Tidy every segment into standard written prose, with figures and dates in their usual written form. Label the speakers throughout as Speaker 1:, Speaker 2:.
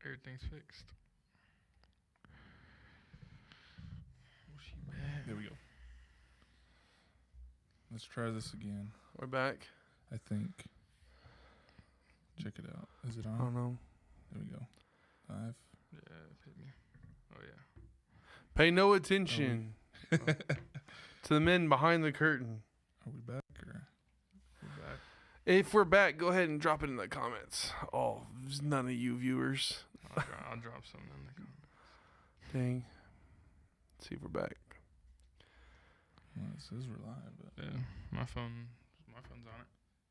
Speaker 1: Everything's fixed. Where's she back?
Speaker 2: There we go. Let's try this again.
Speaker 3: We're back.
Speaker 2: I think. Check it out. Is it on?
Speaker 3: I don't know.
Speaker 2: There we go. 5.
Speaker 1: Yeah, it hit me. Oh, yeah.
Speaker 3: Pay no attention to the men behind the curtain.
Speaker 2: Are we back or?
Speaker 1: We're back.
Speaker 3: If we're back, go ahead and drop it in the comments. Oh, there's none of you viewers.
Speaker 1: I'll drop something in the comments.
Speaker 3: Dang. Let's see if we're back.
Speaker 2: Well, it says we're live, but
Speaker 1: Yeah, my phone's on it.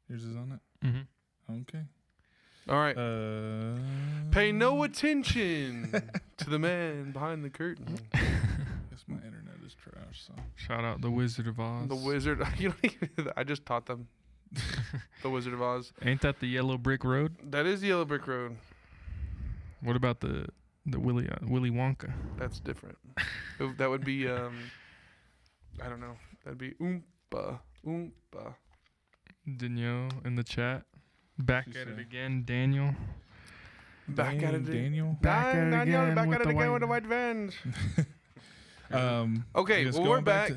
Speaker 2: yours is on it.
Speaker 1: Mm-hmm.
Speaker 2: Okay.
Speaker 3: All right. Pay no attention to the man behind the curtain.
Speaker 2: Guess my internet is trash. So
Speaker 1: Shout out the Wizard of Oz.
Speaker 3: The Wizard. I just taught them. The Wizard of Oz.
Speaker 1: Ain't that the yellow brick road?
Speaker 3: That is the Yellow Brick Road.
Speaker 1: What about the Willy Wonka?
Speaker 3: That's different. That would be, I don't know. That'd be Oompa. Oompa.
Speaker 1: Danielle in the chat. Back
Speaker 2: She
Speaker 1: at it
Speaker 2: said-
Speaker 1: again, Daniel.
Speaker 3: Back at it again.
Speaker 2: Daniel.
Speaker 1: Back at it again
Speaker 3: Back
Speaker 1: with
Speaker 3: at it
Speaker 1: the
Speaker 3: again
Speaker 1: white-
Speaker 3: with the white vans.
Speaker 2: I
Speaker 3: Okay,
Speaker 2: guess
Speaker 3: well, we're
Speaker 2: going
Speaker 3: back.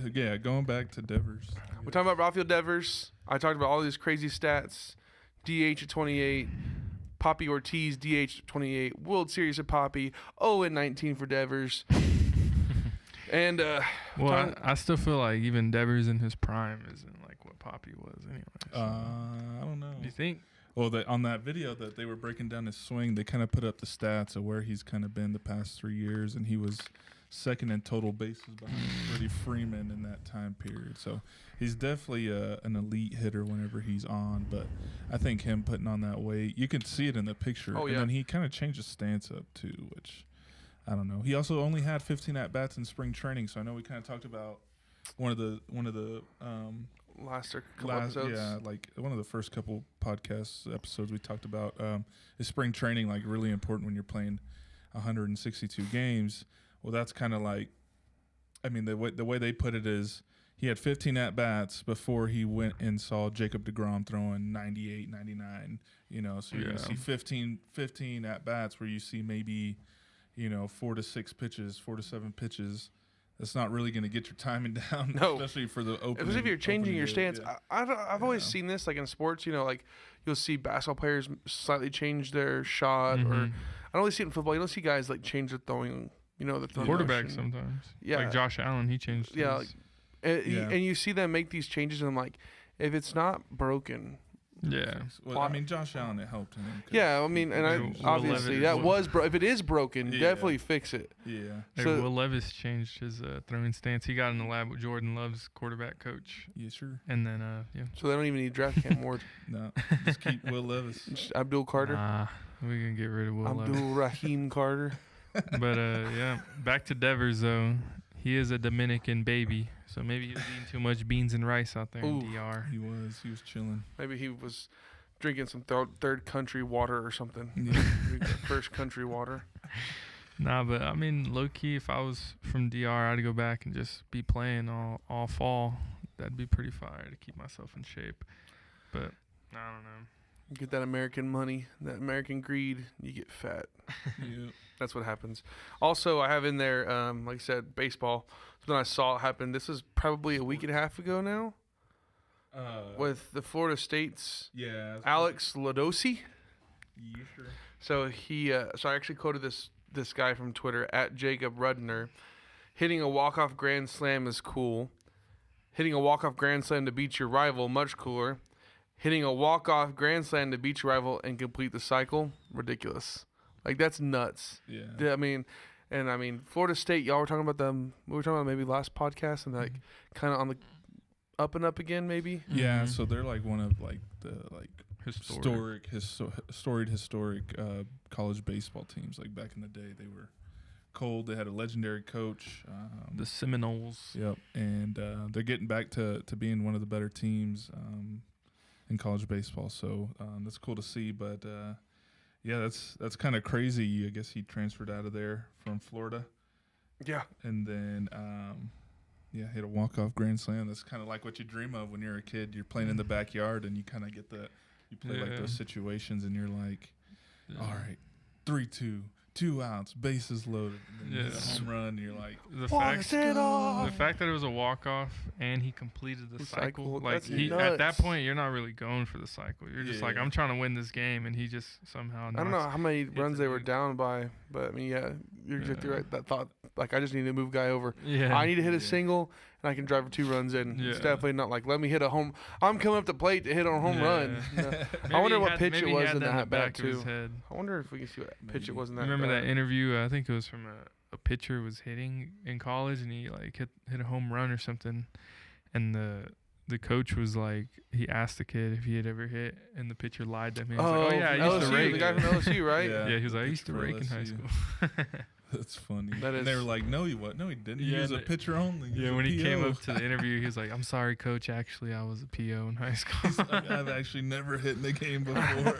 Speaker 2: Going back to Devers.
Speaker 3: We're talking about Rafael Devers. I talked about all these crazy stats. DH at 28. Poppy Ortiz, DH at 28. World Series of Poppy. 0-19 for Devers. And,
Speaker 1: Well, I still feel like even Devers in his prime isn't like what Poppy was anyway. So.
Speaker 2: I don't know.
Speaker 1: Do you think?
Speaker 2: Well, on that video that they were breaking down his swing, they kind of put up the stats of where he's kind of been the past 3 years, and he was second in total bases behind Freddie Freeman in that time period. So he's definitely an elite hitter whenever he's on. But I think him putting on that weight, you can see it in the picture.
Speaker 3: Oh,
Speaker 2: and
Speaker 3: yeah.
Speaker 2: then he kind of changed his stance up too, which I don't know. He also only had 15 at bats in spring training, so I know we kind of talked about one of the
Speaker 3: last couple episodes.
Speaker 2: yeah, like one of the first couple podcast episodes we talked about is spring training, like really important when you're playing 162 games. Well, that's kind of like, I mean, the way they put it is he had 15 at bats before he went and saw Jacob deGrom throwing 98, 99. You know, so you're gonna see 15 at bats where you see maybe, 4 to 6 pitches, 4 to 7 pitches. That's not really going to get your timing down,
Speaker 3: No.
Speaker 2: especially for the opening.
Speaker 3: Especially if you're changing your stance.
Speaker 2: Yeah.
Speaker 3: I've always seen this, like in sports, like you'll see basketball players slightly change their shot, or I don't really see it in football. You don't see guys like change their throwing, the throwing
Speaker 1: Quarterback
Speaker 3: motion.
Speaker 1: sometimes.
Speaker 3: Yeah.
Speaker 1: Like Josh Allen, he changed.
Speaker 3: Yeah,
Speaker 1: his.
Speaker 3: and you see them make these changes, and I'm like, if it's not broken,
Speaker 1: Yeah.
Speaker 2: Well, I mean, Josh Allen, it helped him. 'cause
Speaker 3: yeah, I mean, and
Speaker 1: Will
Speaker 3: obviously
Speaker 1: Levis-
Speaker 3: if it is broken,
Speaker 2: Yeah.
Speaker 3: definitely fix it.
Speaker 2: Yeah.
Speaker 1: Hey,
Speaker 3: So-
Speaker 1: Will Levis changed his throwing stance. He got in the lab with Jordan Love's quarterback coach,
Speaker 2: Yeah, sure.
Speaker 1: and then
Speaker 3: So they don't even need draft Cam Ward.
Speaker 2: No, just keep Will Levis.
Speaker 3: Just Abdul Carter,
Speaker 1: Nah, we can get rid of Will Levis.
Speaker 3: Abdul Rahim Carter.
Speaker 1: But yeah, back to Devers though. He is a Dominican baby, so maybe he was eating too much beans and rice out there
Speaker 3: Ooh.
Speaker 1: in DR.
Speaker 2: He was chilling.
Speaker 3: Maybe he was drinking some third country water or something.
Speaker 2: Yeah.
Speaker 3: First country water.
Speaker 1: Nah, but I mean, low key, if I was from DR, I'd go back and just be playing all fall. That'd be pretty fire to keep myself in shape. But I don't know.
Speaker 3: You get that American money, that American greed, you get fat.
Speaker 2: Yeah.
Speaker 3: That's what happens. Also, I have in there, like I said, baseball. Something I saw happen. This is probably a week and a half ago now with the Florida State's
Speaker 2: yeah.
Speaker 3: Alex Lodosi.
Speaker 2: Yeah, sure.
Speaker 3: So so I actually quoted this guy from Twitter at Jacob Rudner. Hitting a walk-off grand slam is cool. Hitting a walk-off grand slam to beat your rival, much cooler. Hitting a walk-off grand slam to beat your rival and complete the cycle, ridiculous. Like, that's nuts.
Speaker 2: Yeah.
Speaker 3: I mean, Florida State, y'all were talking about them. We were talking about maybe last podcast, and like kind of on the up and up again, maybe.
Speaker 2: Yeah.
Speaker 1: Mhm.
Speaker 2: So they're like one of like the
Speaker 1: Historic.
Speaker 2: historic college baseball teams. Like back in the day, they were cold. They had a legendary coach.
Speaker 1: The Seminoles.
Speaker 2: Yep, and they're getting back to being one of the better teams in college baseball. So that's cool to see. But yeah, that's kind of crazy. I guess he transferred out of there from Florida,
Speaker 3: Yeah.
Speaker 2: and then hit a walk-off grand slam. That's kind of like what you dream of when you're a kid. You're playing in the backyard, and you kind of get you play like
Speaker 1: Yeah.
Speaker 2: those situations, and you're like,
Speaker 1: Yeah.
Speaker 2: all right, 3-2, 2 outs, bases loaded. And then you hit a
Speaker 1: Yeah.
Speaker 2: home run. You're like,
Speaker 1: The
Speaker 3: Walks it off.
Speaker 1: the fact that it was a walk off and he completed the cycle,
Speaker 3: Cycle,
Speaker 1: like
Speaker 3: that's
Speaker 1: at that
Speaker 3: nuts.
Speaker 1: point you're not really going for the cycle. You're just like,
Speaker 2: Yeah.
Speaker 1: I'm trying to win this game, and he just somehow.
Speaker 3: I don't know how many
Speaker 1: hits
Speaker 3: runs
Speaker 1: a
Speaker 3: they were
Speaker 1: nuke.
Speaker 3: down by, but I mean, yeah, you're exactly
Speaker 1: Yeah.
Speaker 3: right. That thought, like, I just need to move guy over.
Speaker 1: Yeah.
Speaker 3: I need to hit a
Speaker 2: Yeah.
Speaker 3: single, and I can drive 2 runs in. It's
Speaker 1: Yeah.
Speaker 3: definitely not like, let me hit a home. I'm coming up the plate to hit a home run.
Speaker 1: Yeah.
Speaker 3: No.
Speaker 1: Maybe
Speaker 3: I wonder
Speaker 1: he
Speaker 3: what
Speaker 1: had-
Speaker 3: pitch
Speaker 1: maybe
Speaker 3: it
Speaker 1: he
Speaker 3: was
Speaker 1: had
Speaker 3: in
Speaker 1: that
Speaker 3: that
Speaker 1: back
Speaker 3: bat
Speaker 1: of his
Speaker 3: too.
Speaker 1: head.
Speaker 3: I wonder if we can see what pitch it
Speaker 2: Maybe.
Speaker 3: was in that.
Speaker 1: Remember
Speaker 3: bat.
Speaker 1: that interview? I think it was from a pitcher was hitting in college, and he like hit a home run or something, and the coach was like, he asked the kid if he had ever hit, and the pitcher lied to him. He was like, oh yeah, I
Speaker 3: from
Speaker 1: used to
Speaker 3: LSU,
Speaker 1: rake.
Speaker 3: the guy from LSU, right?
Speaker 2: Yeah.
Speaker 1: Yeah, he was like, I
Speaker 2: pitch
Speaker 1: used to
Speaker 2: for
Speaker 1: rake in high
Speaker 2: LSU.
Speaker 1: school.
Speaker 2: That's funny.
Speaker 3: That
Speaker 2: and they
Speaker 3: is-
Speaker 2: were like, no, he didn't. He
Speaker 1: Yeah,
Speaker 2: was a
Speaker 1: and
Speaker 2: pitcher only. He
Speaker 1: Yeah,
Speaker 2: was
Speaker 1: when
Speaker 2: a
Speaker 1: he came
Speaker 2: PO."
Speaker 1: up to the interview, he was like, I'm sorry, coach. Actually, I was a PO in high school.
Speaker 2: He's like, I've actually never hit in the game before.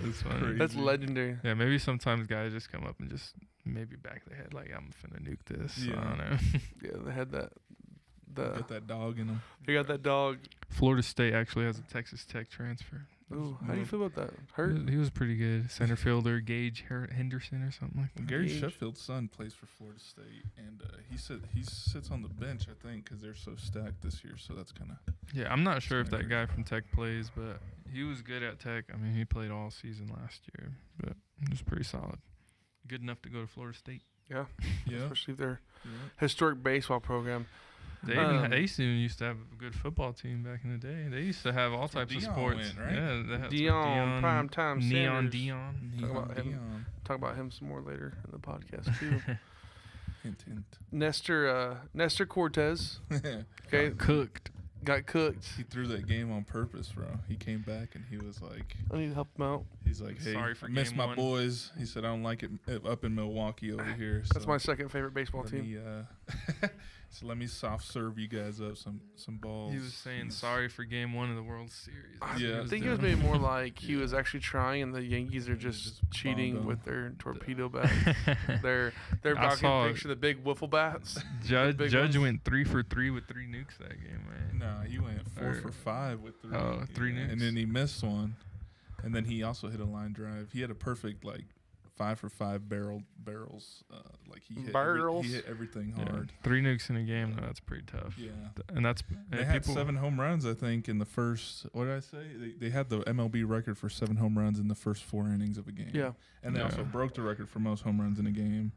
Speaker 1: That's funny.
Speaker 2: crazy.
Speaker 3: That's legendary.
Speaker 1: Yeah, maybe sometimes guys just come up and just maybe back their head like, I'm finna nuke this. I
Speaker 2: Yeah.
Speaker 1: don't know.
Speaker 3: Yeah, they had that.
Speaker 2: Got that dog in him.
Speaker 3: They got that dog.
Speaker 1: Florida State actually has a Texas Tech transfer.
Speaker 3: Ooh, how do you feel about that? Hurt?
Speaker 1: He was pretty good. Center fielder Gage Henderson or something like that.
Speaker 2: Gary
Speaker 3: Gage.
Speaker 2: Sheffield's son plays for Florida State, and he sits on the bench, I think, because they're so stacked this year. So that's kind of
Speaker 1: Yeah, I'm not sure if
Speaker 2: kinda
Speaker 1: that guy from Tech plays, but he was good at Tech. I mean, he played all season last year, but he was pretty solid. Good enough to go to Florida State.
Speaker 3: Yeah,
Speaker 2: yeah.
Speaker 3: especially their
Speaker 2: yeah.
Speaker 3: historic baseball program.
Speaker 1: They even used to have a good football team back in the day. They used to have all
Speaker 2: That's where
Speaker 1: types of
Speaker 2: Dion
Speaker 1: sports.
Speaker 2: went, right?
Speaker 1: Yeah, they had
Speaker 3: Dion, primetime
Speaker 1: Neon
Speaker 3: Sanders.
Speaker 1: Dion.
Speaker 3: Talk about him.
Speaker 2: Dion.
Speaker 3: Talk about him some more later in the podcast too.
Speaker 2: Hint, hint.
Speaker 3: Nestor Cortez. Okay,
Speaker 1: Cooked.
Speaker 3: got cooked.
Speaker 2: He threw that game on purpose, bro. He came back and he was like,
Speaker 3: I need to help him out.
Speaker 2: he's like, hey,
Speaker 1: Sorry for
Speaker 2: I miss
Speaker 1: game
Speaker 2: my
Speaker 1: one.
Speaker 2: boys. He said, I don't like it up in Milwaukee over here.
Speaker 3: That's
Speaker 2: so
Speaker 3: my second favorite baseball
Speaker 2: let
Speaker 3: team.
Speaker 2: me, so let me soft serve you guys up some balls.
Speaker 1: He was saying
Speaker 2: He's-
Speaker 1: sorry for game 1 of the World Series.
Speaker 3: I
Speaker 2: Yeah.
Speaker 3: think it was
Speaker 1: doing.
Speaker 3: maybe more like he was
Speaker 2: Yeah.
Speaker 3: actually trying, and the Yankees are
Speaker 2: Yeah,
Speaker 3: just
Speaker 2: just
Speaker 3: cheating
Speaker 2: bombed
Speaker 3: with
Speaker 2: him.
Speaker 3: their torpedo bats. They're
Speaker 1: I
Speaker 3: rocking
Speaker 1: saw-
Speaker 3: picture the big wiffle bats.
Speaker 1: Judge
Speaker 3: big
Speaker 1: Judge
Speaker 3: ones.
Speaker 1: went 3 for 3 with 3 nukes that game, man.
Speaker 2: No, he went 4
Speaker 1: Or-
Speaker 2: for 5 with 3.
Speaker 1: Oh, 3 nukes.
Speaker 2: And then he missed one. And then he also hit a line drive. He had a perfect, 5 for 5 barrels. Like he hit,
Speaker 3: Barrels?
Speaker 2: he hit everything
Speaker 1: Yeah,
Speaker 2: hard.
Speaker 1: 3 nukes in a game, though, that's pretty tough.
Speaker 2: Yeah.
Speaker 1: And that's
Speaker 2: They
Speaker 1: and
Speaker 2: had
Speaker 1: people,
Speaker 2: 7 home runs, I think, in the first. What did I say? They had the MLB record for 7 home runs in the first 4 innings of a game.
Speaker 3: Yeah,
Speaker 2: And they also
Speaker 1: Yeah.
Speaker 2: broke the record for most home runs in a game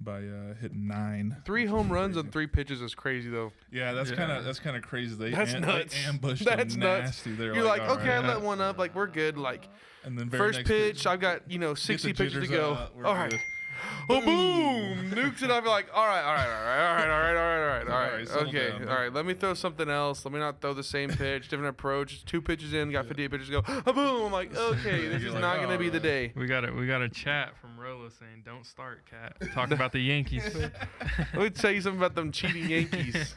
Speaker 2: by hitting 9.
Speaker 3: 3 home runs
Speaker 2: Crazy.
Speaker 3: on 3 pitches is crazy though.
Speaker 2: Yeah, that's
Speaker 1: Yeah.
Speaker 2: kind of crazy. They
Speaker 3: That's
Speaker 2: they
Speaker 3: nuts.
Speaker 2: ambushed
Speaker 3: That's
Speaker 2: them
Speaker 3: nuts.
Speaker 2: nasty. They're
Speaker 3: You're like,
Speaker 2: all
Speaker 3: okay, I
Speaker 2: right.
Speaker 3: let one up. Like we're good. Like
Speaker 2: And then very
Speaker 3: first
Speaker 2: next
Speaker 3: pitch, I've got 60
Speaker 2: get the
Speaker 3: pitches to
Speaker 2: jitters
Speaker 3: go.
Speaker 2: out, we're
Speaker 3: All right.
Speaker 2: good.
Speaker 3: Oh, boom! Nukes it up. Like, all right.
Speaker 2: settle
Speaker 3: Okay,
Speaker 2: down.
Speaker 3: all right. Let me throw something else. Let me not throw the same pitch, different approach. 2 pitches in, got 58 pitches to go. Oh, boom! I'm like, okay, this
Speaker 2: You're
Speaker 3: is
Speaker 2: like,
Speaker 3: not gonna be the
Speaker 2: alright.
Speaker 3: day.
Speaker 1: we got a chat from Rolo saying, "Don't start, Cat." Talking about the Yankees.
Speaker 3: Let me tell you something about them cheating Yankees.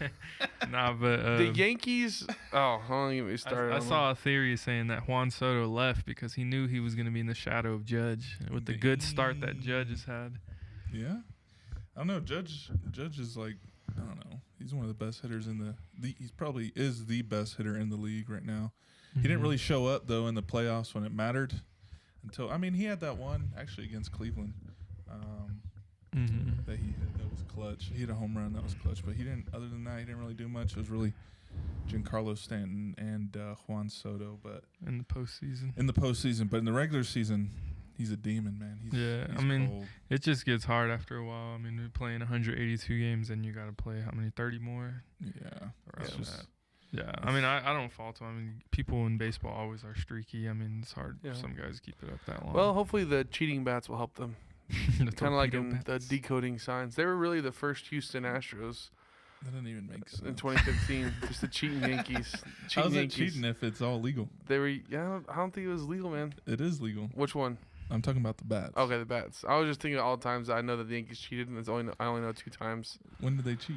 Speaker 1: Nah, but
Speaker 3: The Yankees. Oh, hold on, get me started.
Speaker 1: I
Speaker 3: on
Speaker 1: saw a theory saying that Juan Soto left because he knew he was going to be in the shadow of Judge with the good start that Judge has had.
Speaker 2: Yeah, I don't know. Judge is like, I don't know. He's one of the best hitters in the. He's probably is the best hitter in the league right now. He didn't really show up though in the playoffs when it mattered. Until he had that one actually against Cleveland. That he hit that was clutch. He hit a home run that was clutch, but he didn't. Other than that, he didn't really do much. It was really Giancarlo Stanton and Juan Soto. But
Speaker 1: in the postseason.
Speaker 2: in the postseason, but in the regular season, he's a demon, man. He's
Speaker 1: I mean,
Speaker 2: cold.
Speaker 1: it just gets hard after a while. I mean, we're playing 182 games, and you got to play how many? 30 more.
Speaker 2: Yeah,
Speaker 1: Around
Speaker 2: it's just
Speaker 1: that. Yeah, I mean, I don't fault him. I mean, people in baseball always are streaky. I mean, it's hard
Speaker 3: Yeah.
Speaker 1: for some guys to keep it up that long.
Speaker 3: Well, hopefully the cheating bats will help them.
Speaker 1: The
Speaker 3: Kind of like
Speaker 1: torpedo
Speaker 3: in the
Speaker 1: bats.
Speaker 3: decoding signs. They were really the first Houston Astros
Speaker 2: that doesn't even make sense.
Speaker 3: in 2015. Just the cheating Yankees.
Speaker 2: How's it
Speaker 3: Yankees.
Speaker 2: cheating if it's all legal?
Speaker 3: They were. Yeah, I don't think it was legal, man.
Speaker 2: It is legal.
Speaker 3: Which one?
Speaker 2: I'm talking about the bats.
Speaker 3: Okay, the bats. I was just thinking all the times I know that the Yankees cheated, and I only know 2 times.
Speaker 2: When did they cheat?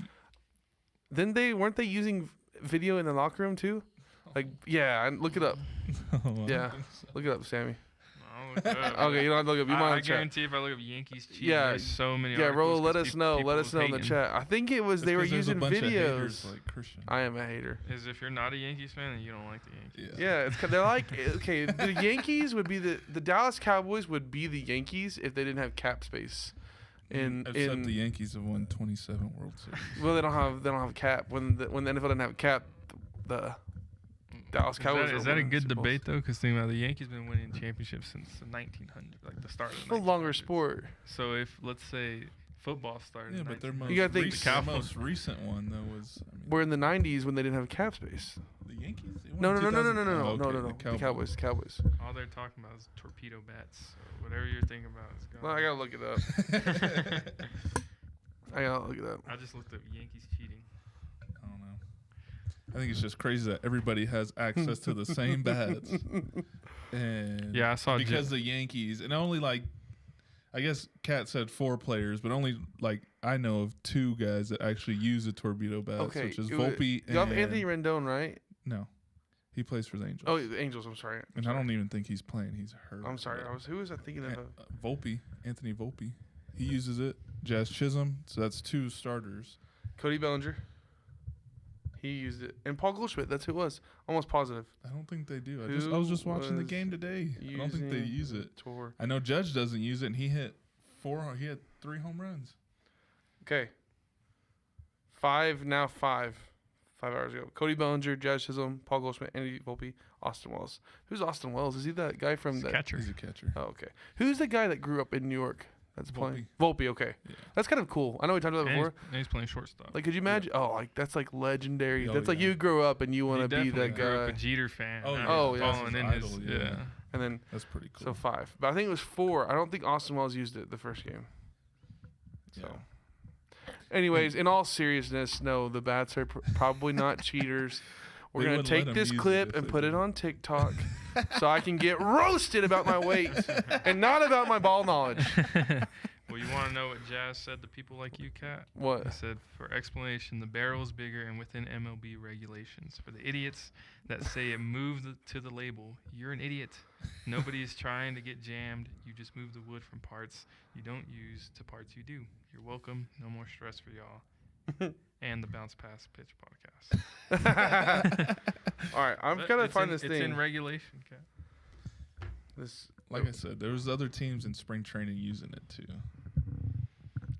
Speaker 3: Then weren't they using video in the locker room too? Like, yeah, look it up.
Speaker 2: Oh,
Speaker 3: Yeah. Look it up, Sammy.
Speaker 1: I'll look it up.
Speaker 3: Okay, you don't have to look up. You might
Speaker 1: I
Speaker 3: have to chat.
Speaker 1: guarantee if I look up Yankees cheating,
Speaker 3: Yeah,
Speaker 1: there's so many
Speaker 3: Yeah,
Speaker 1: articles
Speaker 3: Rolo, let
Speaker 1: 'cause
Speaker 3: us know.
Speaker 1: people
Speaker 3: Let us know in the
Speaker 1: hating.
Speaker 3: chat. I think it was they were
Speaker 2: That's 'cause there's a
Speaker 3: using
Speaker 2: bunch of
Speaker 3: videos.
Speaker 2: haters like Christian.
Speaker 3: I am a hater.
Speaker 1: Is if you're not a Yankees fan, then you don't like the Yankees.
Speaker 3: Yeah, it's they're like okay. The Yankees would be the Dallas Cowboys would be the Yankees if they didn't have cap space.
Speaker 2: Except the Yankees have won 27 World Series.
Speaker 3: Well, they don't have cap when the NFL didn't have cap. The Dallas Cowboys.
Speaker 1: Is that a good debate though? Because think about it, the Yankees been winning championships since the 1900s, like the start of the 1900s.
Speaker 3: It's a longer sport.
Speaker 1: So if let's say football started,
Speaker 2: Yeah,
Speaker 1: in
Speaker 2: but their
Speaker 1: 1900s,
Speaker 2: most,
Speaker 3: You gotta think-
Speaker 2: their most recent one though was
Speaker 3: We're in the '90s when they didn't have cap space.
Speaker 2: the Yankees. They won
Speaker 3: No,
Speaker 2: in
Speaker 3: no, no, no, no,
Speaker 2: 2000
Speaker 3: no, no,
Speaker 2: Oh,
Speaker 3: no,
Speaker 2: okay,
Speaker 3: no, no.
Speaker 2: the
Speaker 3: The Cowboys. Cowboys.
Speaker 1: all they're talking about is torpedo bats. So whatever you're thinking about is gone.
Speaker 3: Well, I gotta look it up. I gotta look it up.
Speaker 1: I just looked up Yankees cheating.
Speaker 2: I don't know. I think it's just crazy that everybody has access to the same bats. And
Speaker 1: Yeah, I saw
Speaker 2: because the Yankees and only like I guess Kat said 4 players, but only like I know of 2 guys that actually use the torpedo bats,
Speaker 3: Okay,
Speaker 2: which is
Speaker 3: you-
Speaker 2: Volpe
Speaker 3: You have
Speaker 2: and
Speaker 3: Anthony Rendon, right?
Speaker 2: no, he plays for the Angels.
Speaker 3: Oh, the Angels. I'm sorry.
Speaker 2: and I don't even think he's playing. He's hurt.
Speaker 3: I'm sorry. Who was I thinking of?
Speaker 2: Volpe, Anthony Volpe. He uses it. Jazz Chisholm. So that's 2 starters.
Speaker 3: Cody Bellinger. He used it, and Paul Goldschmidt. That's who it was. Almost positive.
Speaker 2: I don't think they do. I
Speaker 3: Who
Speaker 2: was just watching the
Speaker 3: was
Speaker 2: game today. I don't think they
Speaker 3: using
Speaker 2: use it.
Speaker 3: Tour.
Speaker 2: I know Judge doesn't use it, and he hit 3 home runs.
Speaker 3: Okay. 5 hours ago. Cody Bellinger, Jazz Chisholm, Paul Goldschmidt, Andy Volpe, Austin Wells. Who's Austin Wells? Is he that guy from
Speaker 1: He's a
Speaker 3: the
Speaker 1: catcher.
Speaker 2: He's a catcher.
Speaker 3: Oh, okay. Who's the guy that grew up in New York that's playing?
Speaker 2: Volpe.
Speaker 3: Volpe, okay.
Speaker 2: Yeah.
Speaker 3: That's kind of cool. I know we talked about that
Speaker 1: And
Speaker 3: before.
Speaker 1: he's playing shortstop.
Speaker 3: Like, could you imagine? Oh, like that's like legendary.
Speaker 2: Oh,
Speaker 3: That's like
Speaker 2: yeah.
Speaker 3: you grew up and you want to
Speaker 1: He
Speaker 3: be
Speaker 1: definitely
Speaker 3: that
Speaker 1: grew up
Speaker 3: guy.
Speaker 1: a Jeter fan.
Speaker 2: Oh,
Speaker 1: I
Speaker 2: yeah.
Speaker 1: remember
Speaker 3: Oh, yeah.
Speaker 1: following in
Speaker 2: His
Speaker 1: his
Speaker 2: idol, yeah.
Speaker 3: And then
Speaker 2: That's pretty cool.
Speaker 3: so 5, but I think it was 4. I don't think Austin Wells used it the first game. So, anyways, in all seriousness, no, the bats are probably not cheaters. We're
Speaker 2: They
Speaker 3: gonna
Speaker 2: wouldn't let
Speaker 3: take
Speaker 2: him
Speaker 3: this
Speaker 2: use it
Speaker 3: clip
Speaker 2: if
Speaker 3: and
Speaker 2: they
Speaker 3: put it
Speaker 2: did.
Speaker 3: on TikTok so I can get roasted about my weight and not about my ball knowledge.
Speaker 1: Well, you want to know what Jazz said to people like you, Kat?
Speaker 3: What?
Speaker 1: He said, for explanation, the barrel is bigger and within MLB regulations. For the idiots that say it moved to the label, you're an idiot. Nobody is trying to get jammed. You just move the wood from parts you don't use to parts you do. You're welcome. No more stress for y'all. And the Bounce Pass Pitch podcast.
Speaker 3: All right, I'm
Speaker 1: But
Speaker 3: gonna
Speaker 1: it's
Speaker 3: find
Speaker 1: in-
Speaker 3: this
Speaker 1: It's
Speaker 3: thing.
Speaker 1: in regulation, Kat.
Speaker 3: This
Speaker 2: Like I said, there was other teams in spring training using it too.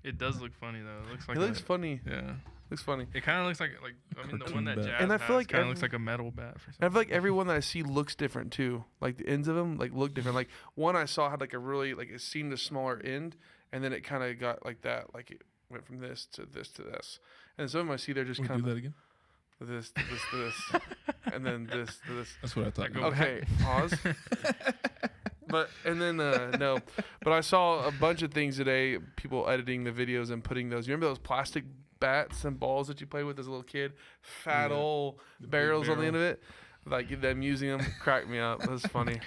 Speaker 1: It does look funny, though. It looks like
Speaker 3: it looks funny.
Speaker 1: Yeah.
Speaker 3: Looks funny.
Speaker 1: It kind of looks like I mean, the one that
Speaker 2: Cartoon bat.
Speaker 1: Jazz
Speaker 3: And I feel like
Speaker 1: kind of looks
Speaker 3: every-
Speaker 1: like a metal bat for
Speaker 3: I
Speaker 1: something.
Speaker 3: feel like everyone that I see looks different too. Like the ends of them like look different. Like one I saw had like a really like it seemed a smaller end, and then it kind of got like that. Like it went from this to this to this. And some of them I see they're just
Speaker 2: Can we
Speaker 3: kind
Speaker 2: do
Speaker 3: of
Speaker 2: that again?
Speaker 3: this to this to this, and then this to this.
Speaker 2: That's what I thought.
Speaker 1: Go
Speaker 2: you
Speaker 3: Okay, pause. But and then no, but I saw a bunch of things today. People editing the videos and putting those. You remember those plastic bats and balls that you play with as a little kid? Fat
Speaker 2: Yeah.
Speaker 3: old
Speaker 2: The big
Speaker 3: barrels on the end of
Speaker 2: barrel.
Speaker 3: it. Like them using them cracked me up. That's funny.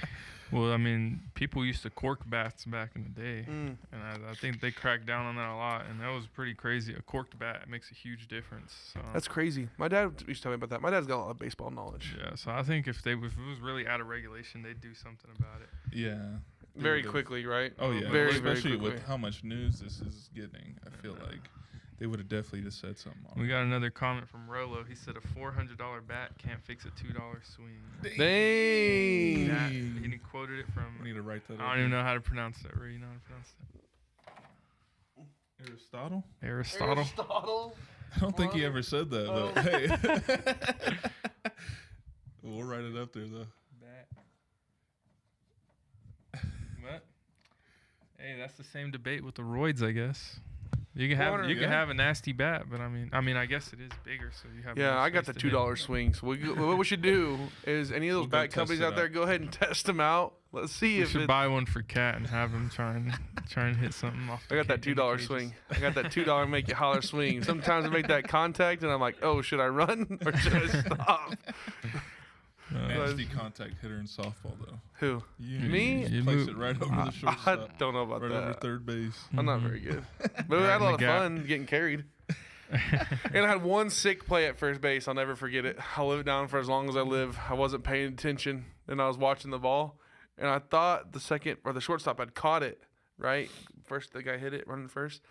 Speaker 1: Well, I mean, people used to cork bats back in the day,
Speaker 3: Mm.
Speaker 1: and I think they cracked down on that a lot, and that was pretty crazy. A corked bat makes a huge difference. So.
Speaker 3: That's crazy. My dad used to tell me about that. My dad's got a lot of baseball knowledge.
Speaker 1: Yeah, so I think if it was really out of regulation, they'd do something about it.
Speaker 2: Yeah. They
Speaker 3: Very
Speaker 2: would've-
Speaker 3: quickly, right?
Speaker 2: Oh yeah.
Speaker 3: Very,
Speaker 2: Especially
Speaker 3: very quickly.
Speaker 2: with how much news this is getting, I feel like they would have definitely just said something on
Speaker 1: We
Speaker 2: it.
Speaker 1: got another comment from Rolo. He said a $400 bat can't fix a $2 swing.
Speaker 3: Dang.
Speaker 1: That, and he quoted it from.
Speaker 2: We need to write that.
Speaker 1: I don't even know how to pronounce that. Ray, you know how to pronounce that?
Speaker 2: Aristotle.
Speaker 1: Aristotle.
Speaker 3: Aristotle.
Speaker 2: I don't think he ever said that
Speaker 3: Oh.
Speaker 2: though. Hey. We'll write it up there though.
Speaker 1: What? Hey, that's the same debate with the roids, I guess. You can have
Speaker 3: Corner,
Speaker 1: you can
Speaker 2: yeah.
Speaker 1: have a nasty bat, but I mean, I guess it is bigger, so you have.
Speaker 3: Yeah,
Speaker 1: more
Speaker 3: I got the
Speaker 1: space to hit.
Speaker 3: $2 swings. What we should do is any of those
Speaker 2: We'll go
Speaker 3: bat
Speaker 2: test
Speaker 3: companies
Speaker 2: it
Speaker 3: out there,
Speaker 2: out.
Speaker 3: go ahead and test them out. Let's see
Speaker 1: We
Speaker 3: if
Speaker 1: should
Speaker 3: it.
Speaker 1: buy one for Cat and have him try and hit something off.
Speaker 3: I got that
Speaker 1: in the
Speaker 3: $2
Speaker 1: cages.
Speaker 3: swing. I got that $2 make you holler swing. Sometimes I make that contact and I'm like, oh, should I run or should I stop?
Speaker 2: Nasty contact hitter in softball though.
Speaker 3: Who?
Speaker 2: You,
Speaker 3: Me?
Speaker 2: You
Speaker 1: You
Speaker 2: place
Speaker 1: move-
Speaker 2: it right over
Speaker 3: I
Speaker 2: the shortstop.
Speaker 3: don't know about
Speaker 2: Right over
Speaker 3: that.
Speaker 2: third base.
Speaker 3: I'm not
Speaker 1: Mhm.
Speaker 3: very good. But we
Speaker 1: Right
Speaker 3: had a
Speaker 1: in
Speaker 3: lot
Speaker 1: the
Speaker 3: of
Speaker 1: gap.
Speaker 3: fun getting carried. And I had one sick play at first base. I'll never forget it. I'll live it down for as long as I live. I wasn't paying attention and I was watching the ball. and I thought the second or the shortstop had caught it. Right, first the guy hit it running first.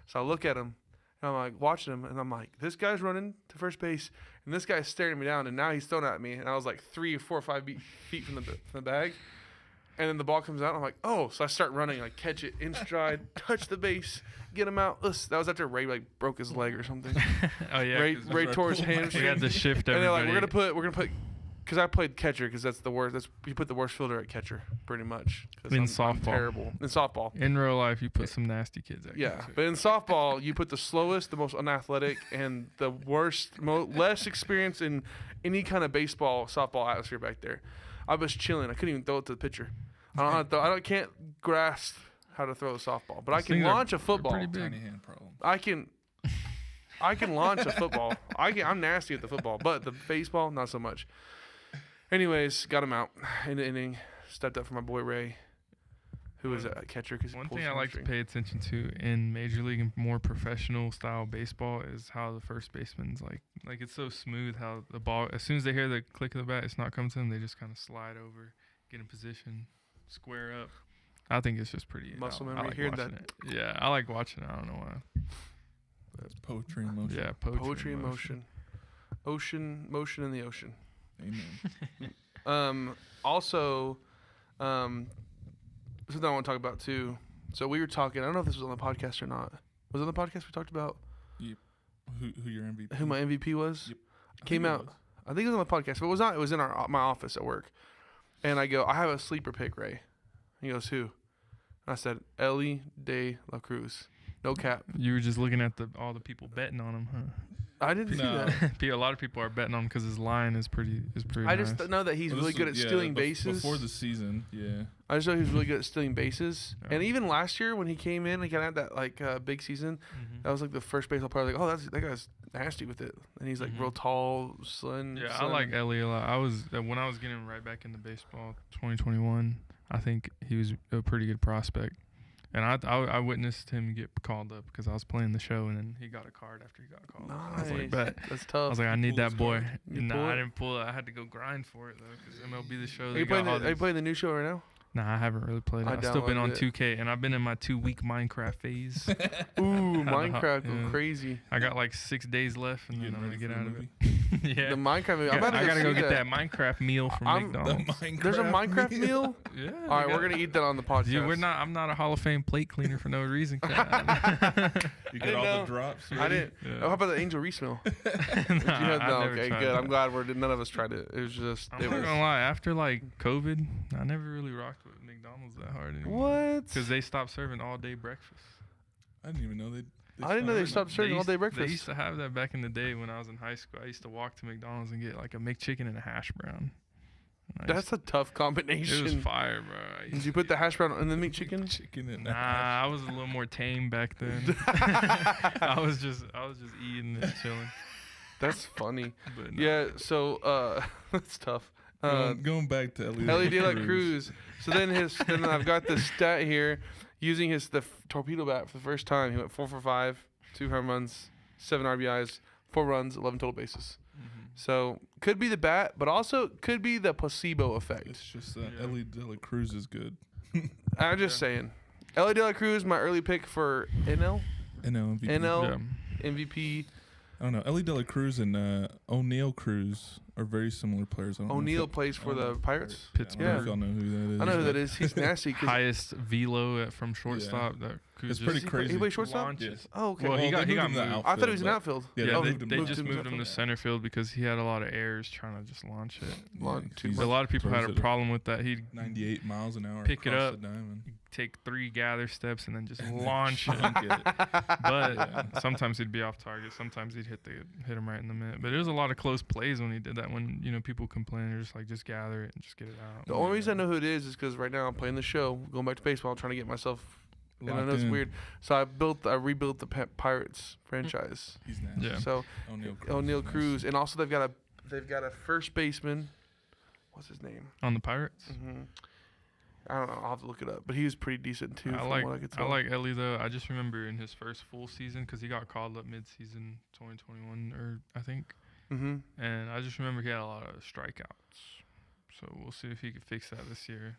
Speaker 3: So I look at him, and I'm like watching him, and I'm like, this guy's running to first base, and this guy's staring me down, and now he's throwing at me, and I was like 3 or 4 or 5 feet from the bag, and then the ball comes out, and I'm like, oh, so I start running, like catch it in stride, touch the base, get him out. That was after Ray like broke his leg or something.
Speaker 1: Oh yeah,
Speaker 3: Ray tore his hamstring.
Speaker 1: we had to shift
Speaker 3: and
Speaker 1: everybody.
Speaker 3: they're like, we're gonna put. Because I played catcher, because that's the worst. You put the worst fielder at catcher, pretty much.
Speaker 1: In
Speaker 3: I'm
Speaker 1: softball.
Speaker 3: terrible. In softball.
Speaker 1: In real life, you put some nasty kids at
Speaker 3: Yeah,
Speaker 1: catcher.
Speaker 3: but in softball, you put the slowest, the most unathletic, and the worst, less experience in any kind of baseball, softball atmosphere back there. I was chilling. I couldn't even throw it to the pitcher. I don't know how to throw. can't grasp how to throw a softball, but I can launch a football.
Speaker 1: pretty big.
Speaker 2: Tiny hand problem.
Speaker 3: I can launch a football. I'm nasty at the football, but the baseball, not so much. Anyways, got him out in the inning. Stepped up for my boy Ray, who was a catcher.
Speaker 1: One thing I like to pay attention to in Major League and more professional style baseball is how the first baseman's like it's so smooth how the ball, as soon as they hear the click of the bat, it's not coming to them, they just kind of slide over, get in position, square up. I think it's just pretty
Speaker 3: Muscle
Speaker 1: I
Speaker 3: memory,
Speaker 1: like
Speaker 3: hearing
Speaker 1: watching
Speaker 3: that.
Speaker 1: it. Yeah, I like watching it. I don't know why.
Speaker 2: That's poetry in motion.
Speaker 1: Yeah,
Speaker 3: Poetry in motion. Ocean, motion in the ocean.
Speaker 2: Amen.
Speaker 3: Also, something I want to talk about too. So we were talking. I don't know if this was on the podcast or not. Was it on the podcast we talked about
Speaker 2: Who your MVP?
Speaker 3: who my MVP was?
Speaker 2: Yep.
Speaker 3: Came out. I think it was on the podcast, but it was not. It was in my office at work. And I go, I have a sleeper pick, Ray. He goes, who? I said, Ellie De La Cruz. No cap.
Speaker 1: You were just looking at all the people betting on him, huh?
Speaker 3: I didn't see that.
Speaker 1: A lot of people are betting on him because his line is pretty.
Speaker 3: I just know that he's really good at stealing bases.
Speaker 2: Before the season, yeah.
Speaker 3: I just know he's really good at stealing bases.
Speaker 1: Yeah.
Speaker 3: And even last year when he came in, he kind of had that big season.
Speaker 1: Mm-hmm.
Speaker 3: That was like the first baseball player. Like, oh, that guy's nasty with it. And he's like real tall, slim.
Speaker 1: Yeah, I like Ellie a lot. When I was getting right back into baseball, 2021. I think he was a pretty good prospect. And I witnessed him get called up because I was playing the show, and then he got a card after he got called up. I was like, bet.
Speaker 3: That's tough.
Speaker 1: I was like, I need that boy.
Speaker 3: You
Speaker 1: Nah,
Speaker 3: pull
Speaker 1: I
Speaker 3: it?
Speaker 1: didn't pull it. I had to go grind for it, though, because MLB The Show.
Speaker 3: Are you playing the new show right now?
Speaker 1: Nah, I haven't really played it. I've still been on
Speaker 3: downloaded it.
Speaker 1: 2K, and I've been in my 2-week Minecraft phase.
Speaker 3: Ooh, Minecraft go
Speaker 1: yeah.
Speaker 3: crazy.
Speaker 1: I got like 6 days left, and then I'm going to get out of it. Yeah.
Speaker 3: The Minecraft movie.
Speaker 1: I
Speaker 3: I'm about to
Speaker 1: gotta go
Speaker 3: see
Speaker 1: get that Minecraft meal from McDonald's.
Speaker 3: There's a Minecraft meal?
Speaker 1: Yeah.
Speaker 3: All right, we're going to eat that on the podcast.
Speaker 1: Dude, I'm not a Hall of Fame plate cleaner for no reason.
Speaker 2: You
Speaker 3: I
Speaker 2: get
Speaker 3: didn't
Speaker 2: all
Speaker 3: know.
Speaker 2: the drops.
Speaker 3: I didn't.
Speaker 1: Yeah.
Speaker 3: Oh, how about the Angel Reese meal?
Speaker 1: Nah,
Speaker 3: No,
Speaker 1: I've never
Speaker 3: okay,
Speaker 1: tried
Speaker 3: good.
Speaker 1: that.
Speaker 3: I'm glad none of us tried it. It was just.
Speaker 1: I'm not gonna lie. After like COVID, I never really rocked with McDonald's that hard anymore.
Speaker 3: What?
Speaker 1: Because they stopped serving all day breakfast.
Speaker 2: I didn't even know they.
Speaker 3: I didn't know they stopped serving all day
Speaker 1: They
Speaker 3: breakfast.
Speaker 1: used to have that back in the day when I was in high school. I used to walk to McDonald's and get like a McChicken and a hash brown. And
Speaker 3: That's a tough
Speaker 1: it
Speaker 3: combination.
Speaker 1: was fire, bro.
Speaker 3: Did you put the hash brown in the meat chicken?
Speaker 2: Chicken and
Speaker 1: Nah, I was a little more tame back then. I was just eating and chilling.
Speaker 3: That's funny.
Speaker 1: But no.
Speaker 3: Yeah, so that's tough.
Speaker 2: Going back to
Speaker 3: Ellie De La Cruz. So then I've got this stat here. Using the torpedo bat for the first time, he went 4 for 5, 2 home runs, 7 RBIs, 4 runs, 11 total bases.
Speaker 1: Mm-hmm.
Speaker 3: So could be the bat, but also could be the placebo effect.
Speaker 2: It's just that
Speaker 1: Yeah.
Speaker 2: Ellie De La Cruz is good.
Speaker 3: I'm just saying. Ellie De La Cruz, my early pick for NL
Speaker 2: NL MVP.
Speaker 3: NL
Speaker 1: Yeah.
Speaker 3: MVP.
Speaker 2: I don't know. Ellie De La Cruz and O'Neal Cruz are very similar players. I don't know if
Speaker 3: O'Neal
Speaker 2: y'all-
Speaker 3: plays for
Speaker 2: I don't know
Speaker 3: the
Speaker 2: if-
Speaker 3: Pirates.
Speaker 2: I don't know if
Speaker 3: Yeah.
Speaker 2: y'all know who that is.
Speaker 3: I know who that is. He's nasty. 'Cause
Speaker 1: Highest velo from shortstop. That
Speaker 2: It's
Speaker 1: just
Speaker 2: pretty
Speaker 3: he
Speaker 2: crazy.
Speaker 3: plays shortstop?
Speaker 1: launches.
Speaker 3: Oh, okay.
Speaker 1: Well, he got
Speaker 2: they moved him to
Speaker 1: moved.
Speaker 2: the
Speaker 3: I thought he was in
Speaker 2: but-
Speaker 3: outfield.
Speaker 2: Yeah,
Speaker 1: Yeah,
Speaker 2: they
Speaker 1: they,
Speaker 2: moved him
Speaker 1: they
Speaker 2: to
Speaker 1: just
Speaker 2: outfield.
Speaker 1: moved him to center field because he had a lot of errors trying to just launch it.
Speaker 3: Too
Speaker 2: he's
Speaker 3: much.
Speaker 1: A lot of people had
Speaker 2: throws
Speaker 1: a
Speaker 2: it at
Speaker 1: problem with that. He'd
Speaker 2: 98 miles an hour.
Speaker 1: Pick it
Speaker 2: across
Speaker 1: up.
Speaker 2: the diamond.
Speaker 1: take 3 gather steps and then just
Speaker 2: And then
Speaker 1: launch it.
Speaker 2: chunk it.
Speaker 1: But
Speaker 2: Yeah.
Speaker 1: sometimes he'd be off target. Sometimes he'd hit him right in the middle. But there was a lot of close plays when he did that. When people complain, they're just like, just gather it and just get it out.
Speaker 3: The only reason I know who it is because right now I'm playing the show, going back to baseball, trying to get myself. And I know
Speaker 2: Locked
Speaker 3: it's
Speaker 2: in.
Speaker 3: weird. So I rebuilt the Pirates franchise.
Speaker 2: He's nasty.
Speaker 1: Yeah.
Speaker 3: So O'Neal
Speaker 2: is
Speaker 3: Cruz, and also they've got a first baseman. What's his name?
Speaker 1: On the Pirates,
Speaker 3: I don't know. I'll have to look it up. But he was pretty decent too.
Speaker 1: I
Speaker 3: from
Speaker 1: like
Speaker 3: what I could tell.
Speaker 1: Ellie though. I just remember in his first full season because he got called up mid-season 2021 or I think, and I just remember he had a lot of strikeouts. So we'll see if he can fix that this year.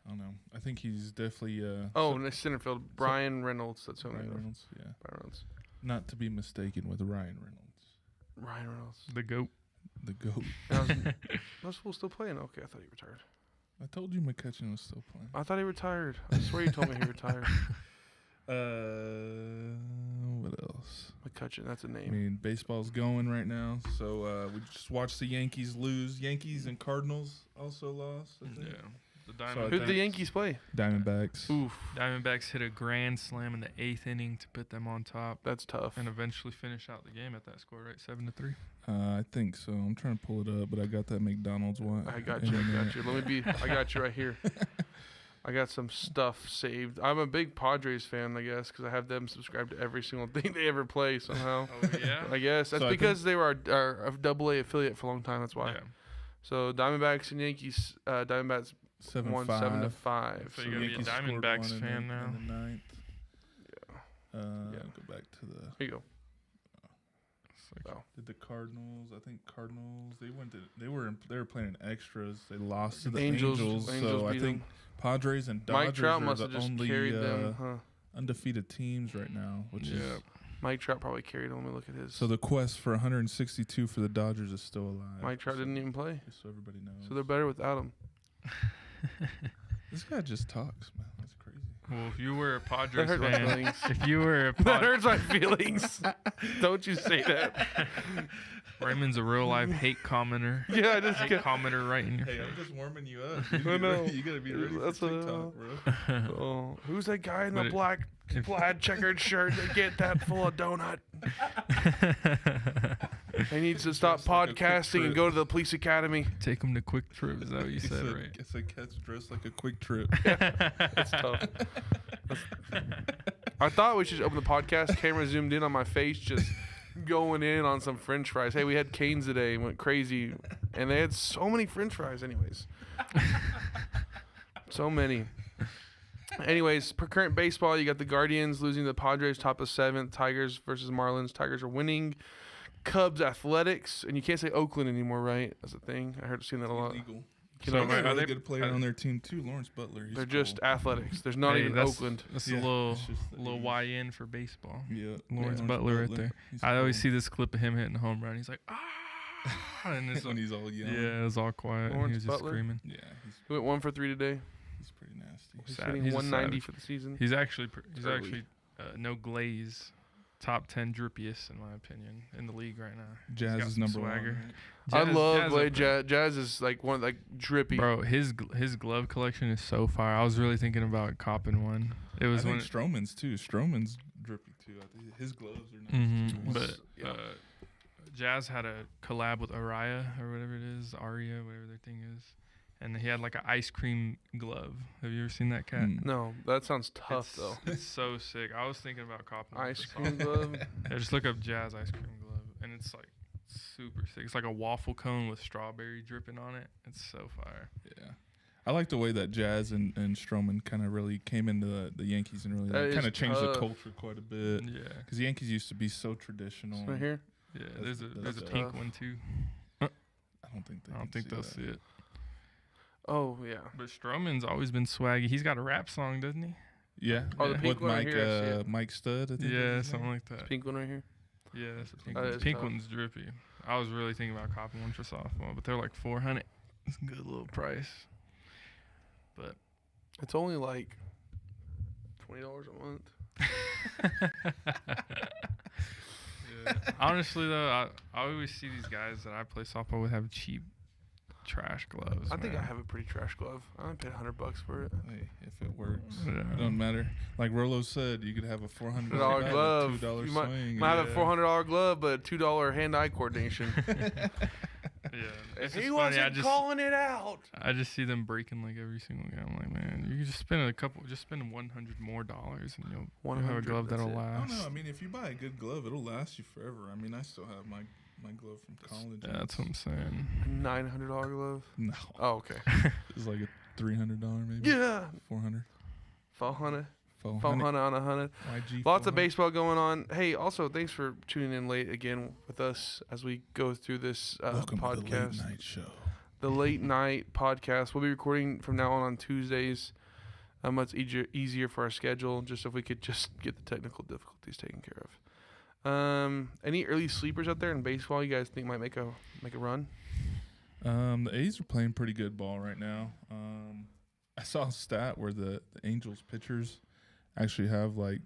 Speaker 2: don't know. I think he's definitely.
Speaker 3: In the center field, Brian Reynolds. That's who I
Speaker 2: Ryan
Speaker 3: know.
Speaker 2: Reynolds. Yeah.
Speaker 3: Brian Reynolds.
Speaker 2: Not to be mistaken with Ryan Reynolds.
Speaker 3: Ryan Reynolds.
Speaker 1: The GOAT.
Speaker 2: The GOAT.
Speaker 3: That fool still playing? Okay, I thought he retired.
Speaker 2: I told you McCutcheon was still playing.
Speaker 3: I thought he retired. I swear you told me he retired.
Speaker 2: What else?
Speaker 3: McCutcheon, that's a
Speaker 2: I
Speaker 3: name.
Speaker 2: mean, baseball's going right now. So we just watched the Yankees lose. Yankees and Cardinals also lost. I think.
Speaker 1: Yeah. The
Speaker 2: So I
Speaker 3: Who'd the
Speaker 2: think-
Speaker 3: Yankees play?
Speaker 2: Diamondbacks.
Speaker 3: Oof,
Speaker 1: Diamondbacks hit a grand slam in the 8th inning to put them on top
Speaker 3: that's tough.
Speaker 1: and eventually finish out the game at that score, right? 7-3.
Speaker 2: I think so. I'm trying to pull it up, but I got that McDonald's one.
Speaker 3: I got you. I got you right here. I got some stuff saved. I'm a big Padres fan, I guess, because I have them subscribed to every single thing they ever play somehow.
Speaker 1: Oh, yeah?
Speaker 3: I guess that's
Speaker 2: So I
Speaker 3: because they were our AA affiliate for a long time. That's why.
Speaker 1: Yeah.
Speaker 3: So Diamondbacks and Yankees. Diamondbacks
Speaker 2: 7-5.
Speaker 3: won 7-5.
Speaker 1: So you gotta be a
Speaker 2: Yankees scored
Speaker 1: Diamondbacks
Speaker 2: one
Speaker 1: fan
Speaker 2: in
Speaker 1: now.
Speaker 2: the ninth.
Speaker 3: Yeah.
Speaker 2: Go back to the.
Speaker 3: Here you go.
Speaker 1: It's like,
Speaker 3: Wow.
Speaker 2: Did the Cardinals? I think Cardinals. They were playing extras. They lost to the
Speaker 3: Angels.
Speaker 2: Angels. So I
Speaker 3: beat
Speaker 2: think
Speaker 3: them.
Speaker 2: Padres and
Speaker 3: Mike
Speaker 2: Dodgers
Speaker 3: Trout
Speaker 2: are
Speaker 3: must
Speaker 2: the
Speaker 3: have just
Speaker 2: only
Speaker 3: carried them, huh?
Speaker 2: undefeated teams right now. Which is
Speaker 3: Mike Trout probably carried them. Let me look at his.
Speaker 2: so the quest for 162 for the Dodgers is still alive.
Speaker 3: Mike Trout
Speaker 2: so,
Speaker 3: didn't even play,
Speaker 2: just so everybody knows.
Speaker 3: so they're better without him.
Speaker 2: This guy just talks, man. That's crazy.
Speaker 1: well, if you were a
Speaker 3: That
Speaker 1: Padres
Speaker 3: hurt my
Speaker 1: fan,
Speaker 3: feelings.
Speaker 1: if you were a
Speaker 3: That hurts my feelings. Don't you say that.
Speaker 1: Raymond's a real life hate commenter.
Speaker 3: Yeah, I just
Speaker 1: Hate
Speaker 3: get.
Speaker 1: commenter right in your
Speaker 2: Hey,
Speaker 1: face.
Speaker 2: I'm just warming you up.
Speaker 3: I know.
Speaker 2: You gotta be ready
Speaker 3: That's
Speaker 2: for
Speaker 3: a-
Speaker 2: TikTok, bro.
Speaker 3: Oh, who's that guy in
Speaker 1: But
Speaker 3: the
Speaker 1: it-
Speaker 3: black plaid checkered shirt that get that full of donut? He needs to stop
Speaker 2: Just like a quick
Speaker 3: podcasting and
Speaker 2: trip.
Speaker 3: go to the police academy.
Speaker 1: Take him to Quick Trip. Is that what you
Speaker 2: He
Speaker 1: said, right?
Speaker 2: It's a cat's dressed like a quick trip.
Speaker 3: That's tough. I thought we should open the podcast. Camera zoomed in on my face, just going in on some French fries. Hey, we had Canes today, went crazy, and they had so many French fries. Anyways, so many. Anyways, per current baseball, you got the Guardians losing to the Padres, top of 7th. Tigers versus Marlins. Tigers are winning. Cubs, Athletics, and you can't say Oakland anymore, right? That's a thing. I heard seen that a lot.
Speaker 2: Illegal.
Speaker 3: You
Speaker 2: So
Speaker 3: know,
Speaker 2: they got a
Speaker 1: are
Speaker 2: really
Speaker 1: they-
Speaker 2: good player on their team too, Lawrence Butler. He's
Speaker 3: they're
Speaker 2: cool.
Speaker 3: just Athletics. There's not
Speaker 1: Hey,
Speaker 3: even
Speaker 1: that's-
Speaker 3: Oakland.
Speaker 1: That's
Speaker 2: Yeah,
Speaker 1: a little
Speaker 2: it's just that he's-
Speaker 1: YN for baseball.
Speaker 2: Yeah,
Speaker 1: Lawrence Butler right there.
Speaker 2: He's
Speaker 1: I always
Speaker 2: cool.
Speaker 1: see this clip of him hitting a home run. He's like, ah, and it's
Speaker 2: when
Speaker 1: like,
Speaker 2: he's all yelling.
Speaker 1: yeah, it was all quiet. And he
Speaker 3: Lawrence
Speaker 1: was just
Speaker 3: Butler?
Speaker 1: screaming.
Speaker 2: Yeah,
Speaker 3: He went 1 for 3 today.
Speaker 2: he's pretty nasty.
Speaker 3: He's
Speaker 1: Sad-
Speaker 3: hitting
Speaker 1: he's a
Speaker 3: 190
Speaker 1: savage.
Speaker 3: for the season.
Speaker 1: He's actually
Speaker 3: Early.
Speaker 1: no glaze, top 10 drippiest in my opinion in the league right now.
Speaker 2: Jazz
Speaker 1: got
Speaker 2: is
Speaker 1: some
Speaker 2: number
Speaker 1: swagger.
Speaker 2: one. Right?
Speaker 3: I
Speaker 1: Jazz-
Speaker 3: love
Speaker 1: Jazz
Speaker 3: the way
Speaker 1: up there.
Speaker 3: Jazz is like one like drippy.
Speaker 1: Bro, his glove collection is so fire. I was really thinking about copping one. It was
Speaker 2: I
Speaker 1: when
Speaker 2: think Stroman's too. Stroman's drippy too. I think his gloves are nice.
Speaker 1: Mhm,
Speaker 2: too.
Speaker 1: but
Speaker 3: Yeah.
Speaker 1: Jazz had a collab with Araya or whatever it is, Aria, whatever their thing is, and he had like an ice cream glove. Have you ever seen that cat?
Speaker 2: Mm.
Speaker 3: No, that sounds tough
Speaker 1: it's,
Speaker 3: though.
Speaker 1: It's so sick. I was thinking about copping one
Speaker 3: Ice
Speaker 1: for
Speaker 3: cream
Speaker 1: softball.
Speaker 3: glove.
Speaker 1: Yeah, just look up Jazz ice cream glove, and it's like super sick. It's like a waffle cone with strawberry dripping on it. It's so fire.
Speaker 2: Yeah. I like the way that Jazz and Stroman kind of really came into the Yankees and
Speaker 3: That
Speaker 2: really
Speaker 3: is
Speaker 2: kind of changed the
Speaker 3: tough.
Speaker 2: culture quite a bit.
Speaker 1: Yeah,
Speaker 2: Because the Yankees used to be so traditional.
Speaker 3: Right here.
Speaker 1: yeah.
Speaker 2: That's-
Speaker 1: There's a
Speaker 2: that's
Speaker 1: pink
Speaker 3: tough.
Speaker 1: one too.
Speaker 2: I don't think they
Speaker 1: I don't
Speaker 2: can
Speaker 1: think they'll
Speaker 2: that.
Speaker 1: see it.
Speaker 3: Oh yeah.
Speaker 1: But Stroman's always been swaggy. He's got a rap song, doesn't he?
Speaker 2: Yeah.
Speaker 3: Oh, the
Speaker 1: Yeah.
Speaker 3: pink
Speaker 2: With
Speaker 3: one right
Speaker 2: Mike,
Speaker 3: here, I see it.
Speaker 2: Mike Stud. I think
Speaker 1: Yeah,
Speaker 2: that's his
Speaker 1: something
Speaker 2: name.
Speaker 1: like that.
Speaker 3: Pink one right here.
Speaker 1: Yeah, that's the pink
Speaker 3: That
Speaker 1: one.
Speaker 3: is
Speaker 1: The pink
Speaker 3: tough.
Speaker 1: one's drippy. I was really thinking about copping one for softball, but they're like $400. It's a good little price. But
Speaker 3: It's only like $20 a month.
Speaker 1: honestly, though, I always see these guys that I play softball with have cheap trash gloves.
Speaker 3: I think I
Speaker 1: man.
Speaker 3: have a pretty trash glove. I only paid $100 for it.
Speaker 2: Hey, if it works,
Speaker 1: Yeah.
Speaker 2: it don't matter. Like Rolo said, you could have a $400
Speaker 3: $100
Speaker 2: bat,
Speaker 3: glove.
Speaker 2: a $2
Speaker 3: You might-
Speaker 2: swing.
Speaker 3: Might have a
Speaker 1: Yeah.
Speaker 3: $400 glove, but $2 hand-eye coordination.
Speaker 1: Yeah,
Speaker 3: If
Speaker 1: it's
Speaker 3: he
Speaker 1: just funny.
Speaker 3: wasn't calling it out.
Speaker 1: I just see them breaking like every single game. I'm like, man, you can just spend $100 more dollars, and you'll have a
Speaker 3: 100,
Speaker 1: glove
Speaker 3: that's
Speaker 1: that'll
Speaker 3: it.
Speaker 2: I don't
Speaker 1: last.
Speaker 2: know. I mean, if you buy a good glove, it'll last you forever. I mean, I still have my glove from college.
Speaker 1: Yeah, that's what I'm saying.
Speaker 3: $900 glove.
Speaker 2: No,
Speaker 3: Oh, okay.
Speaker 2: it's like a $300 maybe.
Speaker 3: Yeah.
Speaker 2: 400.
Speaker 3: 400.
Speaker 2: 400.
Speaker 3: 400 on 100.
Speaker 2: YG.
Speaker 3: Lots of
Speaker 2: 400.
Speaker 3: baseball going on. Hey, also, thanks for tuning in late again with us as we go through this
Speaker 2: Welcome to the late
Speaker 3: podcast.
Speaker 2: night show.
Speaker 3: the late night podcast. We'll be recording from now on Tuesdays. Much easier for our schedule, just if we could just get the technical difficulties taken care of. Any early sleepers out there in baseball you guys think might make a run?
Speaker 2: The A's are playing pretty good ball right now. I saw a stat where the Angels pitchers actually have like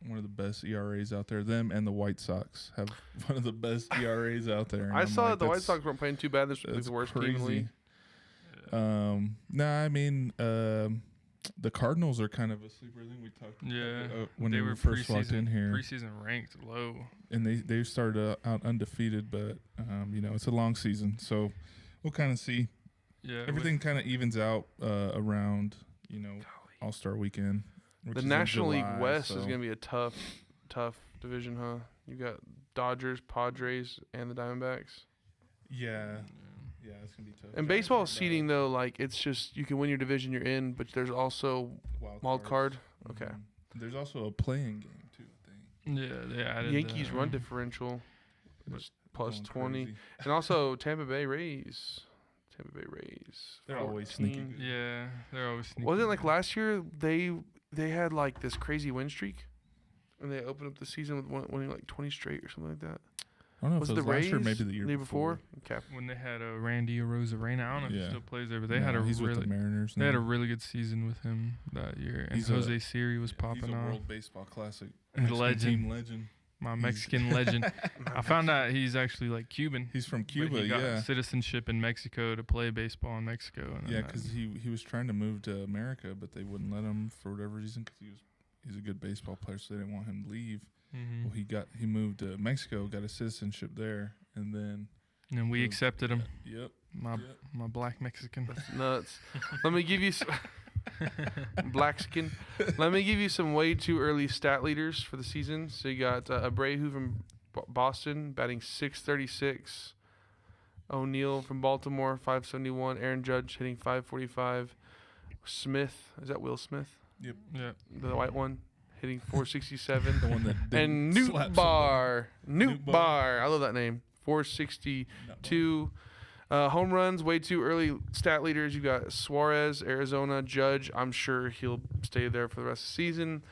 Speaker 2: one of the best ERAs out there. Them and the White Sox have one of the best ERAs out there.
Speaker 3: I saw that the White Sox weren't playing too bad. This was
Speaker 2: that's
Speaker 3: the worst
Speaker 2: crazy.
Speaker 3: team in the league.
Speaker 2: I mean, the Cardinals are kind of a sleeper. I think we talked about when
Speaker 1: they
Speaker 2: we
Speaker 1: were
Speaker 2: first walked in here.
Speaker 1: Preseason ranked low.
Speaker 2: And they started out undefeated, but, it's a long season. So we'll kind of see.
Speaker 1: Yeah,
Speaker 2: Everything kind of evens out around, All-Star Weekend.
Speaker 3: The National League West is going to be a tough division, huh? You got Dodgers, Padres, and the Diamondbacks.
Speaker 2: Yeah. Yeah, it's going to be tough.
Speaker 3: And baseball seeding, though, like, it's just you can win your division you're in, but there's also wild card. Okay.
Speaker 2: There's also a playing game, too, I think.
Speaker 1: Yeah, they added
Speaker 3: Yankees run differential is plus
Speaker 2: Going
Speaker 3: 20.
Speaker 2: crazy.
Speaker 3: And also Tampa Bay Rays.
Speaker 2: They're always
Speaker 3: 14.
Speaker 2: sneaky good.
Speaker 1: Yeah, they're always sneaky.
Speaker 3: Wasn't it like last year they had like this crazy win streak? And they opened up the season with winning like 20 straight or something like that.
Speaker 2: I don't know
Speaker 3: Was
Speaker 2: if
Speaker 3: it
Speaker 2: it
Speaker 3: the
Speaker 2: was
Speaker 3: Rays?
Speaker 2: last year or maybe the year
Speaker 3: before? Okay.
Speaker 1: when they had Randy Arozarena. I don't know if he
Speaker 2: Yeah.
Speaker 1: still plays there, but they had a
Speaker 2: he's with
Speaker 1: really
Speaker 2: the Mariners.
Speaker 1: they had a
Speaker 2: now.
Speaker 1: really good season with him that year. And
Speaker 2: He's a-
Speaker 1: Jose Siri was
Speaker 2: He's
Speaker 1: popping
Speaker 2: a
Speaker 1: off.
Speaker 2: World Baseball Classic.
Speaker 1: He's a
Speaker 2: Mexican
Speaker 1: legend.
Speaker 2: Team legend.
Speaker 1: My
Speaker 2: He's-
Speaker 1: Mexican legend. I found out he's actually like Cuban.
Speaker 2: He's from
Speaker 1: but
Speaker 2: Cuba,
Speaker 1: he got
Speaker 2: yeah.
Speaker 1: citizenship in Mexico to play baseball in Mexico. And
Speaker 2: Yeah,
Speaker 1: then
Speaker 2: because he was trying to move to America, but they wouldn't let him for whatever reason because he's a good baseball player, so they didn't want him to leave.
Speaker 1: Mhm.
Speaker 2: Well, he moved to Mexico, got a citizenship there, and then
Speaker 1: And we accepted him.
Speaker 2: Yep.
Speaker 1: My black Mexican.
Speaker 3: Nuts. Let me give you some black skin. Let me give you some way too early stat leaders for the season. So you got Abreu from Boston batting .636. O'Neal from Baltimore .571. Aaron Judge hitting .545. Smith, is that Will Smith?
Speaker 2: Yep.
Speaker 1: Yeah.
Speaker 3: The white one hitting .467.
Speaker 2: The one that
Speaker 3: And
Speaker 2: didn't
Speaker 3: Newt
Speaker 2: slap
Speaker 3: Bar.
Speaker 2: Newt
Speaker 3: Newt
Speaker 2: Bar.
Speaker 3: Bar. I love that name. 462. Home runs, way too early stat leaders. You got Suarez, Arizona, Judge. I'm sure he'll stay there for the rest of the season.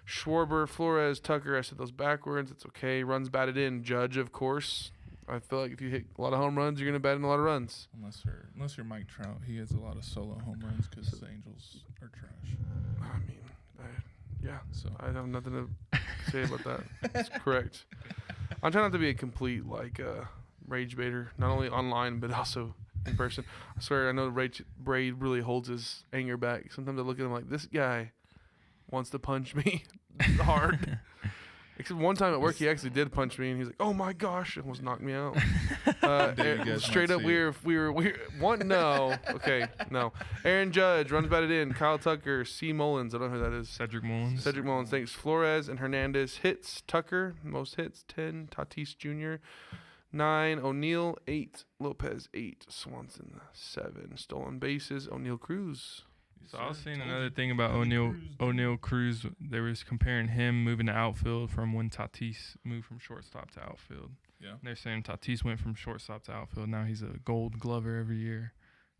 Speaker 3: Schwarber, Flores, Tucker. I said those backwards. It's okay. Runs batted in. Judge, of course. I feel like if you hit a lot of home runs, you're going to bat in a lot of runs.
Speaker 2: Unless you're Mike Trout, he has a lot of solo home runs because the Angels are trash.
Speaker 3: I mean, yeah.
Speaker 2: So
Speaker 3: I have nothing to say about that. That's correct. I'm trying not to be a complete rage baiter, not only online but also in person. I swear, I know Braid really holds his anger back. Sometimes I look at him like, this guy wants to punch me hard. Except one time at work, he actually did punch me, and he's like, "Oh my gosh!" Almost knocked me out.
Speaker 2: Dave, you guys
Speaker 3: Straight
Speaker 2: might
Speaker 3: up,
Speaker 2: see
Speaker 3: we were one. No, okay, no. Aaron Judge runs batted in. Kyle Tucker, C. Mullins. I don't know who that is.
Speaker 1: Cedric Mullins.
Speaker 3: Cedric Mullins, thanks. Flores and Hernandez hits. Tucker, most hits, 10. Tatis Jr., 9. O'Neal, 8. Lopez, 8. Swanson, 7. Stolen bases. O'Neal Cruz.
Speaker 1: So I was seeing another thing about O'Neal Cruz. They was comparing him moving to outfield from when Tatis moved from shortstop to outfield.
Speaker 2: yeah,
Speaker 1: And they're saying Tatis went from shortstop to outfield. Now he's a Gold Glover every year.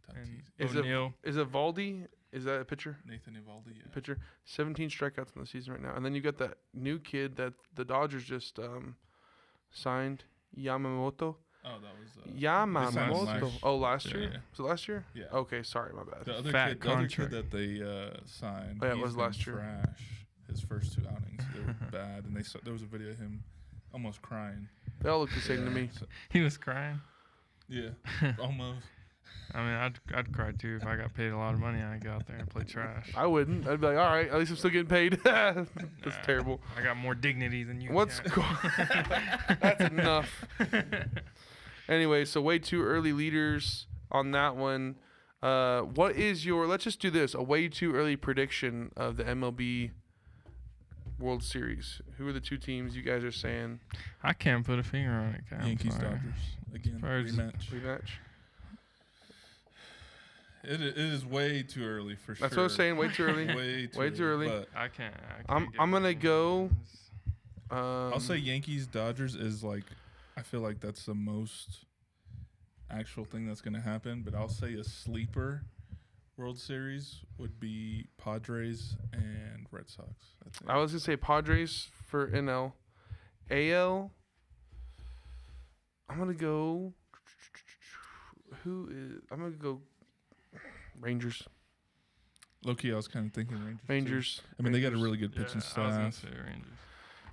Speaker 1: And
Speaker 2: Tatis.
Speaker 1: O'Neal,
Speaker 3: Is it Valdi? Is that a pitcher?
Speaker 2: Nathan Eovaldi, yeah.
Speaker 3: Pitcher. 17 strikeouts in the season right now. And then you got that new kid that the Dodgers just signed, Yamamoto.
Speaker 2: Oh, that was
Speaker 3: Yamamoto. Oh, last year?
Speaker 1: Yeah.
Speaker 3: Was it last year?
Speaker 2: Yeah.
Speaker 3: Okay, sorry, my bad.
Speaker 2: The other
Speaker 1: Fat
Speaker 2: kid
Speaker 1: contract.
Speaker 2: that they signed.
Speaker 3: Oh, yeah, it
Speaker 2: he's
Speaker 3: was
Speaker 2: been
Speaker 3: last year.
Speaker 2: Trash. His first 2 outings, they were bad, and there was a video of him almost crying.
Speaker 3: They all look the same to me.
Speaker 2: So-
Speaker 1: he was crying.
Speaker 2: yeah, almost.
Speaker 1: I mean, I'd cry too if I got paid a lot of money and I go out there and play trash.
Speaker 3: I wouldn't. I'd be like, all right, at least I'm still getting paid. That's
Speaker 1: Nah,
Speaker 3: terrible.
Speaker 1: I got more dignity than you.
Speaker 3: What's
Speaker 1: got.
Speaker 3: That's enough. Anyway, so way too early leaders on that one. What is your, let's just do this, a way too early prediction of the MLB World Series? Who are the 2 teams you guys are saying?
Speaker 1: I can't put a finger on it.
Speaker 2: Yankees, Dodgers again.
Speaker 1: Spurs.
Speaker 3: Rematch?
Speaker 2: It is way too early for sure.
Speaker 3: That's what I'm saying, way too early.
Speaker 2: Way too early.
Speaker 3: early.
Speaker 2: But
Speaker 1: I can't.
Speaker 3: I'm
Speaker 1: get
Speaker 3: gonna
Speaker 1: behind
Speaker 3: go-
Speaker 1: those.
Speaker 2: I'll say Yankees, Dodgers is like, I feel like that's the most actual thing that's going to happen, but I'll say a sleeper World Series would be Padres and Red Sox.
Speaker 3: I was gonna say Padres for NL. AL. I'm gonna go. I'm gonna go. Rangers.
Speaker 2: Low-key, I was kind of thinking Rangers.
Speaker 3: Rangers.
Speaker 2: Too. I mean, they got a really good pitching
Speaker 1: I was gonna
Speaker 2: staff.
Speaker 1: say Rangers.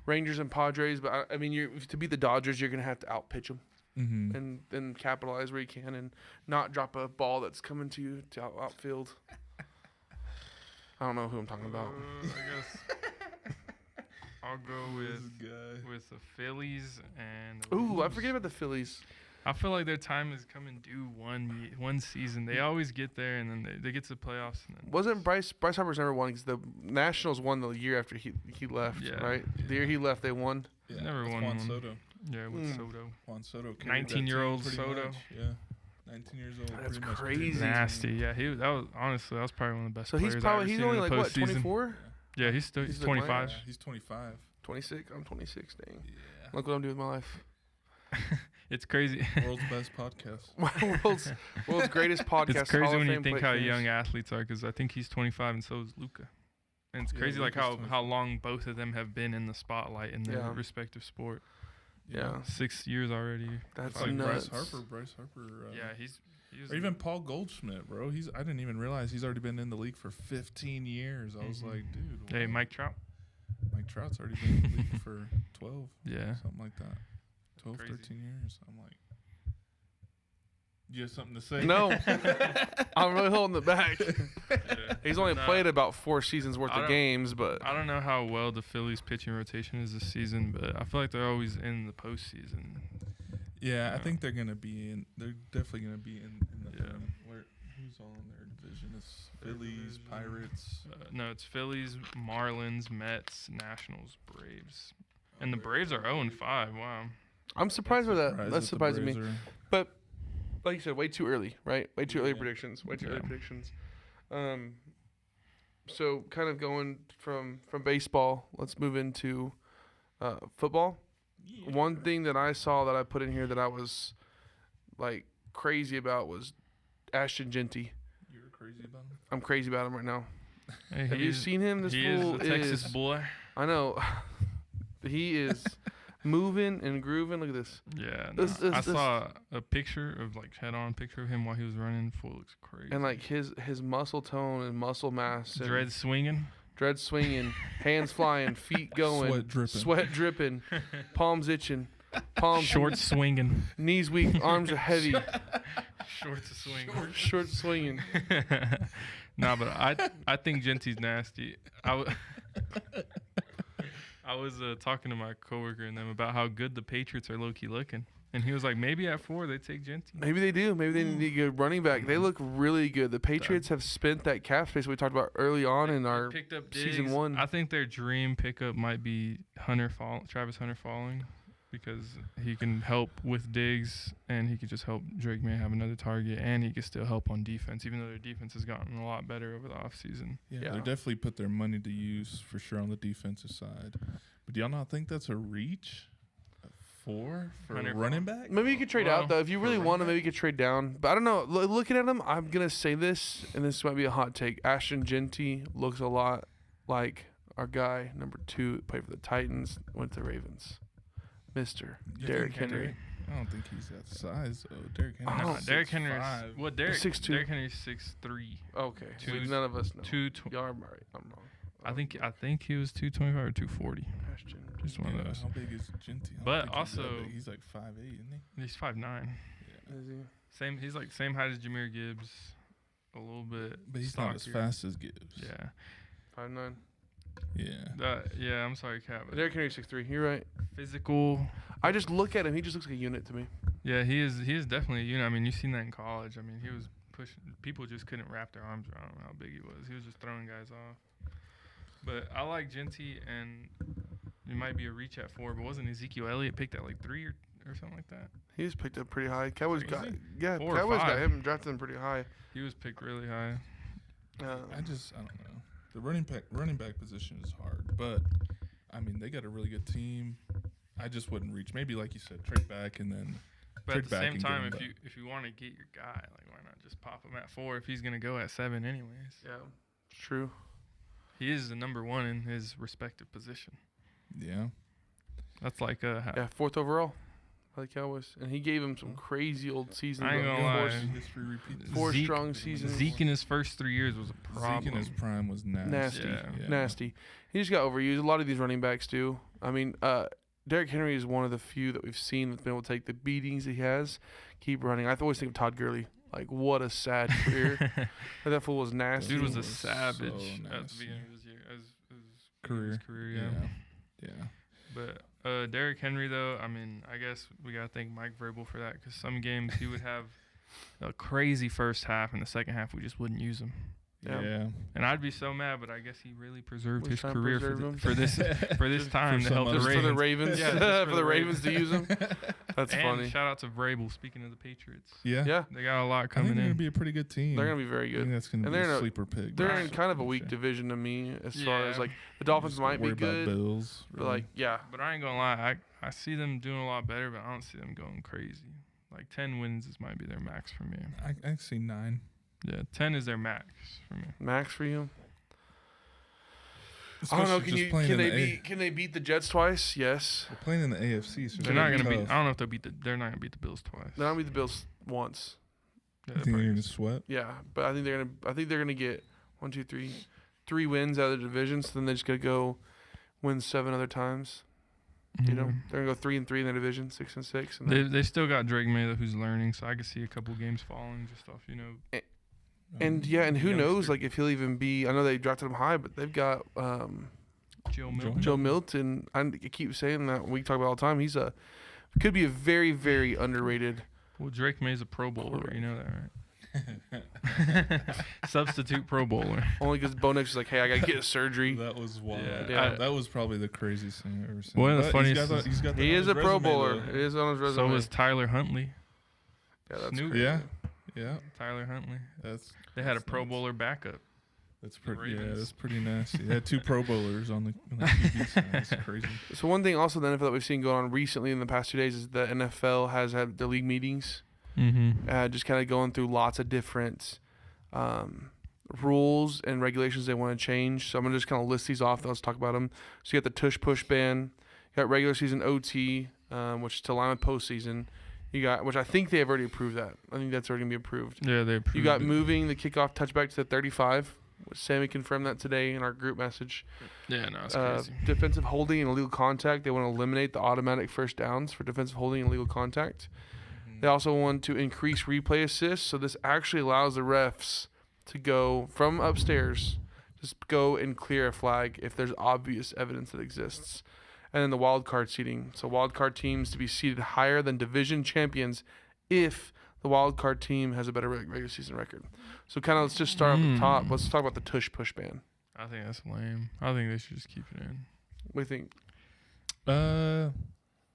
Speaker 3: Rangers and Padres, but I mean, to beat the Dodgers, you're gonna have to outpitch them
Speaker 2: Mm-hmm.
Speaker 3: and then capitalize where you can and not drop a ball that's coming to you to outfield. I don't know who I'm talking about.
Speaker 1: I guess I'll go with the Phillies and. The
Speaker 3: Ooh, I
Speaker 1: Rangers.
Speaker 3: forget about the Phillies.
Speaker 1: I feel like their time is coming due one season. They always get there and then they get to the playoffs. And then
Speaker 3: Wasn't Bryce Harper's never won because the Nationals won the year after he left,
Speaker 1: Yeah.
Speaker 3: right? The year he left, they won.
Speaker 2: Yeah,
Speaker 1: Never
Speaker 2: with
Speaker 1: won
Speaker 2: Juan
Speaker 1: one.
Speaker 2: Soto.
Speaker 1: yeah, with Soto.
Speaker 2: Juan Soto. carried that team
Speaker 1: 19-year-old
Speaker 2: pretty
Speaker 1: Soto.
Speaker 2: much. Yeah, 19 years old.
Speaker 3: That's
Speaker 2: pretty much
Speaker 3: crazy.
Speaker 2: carried that
Speaker 1: Nasty.
Speaker 2: team.
Speaker 1: Yeah, that was honestly probably one of the best.
Speaker 3: So he's
Speaker 1: players
Speaker 3: probably
Speaker 1: I've
Speaker 3: he's
Speaker 1: ever
Speaker 3: only
Speaker 1: seen
Speaker 3: like
Speaker 1: in the
Speaker 3: what,
Speaker 1: postseason.
Speaker 3: 24,
Speaker 1: Yeah, he's
Speaker 3: He's like
Speaker 1: 25.
Speaker 2: Yeah, he's 25.
Speaker 3: 26. I'm 26. Dang.
Speaker 2: Yeah.
Speaker 3: Look what I'm doing with my life.
Speaker 1: It's crazy.
Speaker 2: World's best podcast.
Speaker 3: world's greatest podcast.
Speaker 1: It's crazy
Speaker 3: Hall of
Speaker 1: when you
Speaker 3: Fame
Speaker 1: think
Speaker 3: plate
Speaker 1: how
Speaker 3: finish.
Speaker 1: young athletes are, because I think he's 25 and so is Luca. And it's
Speaker 2: Yeah,
Speaker 1: crazy like
Speaker 2: Luka's
Speaker 1: how
Speaker 2: 25.
Speaker 1: long both of them have been in the spotlight in their
Speaker 3: Yeah.
Speaker 1: respective sport.
Speaker 3: Yeah.
Speaker 1: 6 years already.
Speaker 3: That's
Speaker 2: Like
Speaker 3: nuts.
Speaker 2: Bryce Harper.
Speaker 1: Yeah, he was
Speaker 2: Or even Paul Goldschmidt, bro. I didn't even realize he's already been in the league for 15 years. I was
Speaker 1: Mhm.
Speaker 2: like, dude.
Speaker 1: Hey,
Speaker 2: wow.
Speaker 1: Mike Trout.
Speaker 2: Mike Trout's already been in the league for 12,
Speaker 1: Yeah.
Speaker 2: something like that. 12,
Speaker 1: Crazy.
Speaker 2: 13 years. I'm like, you have something to say?
Speaker 3: No, I'm really holding it back.
Speaker 1: Yeah.
Speaker 3: He's only
Speaker 1: Nah,
Speaker 3: played about 4 seasons worth
Speaker 1: I
Speaker 3: of
Speaker 1: don't-
Speaker 3: games, but
Speaker 1: I don't know how well the Phillies pitching rotation is this season, but I feel like they're always in the postseason.
Speaker 2: Yeah, I
Speaker 1: Yeah.
Speaker 2: think they're gonna be in. They're definitely gonna be in the
Speaker 1: Yeah.
Speaker 2: thing. Who's all in their division? It's Phillies,
Speaker 1: division.
Speaker 2: Pirates.
Speaker 1: No, it's Phillies, Marlins, Mets, Nationals, Braves. And the Braves are 0-5. Wow.
Speaker 3: I'm surprised by that.
Speaker 2: Surprised
Speaker 3: That's
Speaker 2: that the
Speaker 3: surprising me.
Speaker 2: Braves are-
Speaker 3: But like you said, way too early, right? Way too early
Speaker 2: Yeah.
Speaker 3: predictions. Way too
Speaker 1: Yeah.
Speaker 3: early predictions. So kind of going from baseball, let's move into football.
Speaker 2: Yeah.
Speaker 3: One thing that I saw that I put in here that I was like crazy about was Ashton Genty.
Speaker 2: You're crazy about him?
Speaker 3: I'm crazy about him right now.
Speaker 1: Hey,
Speaker 3: Have you seen him? This
Speaker 1: he is
Speaker 3: fool
Speaker 1: a Texas
Speaker 3: is.
Speaker 1: boy.
Speaker 3: I know. He is moving and grooving. Look at this.
Speaker 1: Yeah,
Speaker 3: This-
Speaker 1: nah.
Speaker 3: this-
Speaker 1: I
Speaker 3: this-
Speaker 1: saw a picture of head-on picture of him while he was running. Fool looks crazy.
Speaker 3: And like his muscle tone and muscle mass and
Speaker 1: dread swinging.
Speaker 3: dread swinging, hands flying, feet going,
Speaker 2: Sweat dripping.
Speaker 3: palms itching, palms
Speaker 1: Short swinging.
Speaker 3: knees weak, arms are heavy,
Speaker 1: Shorts swinging.
Speaker 3: short swinging.
Speaker 1: Nah, but I think Genty's nasty. I was talking to my coworker and them about how good the Patriots are low-key looking. And he was like, maybe at 4 they take Genty.
Speaker 3: Maybe they do. Maybe they need a good running back. They look really good. The Patriots have spent that cap space we talked about early on in
Speaker 1: They
Speaker 3: our
Speaker 1: picked up
Speaker 3: season
Speaker 1: Diggs.
Speaker 3: 1.
Speaker 1: I think their dream pickup might be Travis Hunter falling, because he can help with Diggs and he could just help Drake May have another target, and he could still help on defense, even though their defense has gotten a lot better over the offseason.
Speaker 2: Yeah,
Speaker 3: Yeah.
Speaker 2: they definitely put their money to use for sure on the defensive side. But do y'all not think that's a reach? For
Speaker 1: Hunter
Speaker 2: a running back?
Speaker 3: Maybe you could trade
Speaker 1: Well,
Speaker 3: out though. If you really
Speaker 2: for
Speaker 3: want to,
Speaker 2: running
Speaker 3: maybe you could trade down. But I don't know. Looking at him, I'm gonna say this, and this might be a hot take. Ashton Genty looks a lot like our guy number 2 that played for the Titans, went to the Ravens, Mr.
Speaker 2: You
Speaker 3: Derrick
Speaker 2: think
Speaker 3: Henry.
Speaker 2: I don't think he's that size though. Derrick
Speaker 3: Oh,
Speaker 2: Henry.
Speaker 1: Nah, Derrick Henry is what? Derrick
Speaker 3: 6'2".
Speaker 1: Henry's 6'3".
Speaker 3: Okay, so
Speaker 1: Two-
Speaker 3: none of us know. Y'all are right. I'm wrong.
Speaker 1: I think he was 225 or 240.
Speaker 3: Ashton.
Speaker 1: Just one of those.
Speaker 2: How big is Genty? I don't
Speaker 1: But
Speaker 2: think he's that
Speaker 1: also-
Speaker 2: big. He's like 5'8", isn't he?
Speaker 1: He's 5'9".
Speaker 2: Yeah.
Speaker 3: Is he?
Speaker 1: Same. He's like same height as Jahmyr Gibbs, a little bit.
Speaker 2: But he's not as
Speaker 1: stockier.
Speaker 2: fast as Gibbs.
Speaker 1: Yeah.
Speaker 3: 5'9".
Speaker 2: Yeah.
Speaker 1: Yeah. I'm sorry, Cat. but
Speaker 3: Derrick Henry's 6'3". You're right.
Speaker 1: Physical.
Speaker 3: I just look at him. He just looks like a unit to me.
Speaker 1: Yeah, he is. He is definitely. You know, I mean, you've seen that in college. I mean, he was pushing. People just couldn't wrap their arms around how big he was. He was just throwing guys off. But I like Genty, and it might be a reach at 4. But wasn't Ezekiel Elliott picked at like 3 or something like that?
Speaker 3: He was picked up pretty high. Cowboys got,
Speaker 1: Crazy.
Speaker 3: yeah,
Speaker 1: 4 or
Speaker 3: Cowboys got
Speaker 1: 5.
Speaker 3: him, drafted him pretty high.
Speaker 1: He was picked really high.
Speaker 2: I don't know. The running back position is hard, but I mean they got a really good team. I just wouldn't reach. Maybe like you said, trade back and then
Speaker 1: But
Speaker 2: trade
Speaker 1: at the
Speaker 2: back
Speaker 1: same
Speaker 2: and get
Speaker 1: time,
Speaker 2: him
Speaker 1: if you want to get your guy, like why not just pop him at 4 if he's gonna go at 7 anyways?
Speaker 3: Yeah, it's true.
Speaker 1: He is the number 1 in his respective position.
Speaker 2: Yeah.
Speaker 1: That's like
Speaker 3: Yeah, 4th overall by the Cowboys, and he gave him some crazy old seasons.
Speaker 1: I ain't gonna lie.
Speaker 2: History repeats.
Speaker 3: Four strong seasons.
Speaker 1: Zeke in his first 3 years was a problem.
Speaker 2: Zeke in his prime was nasty.
Speaker 3: Nasty. He just got overused. A lot of these running backs do. I mean, Derrick Henry is one of the few that we've seen that's been able to take the beatings he has, keep running. I always think of Todd Gurley. Like, what a sad career. That fool was nasty.
Speaker 1: Dude was a
Speaker 2: was
Speaker 1: savage
Speaker 2: so
Speaker 1: at the
Speaker 2: nasty.
Speaker 1: beginning of his year.
Speaker 2: Career.
Speaker 1: Yeah.
Speaker 2: Yeah.
Speaker 1: But Derrick Henry, though, I mean, I guess we got to thank Mike Vrabel for that because some games he would have a crazy first half, and the second half we just wouldn't use him.
Speaker 2: Yeah.
Speaker 1: And I'd be so mad, but I guess he really preserved
Speaker 3: Was
Speaker 1: his
Speaker 3: trying to
Speaker 1: career
Speaker 3: preserve
Speaker 1: for this time to help the
Speaker 3: Just
Speaker 1: Ravens.
Speaker 3: for the Ravens.
Speaker 1: Yeah, just
Speaker 3: for the Ravens to use him. That's
Speaker 1: and
Speaker 3: funny.
Speaker 1: shout out to Vrabel. Speaking of the Patriots,
Speaker 2: Yeah.
Speaker 3: Yeah,
Speaker 1: they got a lot
Speaker 2: I think
Speaker 1: coming
Speaker 2: they're going to
Speaker 1: in.
Speaker 2: be a pretty good team.
Speaker 3: they're going to be very
Speaker 2: I think
Speaker 3: good.
Speaker 2: that's going to
Speaker 3: And
Speaker 2: be
Speaker 3: they're
Speaker 2: a
Speaker 3: in a-
Speaker 2: sleeper pick.
Speaker 3: They're
Speaker 1: Right.
Speaker 3: in kind of a weak
Speaker 2: Sure.
Speaker 3: division to me as far as,
Speaker 1: Yeah.
Speaker 3: like, the Dolphins
Speaker 2: Just
Speaker 3: might be
Speaker 2: worry about
Speaker 3: good.
Speaker 2: Bills,
Speaker 3: But,
Speaker 2: really.
Speaker 3: like, yeah.
Speaker 1: But I ain't gonna lie, I see them doing a lot better, but I don't see them going crazy. Like 10 wins might be their max for me.
Speaker 2: I see 9.
Speaker 1: Yeah, 10 is their max for me.
Speaker 3: Max for you? I don't know. Can they beat the Jets twice? Yes.
Speaker 2: We're playing in the AFC, so
Speaker 1: They're not gonna beat.
Speaker 2: tough.
Speaker 1: I don't know if they're not gonna beat the Bills twice.
Speaker 3: They're not beat the Bills once.
Speaker 1: Yeah,
Speaker 2: You
Speaker 1: they're
Speaker 2: think
Speaker 1: probably
Speaker 2: they're
Speaker 1: gonna-
Speaker 2: gonna sweat?
Speaker 3: Yeah, but I think they're gonna get 1, 2, 3, 3 wins out of the division. So then they're just gonna go win 7 other times. You know, they're gonna go 3-3 in their division, 6-6, and then,
Speaker 1: They still got Drake May who's learning, so I could see a couple games falling just off.
Speaker 3: and who
Speaker 1: youngster.
Speaker 3: knows, like if he'll even be. I know they drafted him high, but they've got
Speaker 1: Joe Milton.
Speaker 3: Joe Milton. I keep saying that we talk about all the time. He's could be a very, very underrated.
Speaker 1: Well, Drake May's a Pro Bowler. You know that, right? Substitute Pro Bowler.
Speaker 3: Only because Bo Nix is like, hey, I gotta get a surgery.
Speaker 2: That was wild.
Speaker 3: Yeah.
Speaker 2: That was probably the craziest thing I've ever seen.
Speaker 1: One of the
Speaker 2: But
Speaker 1: funniest
Speaker 2: He's got that
Speaker 3: He
Speaker 2: on
Speaker 3: is
Speaker 2: his
Speaker 3: a Pro
Speaker 2: resume,
Speaker 3: Bowler.
Speaker 2: though.
Speaker 3: It is on his resume.
Speaker 1: So was Tyler Huntley.
Speaker 3: Yeah, that's
Speaker 1: Snoop.
Speaker 3: crazy.
Speaker 2: Yeah.
Speaker 1: Tyler Huntley. They had a
Speaker 2: That's
Speaker 1: Pro
Speaker 2: nuts.
Speaker 1: Bowler backup.
Speaker 2: That's pretty. Yeah,
Speaker 1: Ravens.
Speaker 2: that's pretty nasty. They had 2 Pro Bowlers on the QB side. That's crazy.
Speaker 3: So one thing also the NFL that we've seen going on recently in the past 2 days is the NFL has had their league meetings, just kind of going through lots of different rules and regulations they want to change. So I'm gonna just kind of list these off. And let's talk about them. So you got the tush push ban. You got regular season OT, which is to align with postseason. You got, which I think they have already approved that. I think that's already gonna be approved.
Speaker 1: Yeah, they approved
Speaker 3: You got
Speaker 1: it.
Speaker 3: moving the kickoff touchback to the 35. Sammy confirmed that today in our group message.
Speaker 1: Yeah, no, it's crazy.
Speaker 3: Defensive holding and illegal contact. They want to eliminate the automatic first downs for defensive holding and illegal contact. They also want to increase replay assists. So this actually allows the refs to go from upstairs, just go and clear a flag if there's obvious evidence that exists. And then the wild card seating. So wild card teams to be seated higher than division champions if the wild card team has a better regular season record. So kind of let's just start at the top. Let's talk about the tush push ban.
Speaker 1: I think that's lame. I think they should just keep it in.
Speaker 3: What do you think?
Speaker 2: I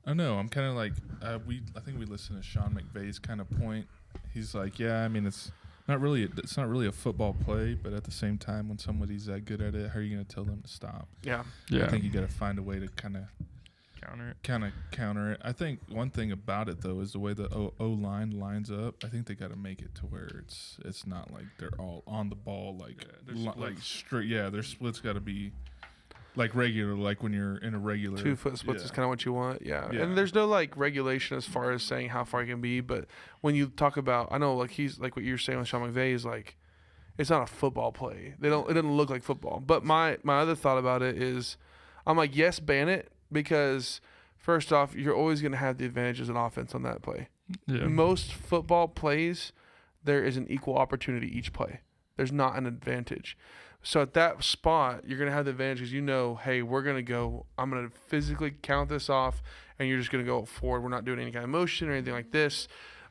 Speaker 2: don't know. I'm kind of like I think we listened to Sean McVay's kind of point. He's like, yeah, I mean it's not really a football play, but at the same time, when somebody's that good at it, how are you going to tell them to stop?
Speaker 3: Yeah.
Speaker 2: I think you got to find a way to kind of counter it. I think one thing about it though is the way the O line lines up. I think they got to make it to where it's not like they're all on the ball like straight. Yeah, their splits got to be like regular, like when you're in a regular
Speaker 3: 2 foot splits is kind of what you want. Yeah.
Speaker 2: Yeah.
Speaker 3: And there's no like regulation as far as saying how far you can be, but when you talk about, I know like he's like what you're saying with Sean McVay is like it's not a football play. It doesn't look like football. But my other thought about it is I'm like, yes, ban it, because first off, you're always going to have the advantage as an offense on that play.
Speaker 1: Yeah.
Speaker 3: Most football plays, there is an equal opportunity each play. There's not an advantage. So at that spot, you're going to have the advantage because you know, hey, we're going to go, I'm going to physically count this off, and you're just going to go forward. We're not doing any kind of motion or anything like this.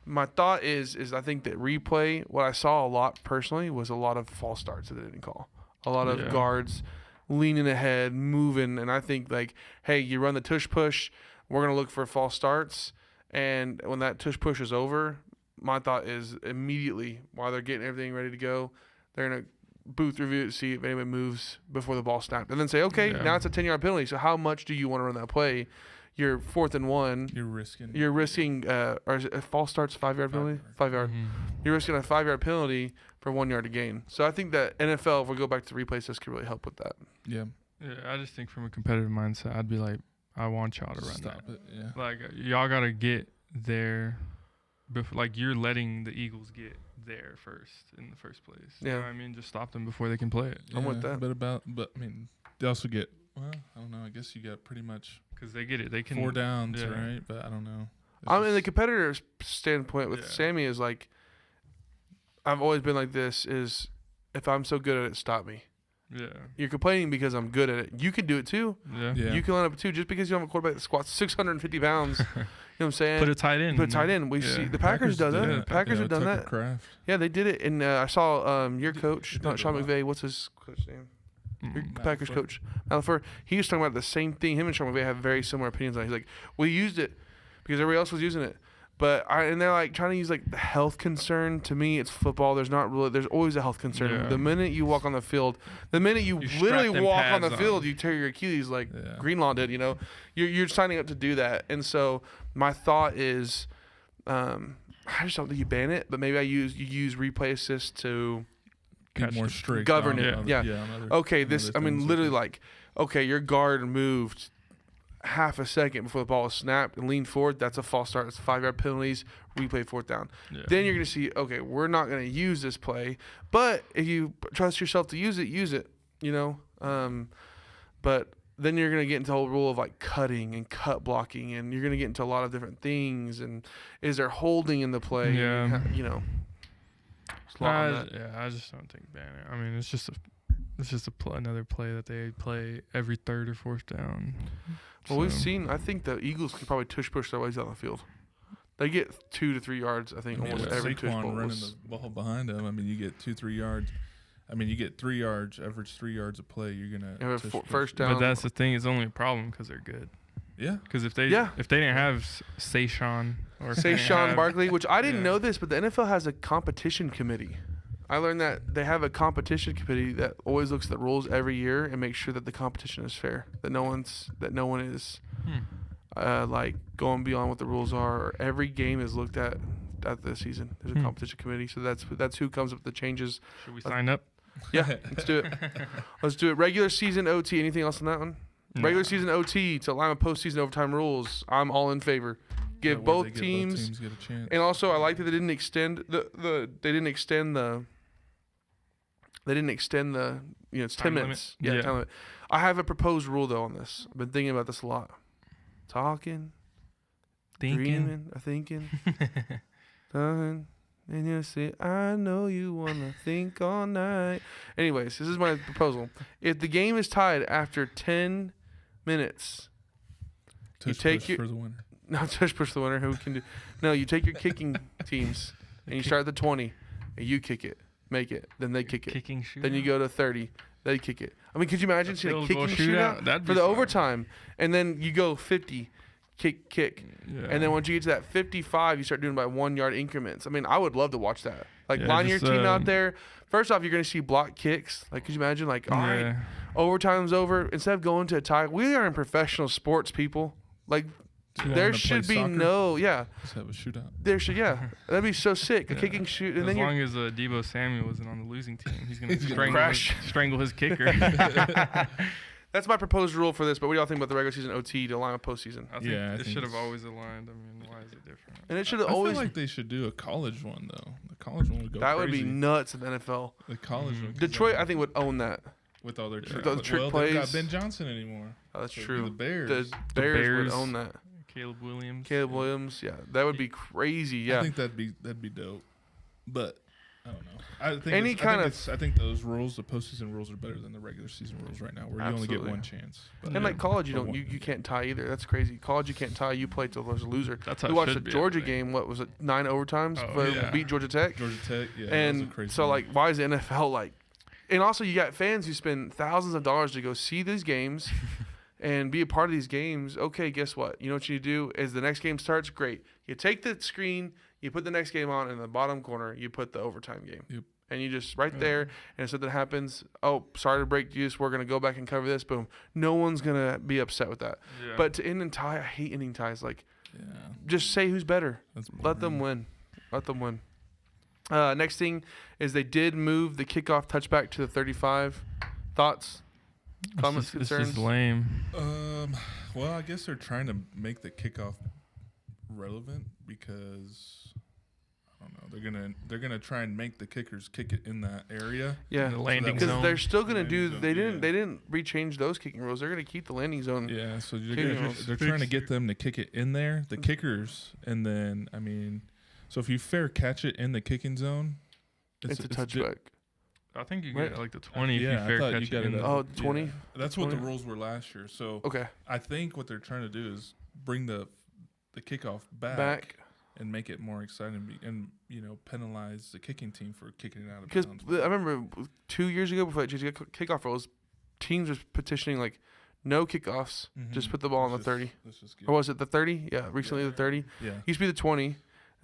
Speaker 3: My thought is I think that replay, what I saw a lot personally was a lot of false starts that they didn't call. A lot of guards leaning ahead, moving, and I think like, hey, you run the tush push, we're going to look for false starts, and when that tush push is over, my thought is immediately, while they're getting everything ready to go, they're going to booth review it, see if anyone moves before the ball snapped, and then say, okay, now it's a 10-yard penalty, so how much do you want to run that play? you're 4th and 1.
Speaker 2: You're risking.
Speaker 3: Or is it a false start's 5-yard penalty? 5-yard.
Speaker 1: Mhm.
Speaker 3: You're risking a 5-yard penalty for 1 yard to gain. So I think that NFL, if we go back to replay, this could really help with that.
Speaker 2: Yeah.
Speaker 1: Yeah, I just think from a competitive mindset, I'd be like, I want y'all to run
Speaker 2: Stop
Speaker 1: that.
Speaker 2: it. Yeah.
Speaker 1: Like, y'all got to get there. Like, you're letting the Eagles get there first in the first place. You know
Speaker 3: Yeah.
Speaker 1: what I mean? Just stop them before they can play it.
Speaker 3: I'm with that.
Speaker 2: But I mean, they also get. Well, I don't know. I guess you got pretty much
Speaker 1: Because they get it. They can.
Speaker 2: 4 downs,
Speaker 1: yeah.
Speaker 2: right? But I don't know.
Speaker 3: I mean, the competitor's standpoint with
Speaker 1: Yeah.
Speaker 3: Sammy is like, I've always been like this: is if I'm so good at it, stop me.
Speaker 1: Yeah.
Speaker 3: You're complaining because I'm good at it. You can do it too.
Speaker 1: Yeah.
Speaker 2: Yeah.
Speaker 3: You can line up too. Just because you have a quarterback that squats 650 pounds, you know what I'm saying?
Speaker 1: Put a tight end.
Speaker 3: Put a tight end. We
Speaker 1: Yeah.
Speaker 3: see the Packers done that.
Speaker 2: did it.
Speaker 3: Packers have done
Speaker 2: Tucker
Speaker 3: that.
Speaker 2: Kraft.
Speaker 3: Yeah, they did it. And I saw your coach,
Speaker 2: did
Speaker 3: not
Speaker 2: a
Speaker 3: Sean
Speaker 2: lot.
Speaker 3: McVay. What's his coach name? Your
Speaker 1: Mm.
Speaker 3: Packers
Speaker 2: Malafleur.
Speaker 3: coach, Malafleur. He was talking about the same thing. Him and Sean McVay have very similar opinions on it. He's like, we used it because everybody else was using it. And they're like trying to use like the health concern. To me, it's football. There's always a health concern.
Speaker 1: Yeah.
Speaker 3: The minute you walk on the field, the minute you
Speaker 1: You strap
Speaker 3: literally
Speaker 1: them
Speaker 3: walk on the
Speaker 1: pads
Speaker 3: field,
Speaker 1: on.
Speaker 3: you tear your Achilles like
Speaker 2: Yeah.
Speaker 3: Greenlaw did. You know, you're signing up to do that. And so my thought is, I just don't think you ban it, but maybe you use replay assist to.
Speaker 2: Be
Speaker 1: Catch
Speaker 2: more
Speaker 1: the-
Speaker 2: strict.
Speaker 3: govern
Speaker 2: on
Speaker 3: it,
Speaker 2: other-
Speaker 3: yeah.
Speaker 2: on other-
Speaker 3: Okay,
Speaker 2: on
Speaker 3: this
Speaker 2: other
Speaker 3: I mean
Speaker 2: things
Speaker 3: literally
Speaker 2: that-
Speaker 3: like, okay, your guard moved half a second before the ball was snapped and leaned forward. That's a false start. It's 5-yard penalties. Replay 4th down.
Speaker 1: Yeah.
Speaker 3: Then you're gonna see, okay, we're not gonna use this play, but if you trust yourself to use it. You know, but then you're gonna get into the whole rule of like cutting and cut blocking, and you're gonna get into a lot of different things. And is there holding in the play?
Speaker 1: Yeah.
Speaker 3: You know. There's a lot on that.
Speaker 1: Yeah, I just don't think ban it. I mean, it's just another play that they play every 3rd or 4th down.
Speaker 3: Well, we've
Speaker 1: So,
Speaker 3: seen. I think the Eagles could probably tush push their ways down the field. They get 2 to 3 yards. I think
Speaker 2: I mean,
Speaker 3: almost
Speaker 2: with
Speaker 3: every tush
Speaker 2: Saquon
Speaker 3: pull
Speaker 2: running
Speaker 3: was.
Speaker 2: the ball behind him. I mean, you get 2-3 yards. I mean, you get 3 yards, average 3 yards a play. You're gonna
Speaker 3: Yeah,
Speaker 2: tush push.
Speaker 3: first down.
Speaker 1: But that's the thing. It's only a problem because they're good.
Speaker 2: Yeah.
Speaker 1: Because if they
Speaker 3: Yeah.
Speaker 1: didn't have Saquon or if they
Speaker 3: Say
Speaker 1: didn't
Speaker 3: Sean
Speaker 1: have-
Speaker 3: Barkley, which I didn't
Speaker 1: yeah.
Speaker 3: know this, but the NFL has a competition committee. I learned that they have a competition committee that always looks at the rules every year and makes sure that the competition is fair. That no one is like going beyond what the rules are. Or every game is looked at this season. There's a competition committee, so that's who comes up with the changes.
Speaker 1: Should we sign up?
Speaker 3: Yeah, let's do it. Let's do it. Regular season OT. Anything else on that one? Regular season OT to align with postseason overtime rules. I'm all in favor. Give
Speaker 2: Yeah, where
Speaker 3: both
Speaker 2: they get
Speaker 3: teams.
Speaker 2: get a chance.
Speaker 3: And also, I like that they didn't extend the it's 10
Speaker 1: Time
Speaker 3: minutes.
Speaker 1: limit?
Speaker 3: Yeah,
Speaker 1: Yeah.
Speaker 3: time limit. I have a proposed rule though on this. I've been thinking about this a lot. Talking, dreaming, thinking. Talking, and you say, I know you wanna think all night. Anyways, this is my proposal. If the game is tied after 10 minutes,
Speaker 2: Tush
Speaker 3: take
Speaker 2: push
Speaker 3: your-
Speaker 2: for the winner.
Speaker 3: not touch push the winner. Who can do? No, you take your kicking teams and you start at the 20, and you kick it, make it. Then they kick it.
Speaker 1: Kicking shootout.
Speaker 3: Then you go to 30. They kick it. I mean, could you imagine seeing a
Speaker 1: field
Speaker 3: kicking
Speaker 1: goal
Speaker 3: shootout
Speaker 1: That'd
Speaker 3: for
Speaker 1: be
Speaker 3: the
Speaker 1: fun.
Speaker 3: overtime, and then you go 50, kick,
Speaker 1: Yeah.
Speaker 3: and then once you get to that 55, you start doing by 1 yard increments. I mean, I would love to watch that. Like
Speaker 1: Yeah,
Speaker 3: line your
Speaker 1: just,
Speaker 3: team out there. First off, you're gonna see block kicks. Like, could you imagine? Like, all right,
Speaker 1: Yeah.
Speaker 3: overtime's over. Instead of going to a tie, we are in professional sports, people. Like,
Speaker 2: You
Speaker 3: there
Speaker 2: wanna play
Speaker 3: should be
Speaker 2: soccer?
Speaker 3: no,
Speaker 2: Let's have a shootout.
Speaker 3: there should, that'd be so sick. A
Speaker 1: Yeah.
Speaker 3: kicking shoot, and
Speaker 1: As
Speaker 3: then you're
Speaker 1: long as Debo Samuel wasn't on the losing team, he's gonna
Speaker 2: He's gonna
Speaker 1: strangle his kicker.
Speaker 3: That's my proposed rule for this. But what do y'all think about the regular season OT to align with postseason?
Speaker 1: I think
Speaker 2: Yeah, I
Speaker 1: it
Speaker 2: think
Speaker 1: should have
Speaker 2: it's-
Speaker 1: always aligned. I mean, why is it different?
Speaker 3: And it should
Speaker 2: I
Speaker 3: have always.
Speaker 2: feel like they should do a college one though. The college one would go
Speaker 3: That would be
Speaker 2: crazy.
Speaker 3: nuts in the NFL.
Speaker 2: The college one. 'cause
Speaker 3: Detroit,
Speaker 2: like,
Speaker 3: I think, would own that.
Speaker 2: with all their
Speaker 1: Yeah.
Speaker 2: trick,
Speaker 3: With all the trick
Speaker 2: well, they've got
Speaker 3: plays.
Speaker 2: Ben Johnson anymore.
Speaker 3: Oh, that's
Speaker 2: So it'd be
Speaker 3: true.
Speaker 2: The Bears.
Speaker 3: The Bears would
Speaker 1: Bears.
Speaker 3: own that.
Speaker 1: Caleb Williams.
Speaker 3: Caleb Williams, yeah, that would be crazy. Yeah,
Speaker 2: I think that'd be dope. But I don't know. I think
Speaker 3: Any
Speaker 2: it's-
Speaker 3: kind
Speaker 2: I think
Speaker 3: of-
Speaker 2: it's- I think those rules, the postseason rules, are better than the regular season rules right now, where you only
Speaker 3: Absolutely.
Speaker 2: get one chance. But
Speaker 3: and like college, you
Speaker 2: Or
Speaker 3: don't,
Speaker 2: one-
Speaker 3: you can't tie either. That's crazy. College, you can't tie. You play till there's a loser.
Speaker 1: That's how
Speaker 3: We
Speaker 1: it
Speaker 3: watched
Speaker 1: should
Speaker 3: the
Speaker 1: be, I
Speaker 3: Georgia
Speaker 1: think.
Speaker 3: game. What was it? 9 overtimes.
Speaker 1: Oh,
Speaker 3: but
Speaker 2: yeah.
Speaker 3: beat Georgia Tech.
Speaker 2: Georgia Tech, yeah, that was a
Speaker 3: And
Speaker 2: crazy
Speaker 3: so,
Speaker 2: one.
Speaker 3: like, why is the NFL like? And also, you got fans who spend thousands of dollars to go see these games and be a part of these games. Okay, guess what? You know what you do is the next game starts. Great. You take the screen, you put the next game on, and in the bottom corner, you put the overtime game.
Speaker 2: Yep.
Speaker 3: And you just right there, and if something happens, oh, sorry to break news, we're going to go back and cover this. Boom. No one's going to be upset with that.
Speaker 1: Yeah.
Speaker 3: But to end in tie, I hate ending ties. Like,
Speaker 2: Yeah.
Speaker 3: just say who's better.
Speaker 2: That's
Speaker 3: Let them
Speaker 2: boring.
Speaker 3: win. Let them win. Next thing is they did move the kickoff touchback to the 35. Thoughts? Comments,
Speaker 1: It's
Speaker 3: concerns?
Speaker 1: just lame.
Speaker 2: Well, I guess they're trying to make the kickoff relevant because I don't know. They're gonna try and make the kickers kick it in that area.
Speaker 3: Yeah,
Speaker 1: The landing
Speaker 3: because
Speaker 1: zone.
Speaker 3: they're still gonna
Speaker 2: Landing
Speaker 3: do.
Speaker 2: zone,
Speaker 3: They
Speaker 2: yeah.
Speaker 3: didn't rechange those kicking rules. They're gonna keep the landing zone.
Speaker 2: Yeah, so
Speaker 3: Kicking rules.
Speaker 2: they're trying to get them to kick it in there, the kickers, and then I mean, so if you fair catch it in the kicking zone,
Speaker 3: It's a
Speaker 2: di-
Speaker 3: touchback.
Speaker 1: I think you
Speaker 3: Right.
Speaker 1: get like the 20
Speaker 2: Yeah, I
Speaker 1: if you fair
Speaker 2: thought
Speaker 1: catch
Speaker 2: you got
Speaker 1: it.
Speaker 2: it
Speaker 1: in
Speaker 2: up.
Speaker 1: the-
Speaker 3: Oh, 20?
Speaker 2: Yeah. That's what the
Speaker 3: 20?
Speaker 2: rules were last year. So
Speaker 3: Okay.
Speaker 2: I think what they're trying to do is bring the kickoff
Speaker 3: Back.
Speaker 2: and make it more exciting and penalize the kicking team for kicking it out of
Speaker 3: Because
Speaker 2: bounds.
Speaker 3: I remember 2 years ago before the kickoff rules, teams were petitioning like no kickoffs, just
Speaker 2: Mhm.
Speaker 3: put the ball on the
Speaker 2: Let's
Speaker 3: 30.
Speaker 2: just get
Speaker 3: Or was it the 30? Yeah, recently the 30.
Speaker 2: yeah.
Speaker 3: Used to be the 20, and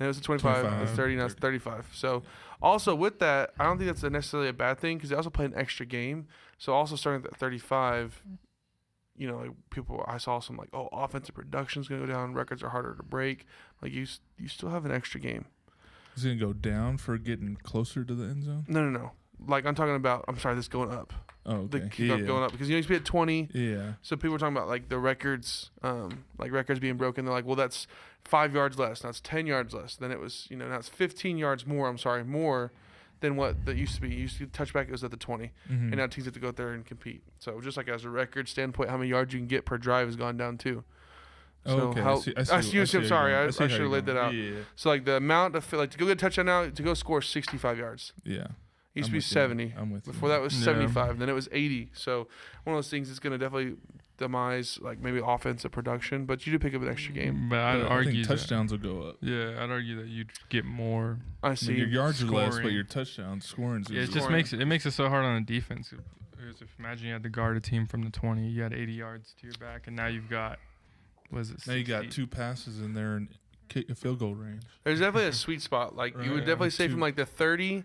Speaker 3: it was the 25, and it's 30, now it's 35. So, also with that, I don't think that's necessarily a bad thing because they also play an extra game. So, also starting at 35, like I saw some like, oh, offensive production's going to go down, records are harder to break. Like, you still have an extra game.
Speaker 2: Is it gonna go down for getting closer to the end zone?
Speaker 3: No. Like, I'm talking about, this going up.
Speaker 2: Oh,
Speaker 3: The
Speaker 2: okay.
Speaker 3: kickoff going up because you used to be at 20.
Speaker 2: Yeah.
Speaker 3: So people were talking about like the records, like records being broken. They're like, well, that's 5 yards less. Now it's 10 yards less. Then it was, now it's 15 yards more. More than what that used to be. Used to touchback, it was at the 20,
Speaker 2: Mhm.
Speaker 3: and now teams have to go out there and compete. So just like as a record standpoint, how many yards you can get per drive has gone down too.
Speaker 2: Oh,
Speaker 3: So
Speaker 2: okay.
Speaker 3: how,
Speaker 2: I see
Speaker 3: I'm
Speaker 2: how you're
Speaker 3: sorry,
Speaker 2: going.
Speaker 3: I
Speaker 2: see how
Speaker 3: should
Speaker 2: you're
Speaker 3: have laid that
Speaker 2: going.
Speaker 3: out.
Speaker 2: Yeah.
Speaker 3: So like the amount of like to go get a touchdown now to go score 65 yards.
Speaker 2: Yeah.
Speaker 3: It used
Speaker 2: I'm
Speaker 3: to be
Speaker 2: with you.
Speaker 3: 70.
Speaker 2: I'm with you.
Speaker 3: Before that was
Speaker 1: Yeah.
Speaker 3: 75, then it was 80. So one of those things is going to definitely demise like maybe offensive production, but you do pick up an extra game.
Speaker 1: But I'd
Speaker 2: But I
Speaker 1: argue
Speaker 2: think
Speaker 1: that,
Speaker 2: touchdowns will go up.
Speaker 1: yeah, I'd argue that you'd get more.
Speaker 3: I
Speaker 2: I mean,
Speaker 3: see.
Speaker 2: your yards are less, but
Speaker 1: Scoring.
Speaker 2: your touchdowns scoring.
Speaker 1: Yeah, it just
Speaker 3: Scoring.
Speaker 1: makes it so hard on a defense. Because if imagine you had to guard a team from the 20, you had 80 yards to your back, and now you've got,
Speaker 2: Now you got
Speaker 1: 60?
Speaker 2: 2 passes in there and kick a field goal range.
Speaker 3: There's definitely a sweet spot. Like you would
Speaker 2: Right.
Speaker 3: definitely say
Speaker 2: Two-
Speaker 3: from like the 30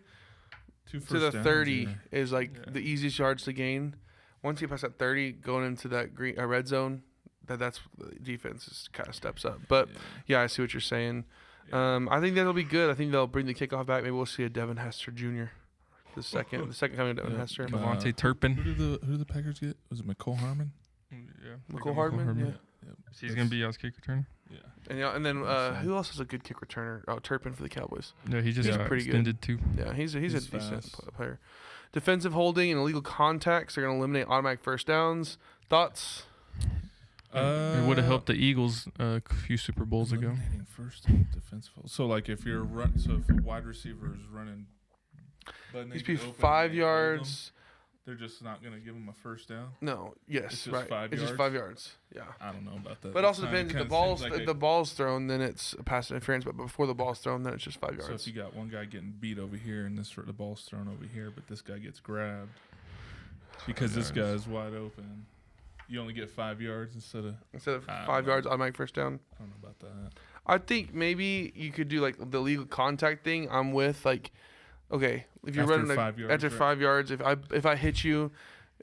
Speaker 2: 2
Speaker 3: to the
Speaker 2: first downs,
Speaker 3: 30
Speaker 2: yeah.
Speaker 3: is like
Speaker 1: Yeah.
Speaker 3: the easiest yards to gain. Once you pass that 30, going into that green red zone, that's the defense is kind of steps up. But yeah, I see what you're saying.
Speaker 2: Yeah.
Speaker 3: I think that'll be good. I think they'll bring the kickoff back. Maybe we'll see a Devin Hester Jr. The second coming of Devin
Speaker 2: Yeah.
Speaker 3: Hester.
Speaker 1: Devontae Turpin.
Speaker 2: Who did the Packers get? Was it McCole Harmon?
Speaker 1: Yeah,
Speaker 3: McCole Hardman. Yeah.
Speaker 2: Yep.
Speaker 1: He's gonna be y'all's kick returner.
Speaker 2: Yeah.
Speaker 3: And then
Speaker 2: So-
Speaker 3: who else is a good kick returner? Oh, Turpin for the Cowboys.
Speaker 1: No, he just
Speaker 2: He's
Speaker 1: got
Speaker 3: pretty good.
Speaker 1: extended too.
Speaker 3: Yeah, he's a
Speaker 2: He's
Speaker 3: decent
Speaker 2: fast.
Speaker 3: player. Defensive holding and illegal contacts. They're going to eliminate automatic first downs. Thoughts?
Speaker 1: It would have helped the Eagles a few Super Bowls ago.
Speaker 2: Eliminating first and defensive. So like if if a wide receiver is running, but
Speaker 3: Used to be 5 yards.
Speaker 2: they're just not going to give him a first down.
Speaker 3: No, yes,
Speaker 2: It's just
Speaker 3: right.
Speaker 2: 5
Speaker 3: It's just
Speaker 2: yards?
Speaker 3: 5 yards. Yeah.
Speaker 2: I don't know about that.
Speaker 3: But it also
Speaker 2: It
Speaker 3: depends if
Speaker 2: kinda
Speaker 3: the ball's
Speaker 2: seems like
Speaker 3: if the ball's thrown, then it's a pass interference. But before the ball's thrown, then it's just 5
Speaker 2: So
Speaker 3: yards.
Speaker 2: if you got one guy getting beat over here and the ball's thrown over here, but this guy gets grabbed because this guy is wide open, you only get 5 yards instead of.
Speaker 3: Instead of
Speaker 2: I don't
Speaker 3: 5
Speaker 2: know.
Speaker 3: yards, automatic first down.
Speaker 2: I don't know about that.
Speaker 3: I think maybe you could do like the legal contact thing. I'm with like, okay, if you're
Speaker 2: After
Speaker 3: running
Speaker 2: 5 yards,
Speaker 3: after
Speaker 2: right?
Speaker 3: 5 yards, if I hit you,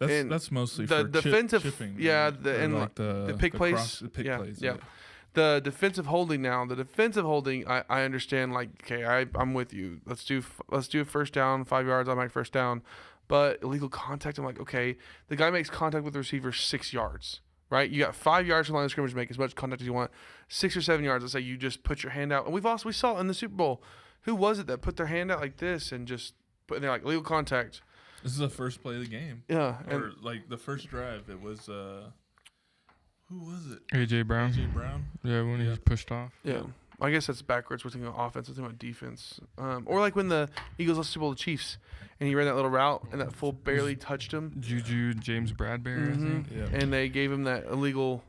Speaker 3: And
Speaker 2: That's mostly
Speaker 3: the
Speaker 2: for
Speaker 3: defensive-
Speaker 2: chipping.
Speaker 3: yeah,
Speaker 2: right?
Speaker 3: the-
Speaker 2: Or
Speaker 3: and
Speaker 2: like
Speaker 3: the pick plays,
Speaker 2: the pick
Speaker 3: yeah,
Speaker 2: plays.
Speaker 3: yeah. The defensive holding now. The defensive holding, I understand. Like, okay, I'm with you. Let's do a first down, 5 yards. I make first down, but illegal contact. I'm like, okay, the guy makes contact with the receiver 6 yards, right? You got 5 yards from the line of scrimmage to make as much contact as you want. 6 or 7 yards. Let's say you just put your hand out, and we saw it in the Super Bowl. Who was it that put their hand out like this and just put in there like illegal contact?
Speaker 2: This is the first play of the game.
Speaker 3: Yeah,
Speaker 2: Or
Speaker 3: and
Speaker 2: like the first drive. It was who was it?
Speaker 1: AJ Brown.
Speaker 2: AJ Brown.
Speaker 1: Yeah, when he
Speaker 2: Yeah.
Speaker 1: was pushed off.
Speaker 3: yeah. I guess that's backwards. We're thinking about offense. We're thinking about defense. Or like when the Eagles lost the Super Bowl to the Chiefs, and he ran that little route, and that full barely touched him,
Speaker 1: Juju James Bradbury, I think.
Speaker 2: Yeah.
Speaker 3: and they gave him that illegal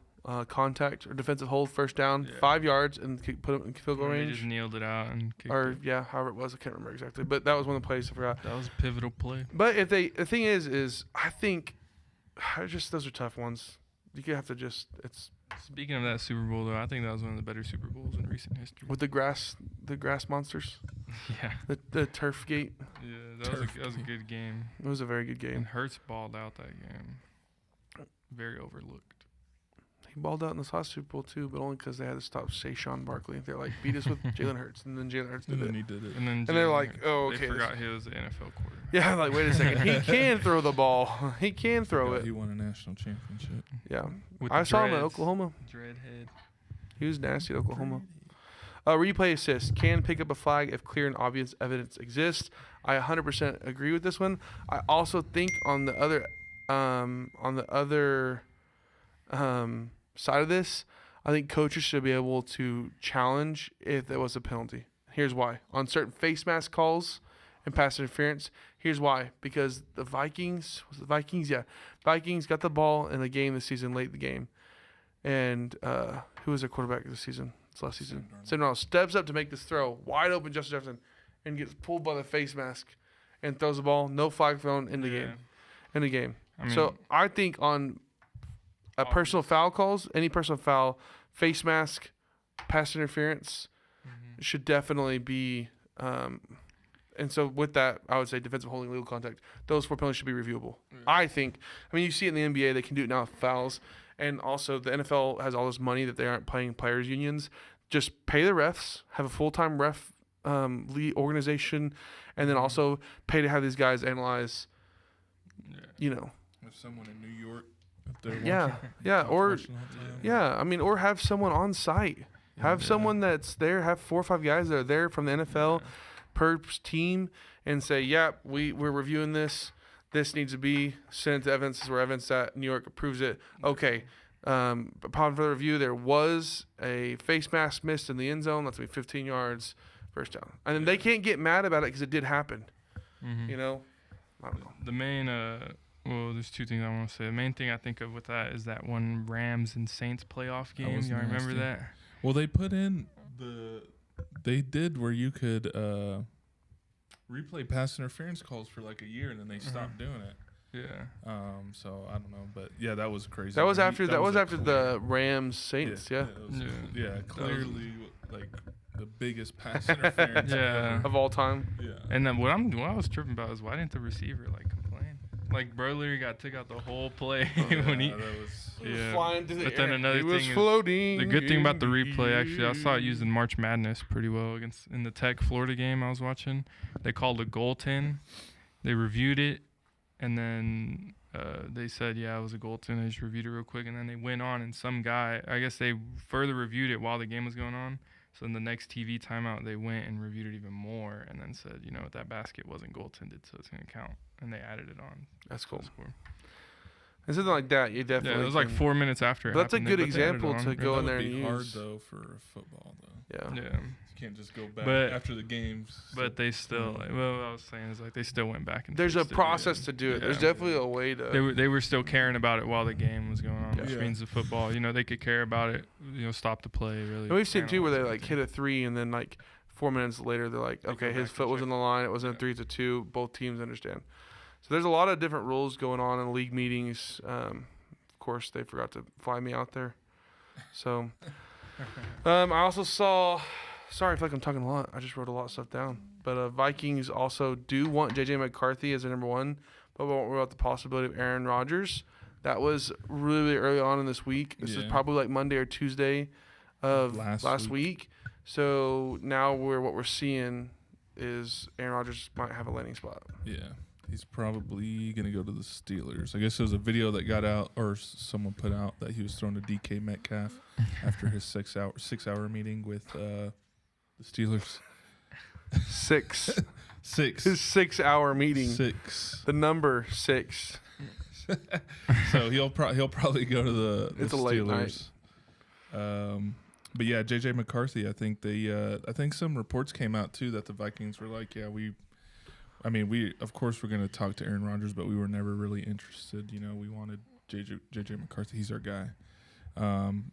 Speaker 3: contact or defensive hold, first down,
Speaker 1: Yeah.
Speaker 3: 5 yards, and put him in field goal
Speaker 1: He
Speaker 3: range.
Speaker 1: just kneeled it out and kicked
Speaker 3: Or
Speaker 1: it.
Speaker 3: yeah, however it was, I can't remember exactly. But that was one of the plays I forgot.
Speaker 1: That was a pivotal play.
Speaker 3: But if the thing is I think those are tough ones. You could have to just it's
Speaker 1: Speaking of that Super Bowl, though, I think that was one of the better Super Bowls in recent history.
Speaker 3: With the grass monsters,
Speaker 1: Yeah.
Speaker 3: the turf gate.
Speaker 1: Yeah, that was a good game.
Speaker 3: It was a very good
Speaker 1: And
Speaker 3: game.
Speaker 1: Hurts balled out that game. Very overlooked.
Speaker 3: He balled out in this last Super Bowl too, but only because they had to stop Saquon Barkley. They're like, beat us with Jalen Hurts, and then Jalen Hurts did
Speaker 2: And
Speaker 3: it.
Speaker 2: then he did it.
Speaker 1: And
Speaker 3: they're like, oh, okay.
Speaker 1: They forgot he was the NFL quarterback.
Speaker 3: Yeah, like, wait a second. He can throw the ball. He can throw
Speaker 2: Yeah,
Speaker 3: it.
Speaker 2: He won a national championship.
Speaker 3: Yeah.
Speaker 1: With
Speaker 3: I
Speaker 1: the
Speaker 3: saw him at
Speaker 1: dreads.
Speaker 3: Oklahoma.
Speaker 1: Dreadhead.
Speaker 3: He was nasty at Oklahoma. Replay assist can pick up a flag if clear and obvious evidence exists. I 100% agree with this one. I also think on the other side of this, I think coaches should be able to challenge if there was a penalty. Here's why. On certain face mask calls and pass interference, here's why. Because the Vikings got the ball in the game this season, late in the game. And who was their quarterback this season? It's last season. Sam Darnold steps up to make this throw. Wide open Justin Jefferson. And gets pulled by the face mask and throws the ball. No flag thrown in the game. In the game.
Speaker 1: I mean,
Speaker 3: So I think on personal foul calls, any personal foul, face mask, pass interference should definitely be. And so with that, I would say defensive holding, legal contact. Those 4 penalties should be reviewable. I think. I mean, you see it in the NBA; they can do it now with fouls, and also the NFL has all this money that they aren't paying players' unions. Just pay the refs, have a full-time ref league organization, and then also pay to have these guys analyze. You know.
Speaker 2: If someone in New York up there
Speaker 3: I mean, or have someone on site. Have someone that's there, have 4 or 5 guys that are there from the NFL per team and say, we're reviewing this. This needs to be sent to evidence. This is where evidence at. New York approves it. Okay. Upon further review, there was a face mask missed in the end zone. That's going to be 15 yards, first down. And then they can't get mad about it because it did happen. You know? I don't know.
Speaker 1: The main, well, there's 2 things I want to say. The main thing I think of with that is that one Rams and Saints playoff game.
Speaker 2: was
Speaker 1: Y'all remember
Speaker 2: nasty.
Speaker 1: that?
Speaker 2: Well, they put in they did where you could replay pass interference calls for like a year, and then they stopped doing it.
Speaker 1: Yeah.
Speaker 2: So I don't know, but yeah, that was crazy.
Speaker 3: That was after
Speaker 2: a
Speaker 3: the Rams Saints,
Speaker 2: clear- clearly like the biggest pass interference
Speaker 1: Yeah.
Speaker 2: ever.
Speaker 3: of all time.
Speaker 2: Yeah.
Speaker 1: And then what I was tripping about is why didn't the receiver like complain? Like bro literally took out the whole play when he.
Speaker 2: that was
Speaker 1: Yeah.
Speaker 3: Flying through the
Speaker 1: But then
Speaker 3: air.
Speaker 1: another
Speaker 3: He was
Speaker 1: thing is
Speaker 3: floating.
Speaker 1: the good thing about the
Speaker 3: in
Speaker 1: replay, actually, I saw it
Speaker 3: the
Speaker 1: used in March Madness pretty well in the Tech Florida game I was watching. They called a goaltend. They reviewed it, and then they said, it was a goaltend. They just reviewed it real quick, and then they went on, and some guy, I guess they further reviewed it while the game was going on. So in the next TV timeout, they went and reviewed it even more, and then said, that basket wasn't goaltended, so it's going to count. And they added it on.
Speaker 3: That's
Speaker 1: to
Speaker 3: cool.
Speaker 1: the score.
Speaker 3: And something like that, you definitely.
Speaker 1: Yeah, it was like
Speaker 3: can-
Speaker 1: 4 minutes after.
Speaker 3: But that's a
Speaker 1: happened,
Speaker 3: good
Speaker 1: but they added it
Speaker 3: example
Speaker 1: on.
Speaker 3: to go
Speaker 2: that
Speaker 3: in there
Speaker 2: would
Speaker 3: and
Speaker 2: be hard
Speaker 3: use.
Speaker 2: though for football though.
Speaker 3: Yeah.
Speaker 1: Yeah.
Speaker 2: You can't just go back
Speaker 1: But-
Speaker 2: after the games.
Speaker 1: But they still, what I was saying is they still went back and
Speaker 3: There's a
Speaker 1: fixed it.
Speaker 3: process to do it. There's
Speaker 1: Yeah.
Speaker 3: definitely a way to.
Speaker 1: They were still caring about it while the game was going on, which
Speaker 2: Yeah.
Speaker 1: means the football, they could care about it, stop the play really.
Speaker 3: And we've seen too where they
Speaker 1: analyze
Speaker 3: like hit a 3 and then like 4 minutes later they're like,
Speaker 2: They
Speaker 3: okay,
Speaker 2: go
Speaker 3: his
Speaker 2: back
Speaker 3: foot
Speaker 2: and
Speaker 3: was
Speaker 2: check
Speaker 3: in the line. It wasn't a 3, it's a 2. Both teams understand. So there's a lot of different rules going on in league meetings. Of course, they forgot to fly me out there. So I also saw. Sorry, I feel like I'm talking a lot. I just wrote a lot of stuff down. But Vikings also do want J.J. McCarthy as their number 1, but won't rule out the possibility of Aaron Rodgers. That was really early on in this week. This is
Speaker 2: Yeah.
Speaker 3: probably like Monday or Tuesday of
Speaker 2: Last
Speaker 3: week. So now what we're seeing is Aaron Rodgers might have a landing spot.
Speaker 2: Yeah, he's probably gonna go to the Steelers. I guess there was a video that got out, or someone put out, that he was thrown to DK Metcalf after his 6-hour meeting with the Steelers.
Speaker 3: 6.
Speaker 2: 6.
Speaker 3: His 6-hour meeting.
Speaker 2: 6.
Speaker 3: The number 6.
Speaker 2: So he'll probably go to the
Speaker 3: It's a
Speaker 2: Steelers.
Speaker 3: late night.
Speaker 2: But yeah, J.J. McCarthy. I think some reports came out too that the Vikings were like, we of course we're gonna talk to Aaron Rodgers, but we were never really interested. We wanted J.J. McCarthy. He's our guy.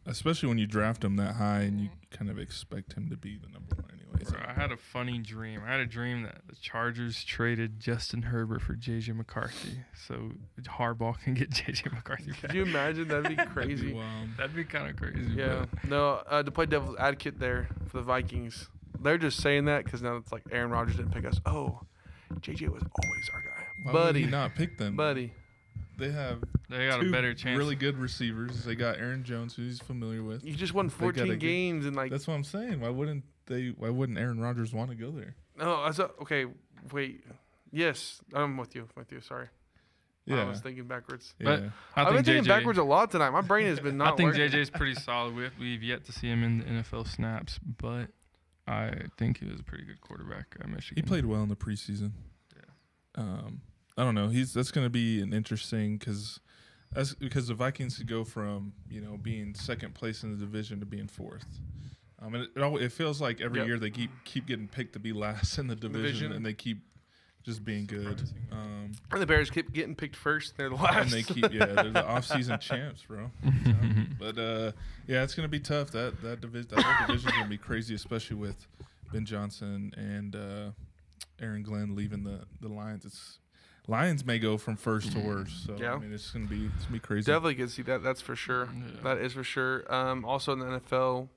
Speaker 2: Especially when you draft him that high and you kind of expect him to be the number one anyways.
Speaker 1: Bro, I had a funny dream. I had a dream that the Chargers traded Justin Herbert for J.J. McCarthy, so Harbaugh can get J.J. McCarthy back.
Speaker 3: Could you imagine? That'd be crazy.
Speaker 1: That'd be kind of crazy.
Speaker 3: Yeah. No, to play devil's advocate there for the Vikings, they're just saying that because now it's like Aaron Rodgers didn't pick us. Oh, J.J. was always our guy.
Speaker 2: Why
Speaker 3: Buddy.
Speaker 2: would he not pick them?
Speaker 3: Buddy.
Speaker 2: They
Speaker 1: got
Speaker 2: two
Speaker 1: a better chance.
Speaker 2: really good receivers. They got Aaron Jones, who he's familiar with.
Speaker 3: You just won 14 games and like.
Speaker 2: That's what I'm saying. Why wouldn't Aaron Rodgers want to go there?
Speaker 3: No, okay. Wait. Yes, I'm with you. Sorry.
Speaker 2: Yeah.
Speaker 3: I was thinking backwards.
Speaker 2: Yeah.
Speaker 1: But
Speaker 3: I've been thinking backwards a lot tonight. My brain has been not
Speaker 1: I think
Speaker 3: working.
Speaker 1: JJ's pretty solid. We've yet to see him in the NFL snaps, but I think he was a pretty good quarterback at Michigan.
Speaker 2: He played well in the preseason. Yeah. I don't know. That's going to be an interesting because the Vikings could go from being second place in the division to being fourth. And it feels like every year they keep getting picked to be last in the division. And they keep just being good.
Speaker 3: And the Bears keep getting picked first. They're the last.
Speaker 2: And they keep they're the off-season champs, bro. But it's gonna be tough. That whole division's gonna be crazy, especially with Ben Johnson and Aaron Glenn leaving the Lions. Lions may go from first to worst. So I mean, it's gonna be crazy.
Speaker 3: Definitely can see that. That's for sure. Yeah. That is for sure. Also in the NFL,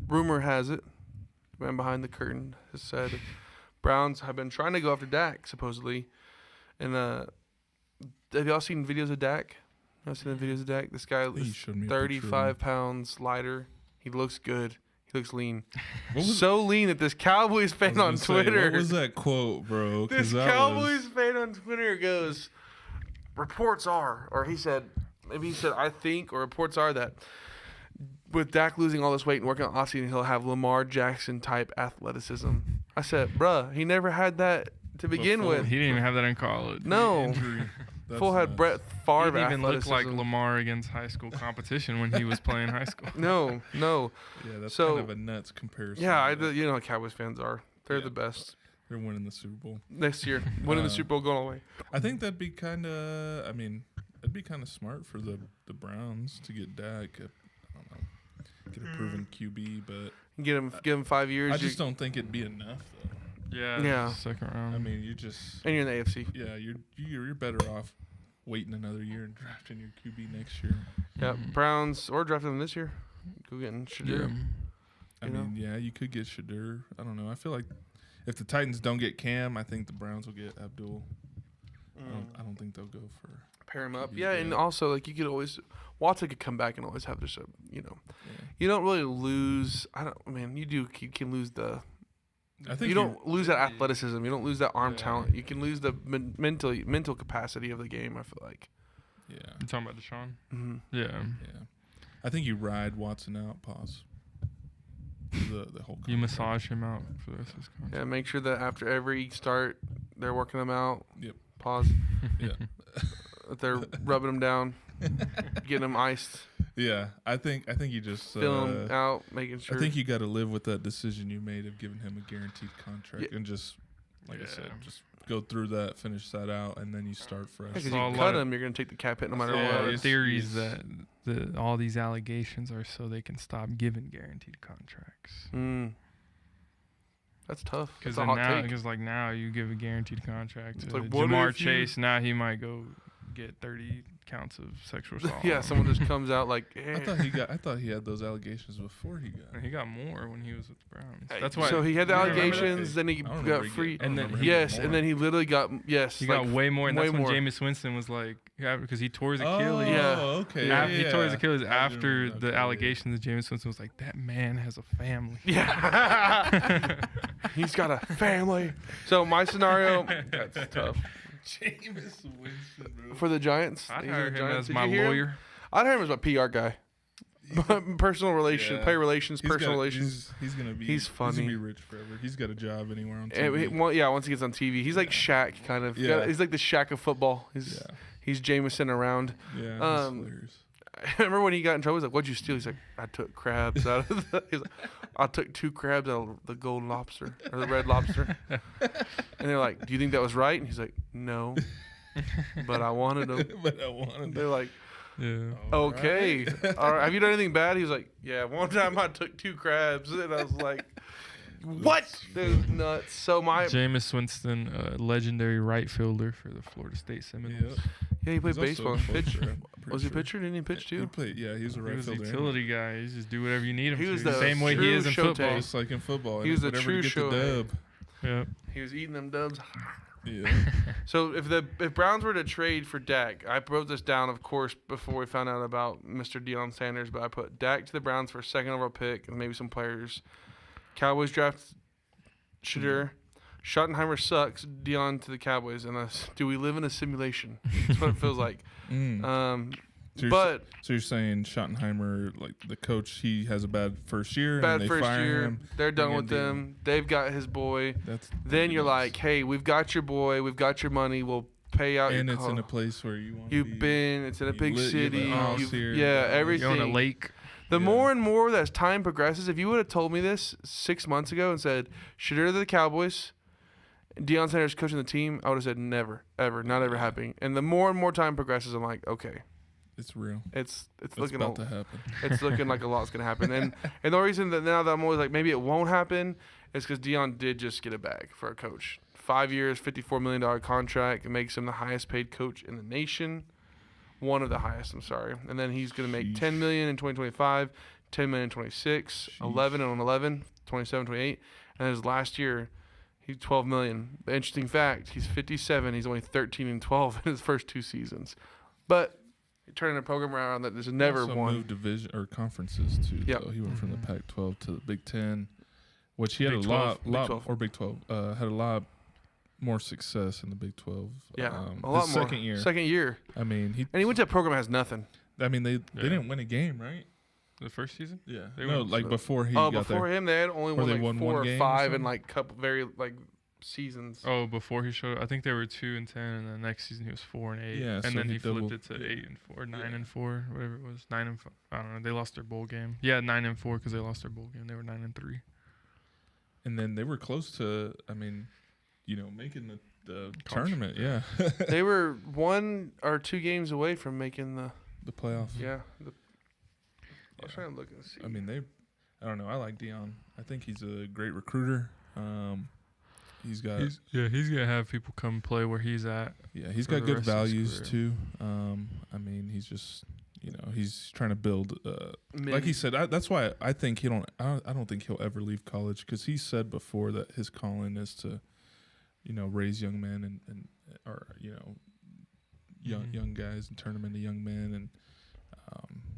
Speaker 3: rumor has it, man behind the curtain has said Browns have been trying to go after Dak, supposedly. And have y'all seen videos of Dak? Y'all seen the videos of Dak? This guy is 35 pounds lighter. He looks good. He looks lean. So lean that this Cowboys fan on Twitter.
Speaker 2: What was that quote, bro?
Speaker 3: This Cowboys fan on Twitter goes, reports are, or he said, I think, or reports are that with Dak losing all this weight and working on off-season, he'll have Lamar Jackson type athleticism. I said, bruh, he never had that to begin with.
Speaker 1: He didn't even have that in college.
Speaker 3: No. Full had Brett Favre
Speaker 1: He didn't even look like
Speaker 3: athleticism.
Speaker 1: Lamar against high school competition when he was playing high school.
Speaker 3: No.
Speaker 2: Yeah, that's kind of a nuts comparison.
Speaker 3: Yeah, you know how Cowboys fans are. They're the best.
Speaker 2: They're winning the Super Bowl
Speaker 3: Next year. Winning the Super Bowl, going away.
Speaker 2: I think that'd be kind of, it'd be kind of smart for the Browns to get Dak. I don't know, get a proven QB, but
Speaker 3: Give him 5 years.
Speaker 2: I just don't think it'd be enough, though.
Speaker 1: Yeah. Second round.
Speaker 2: I mean, you just
Speaker 3: And you're in the AFC.
Speaker 2: Yeah, you're better off waiting another year and drafting your QB next year.
Speaker 3: Yeah, Browns or drafting them this year. Go getting Shadur.
Speaker 2: You could get Shadur. I don't know. I feel like if the Titans don't get Cam, I think the Browns will get Abdul. I don't think they'll go for
Speaker 3: pair him up. Yeah, and also like you could always Watson could come back and always have just you don't really lose. You can lose the.
Speaker 2: I think
Speaker 3: you don't lose that athleticism. You don't lose that arm talent. You can lose the mental capacity of the game. I feel like.
Speaker 1: Yeah. You talking about Deshaun?
Speaker 3: Mm-hmm.
Speaker 1: Yeah.
Speaker 2: Yeah. I think you ride Watson out. Pause. The whole.
Speaker 1: You massage him out for the rest of his contract.
Speaker 3: Yeah. Make sure that after every start, they're working them out.
Speaker 2: Yep.
Speaker 3: Pause.
Speaker 2: Yeah.
Speaker 3: That they're rubbing them down, getting them iced.
Speaker 2: Yeah, I think you just
Speaker 3: fill him out, making sure.
Speaker 2: I think you got to live with that decision you made of giving him a guaranteed contract and just, like I said, just go through that, finish that out, and then you start fresh.
Speaker 3: Because you cut him, you're gonna take the cap hit no matter what.
Speaker 1: The theories that all these allegations are so they can stop giving guaranteed contracts.
Speaker 3: That's tough.
Speaker 1: Because now you give a guaranteed contract to
Speaker 3: like,
Speaker 1: Jamar Chase. Now he might go get 30 counts of sexual assault.
Speaker 3: Yeah, someone just comes out like.
Speaker 2: I thought he had those allegations before he got.
Speaker 1: He got more when he was with the Browns. That's why.
Speaker 3: So he had the allegations, then he got free,
Speaker 1: and then
Speaker 3: he literally got
Speaker 1: He got way more, and that's when Jameis Winston was like, because he tore his Achilles.
Speaker 2: Oh, okay.
Speaker 1: He tore his Achilles after the allegations. That Jameis Winston was like, that man has a family.
Speaker 3: Yeah. He's got a family. So my scenario, that's tough.
Speaker 2: Jameis Winston, bro.
Speaker 3: For the Giants.
Speaker 1: I'd hire him as my lawyer.
Speaker 3: I'd hire him as my PR guy. Personal relations, player relations, relations.
Speaker 2: He's gonna be.
Speaker 3: He's funny.
Speaker 2: He's gonna be rich forever. He's got a job anywhere on TV.
Speaker 3: Once he gets on TV, he's like Shaq kind of. Yeah. He's like the Shaq of football. He's Jameson around.
Speaker 2: Yeah. That's hilarious.
Speaker 3: I remember when he got in trouble. He's like, "What'd you steal?" He's like, "I took crabs out of the." He's like, "I took 2 crabs out of the golden lobster or the red lobster." And they're like, "Do you think that was right?" And he's like, "No, but I wanted them."
Speaker 2: But I wanted them.
Speaker 3: They're like,
Speaker 1: Yeah.
Speaker 3: Okay.
Speaker 2: Alright.
Speaker 3: All right. Have you done anything bad? He was like, yeah, one time I took 2 crabs. And I was like, what? That was nuts. So
Speaker 1: Jameis Winston, legendary right fielder for the Florida State Seminoles.
Speaker 3: Yeah, he played
Speaker 2: He's also
Speaker 3: baseball.
Speaker 2: a
Speaker 3: Pitch.
Speaker 2: pitcher, I'm pretty
Speaker 3: Was he a
Speaker 2: sure.
Speaker 3: pitcher? Didn't he pitch
Speaker 2: He
Speaker 3: too?
Speaker 2: played. Yeah, he was a
Speaker 1: He
Speaker 2: right
Speaker 1: was a
Speaker 2: fielder.
Speaker 1: utility guy. You just do whatever you need him
Speaker 3: He
Speaker 1: to.
Speaker 3: was
Speaker 1: The
Speaker 3: the
Speaker 1: same way he
Speaker 3: true
Speaker 1: is in
Speaker 3: Shote.
Speaker 1: football.
Speaker 2: Just like in football.
Speaker 3: He was the
Speaker 2: whatever
Speaker 3: true
Speaker 2: to get the
Speaker 3: Shohei.
Speaker 2: dub.
Speaker 1: Yeah.
Speaker 3: He was eating them dubs.
Speaker 2: Yeah.
Speaker 3: So if Browns were to trade for Dak, I wrote this down, of course, before we found out about Mr. Deion Sanders, but I put Dak to the Browns for a second overall pick and maybe some players. Cowboys draft Shadur. Schottenheimer sucks. Deion to the Cowboys. And do we live in a simulation? That's what it feels like. But
Speaker 2: So you're saying Schottenheimer, like the coach, he has a bad first year,
Speaker 3: bad
Speaker 2: and they
Speaker 3: first
Speaker 2: fire
Speaker 3: year.
Speaker 2: him.
Speaker 3: They're done
Speaker 2: Again,
Speaker 3: with them. They've got his boy.
Speaker 2: That's
Speaker 3: Then you're
Speaker 2: nuts.
Speaker 3: like, hey, we've got your boy. We've got your money. We'll pay out
Speaker 2: and
Speaker 3: your
Speaker 2: it's in a place where you want to
Speaker 3: You've been. It's in a
Speaker 2: you
Speaker 3: big
Speaker 2: lit- you have a
Speaker 3: city.
Speaker 2: house
Speaker 3: You've-
Speaker 2: here,
Speaker 3: yeah, everything.
Speaker 1: You're on a lake.
Speaker 3: The
Speaker 2: Yeah.
Speaker 3: more and more as time progresses, if you would have told me this 6 months ago and said, Shadur to the Cowboys, Deion Sanders coaching the team, I would have said never, ever, not ever
Speaker 2: Yeah.
Speaker 3: happening. And the more and more time progresses, I'm like, okay,
Speaker 2: It's real.
Speaker 3: it's
Speaker 2: It's
Speaker 3: looking
Speaker 2: about to happen.
Speaker 3: it's looking like a lot's gonna happen. And the reason that now that I'm always like maybe it won't happen is because Deion did just get a bag for a coach. 5 years, $54 million contract. It makes him the highest paid coach in the nation. One of the highest, I'm sorry. And then he's going to make
Speaker 2: Sheesh.
Speaker 3: $10 million in 2025, $10 million in 26,
Speaker 2: Sheesh.
Speaker 3: 11 on 11, 27, 28. And his last year, he's $12 million. The interesting fact, he's 57. He's only 13 and 12 in his first 2 seasons. But turning a program around that there's never
Speaker 2: also
Speaker 3: won.
Speaker 2: moved division or conferences too.
Speaker 3: Yep.
Speaker 2: Though. He went from the
Speaker 1: Mhm.
Speaker 2: Pac-12 to the Big Ten, which he had
Speaker 1: Big
Speaker 2: a
Speaker 1: 12.
Speaker 3: Big
Speaker 2: lot
Speaker 3: 12.
Speaker 2: or Big 12 had a lot more success in the Big 12.
Speaker 3: Yeah, a
Speaker 2: his
Speaker 3: lot more.
Speaker 2: second year.
Speaker 3: Second year.
Speaker 2: I mean,
Speaker 3: And he went to a program that has nothing.
Speaker 2: they
Speaker 1: Yeah.
Speaker 2: didn't win a game, right?
Speaker 1: The first season?
Speaker 2: Yeah.
Speaker 1: They
Speaker 2: No,
Speaker 1: won-
Speaker 2: like
Speaker 3: so-
Speaker 2: before he
Speaker 3: Oh,
Speaker 2: got
Speaker 3: before
Speaker 2: there.
Speaker 3: him, they had only
Speaker 2: Or
Speaker 3: won
Speaker 2: they
Speaker 3: like
Speaker 2: won
Speaker 3: 4
Speaker 2: one
Speaker 3: or
Speaker 2: game or
Speaker 3: 5 in
Speaker 2: something?
Speaker 3: like couple very like seasons.
Speaker 1: Oh, before he showed, I think they were 2-10, and then next season he was 4-8.
Speaker 2: Yeah,
Speaker 1: and
Speaker 2: so
Speaker 1: then
Speaker 2: he
Speaker 1: he flipped
Speaker 2: doubled-
Speaker 1: it to 8-4, 9
Speaker 2: Yeah.
Speaker 1: and 4, whatever it was, 9 and 4. I don't know. They lost their bowl game. Yeah, 9 and 4 because they lost their bowl game. They were 9 and 3.
Speaker 2: And then they were close to, I mean, making the
Speaker 1: College.
Speaker 2: tournament. Yeah.
Speaker 3: They were 1 or 2 games away from making the
Speaker 2: The playoffs.
Speaker 3: I was
Speaker 2: Yeah.
Speaker 3: trying to look and see.
Speaker 2: I mean, I don't know. I like Deion. I think he's a great recruiter. He's got
Speaker 1: He's gonna have people come play where he's at.
Speaker 2: he's
Speaker 1: for
Speaker 2: got
Speaker 1: the
Speaker 2: good
Speaker 1: rest of his
Speaker 2: values
Speaker 1: career.
Speaker 2: too. I mean, he's just he's trying to build.
Speaker 3: Mid-
Speaker 2: Like he said, that's why I think I don't think he'll ever leave college because he said before that his calling is to, raise young men and
Speaker 1: Mhm.
Speaker 2: young guys and turn them into young men and.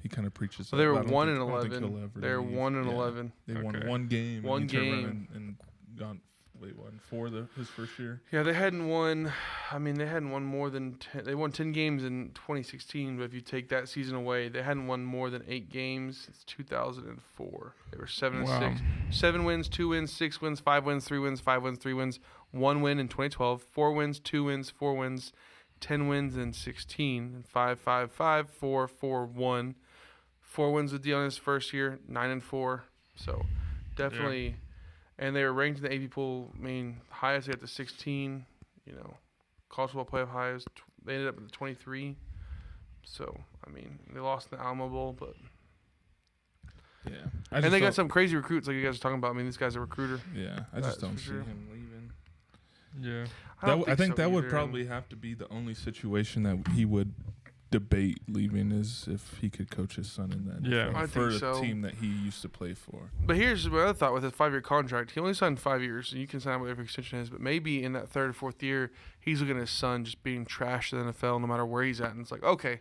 Speaker 2: He kind of preaches.
Speaker 3: Well, they
Speaker 2: that,
Speaker 3: were
Speaker 2: but I don't
Speaker 3: 1
Speaker 2: think-
Speaker 3: and
Speaker 2: I don't think
Speaker 3: 11.
Speaker 2: he'll ever
Speaker 3: They're
Speaker 2: leave.
Speaker 3: 1 and
Speaker 2: Yeah.
Speaker 3: 11.
Speaker 2: They won
Speaker 1: Okay.
Speaker 2: one game.
Speaker 3: One
Speaker 2: and he turned
Speaker 3: game.
Speaker 2: around and gone. Wait, won 4 his first year.
Speaker 3: Yeah, they hadn't won. I mean, they hadn't won more than 10. They won 10 games in 2016, but if you take that season away, they hadn't won more than 8 games since 2004. They were 7
Speaker 1: Wow.
Speaker 3: and 6. 7 wins, 2 wins, 6 wins, 5 wins, 3 wins, 5 wins, 3 wins, 1 win in 2012, 4 wins, 2 wins, 4 wins, 10 wins in 16, and 5, 5, 5, 4, 4, 1. 4 wins with Deion his first year, 9 and 4. So definitely, and they were ranked in the AP poll. I mean, highest they got to 16. College football playoff highest. They ended up at the 23. So I mean, they lost in the Alamo Bowl, but
Speaker 2: Yeah,
Speaker 3: and they got some crazy recruits like you guys are talking about. I mean, this guy's a recruiter.
Speaker 2: Yeah, I
Speaker 3: That's
Speaker 2: just don't
Speaker 3: for
Speaker 2: see
Speaker 3: sure.
Speaker 2: him leaving.
Speaker 1: Yeah.
Speaker 2: I think
Speaker 3: so
Speaker 2: that would
Speaker 3: either.
Speaker 2: probably have to be the only situation that he would debate leaving is if he could coach his son in that
Speaker 1: Yeah.
Speaker 3: I
Speaker 2: for
Speaker 3: think
Speaker 2: a
Speaker 3: so.
Speaker 2: team that he used to play for.
Speaker 3: But here's my other thought with his 5-year contract. He only signed 5 years, and you can sign whatever extension is. But maybe in that 3rd or 4th year, he's looking at his son just being trashed in the NFL no matter where he's at. And it's like, okay,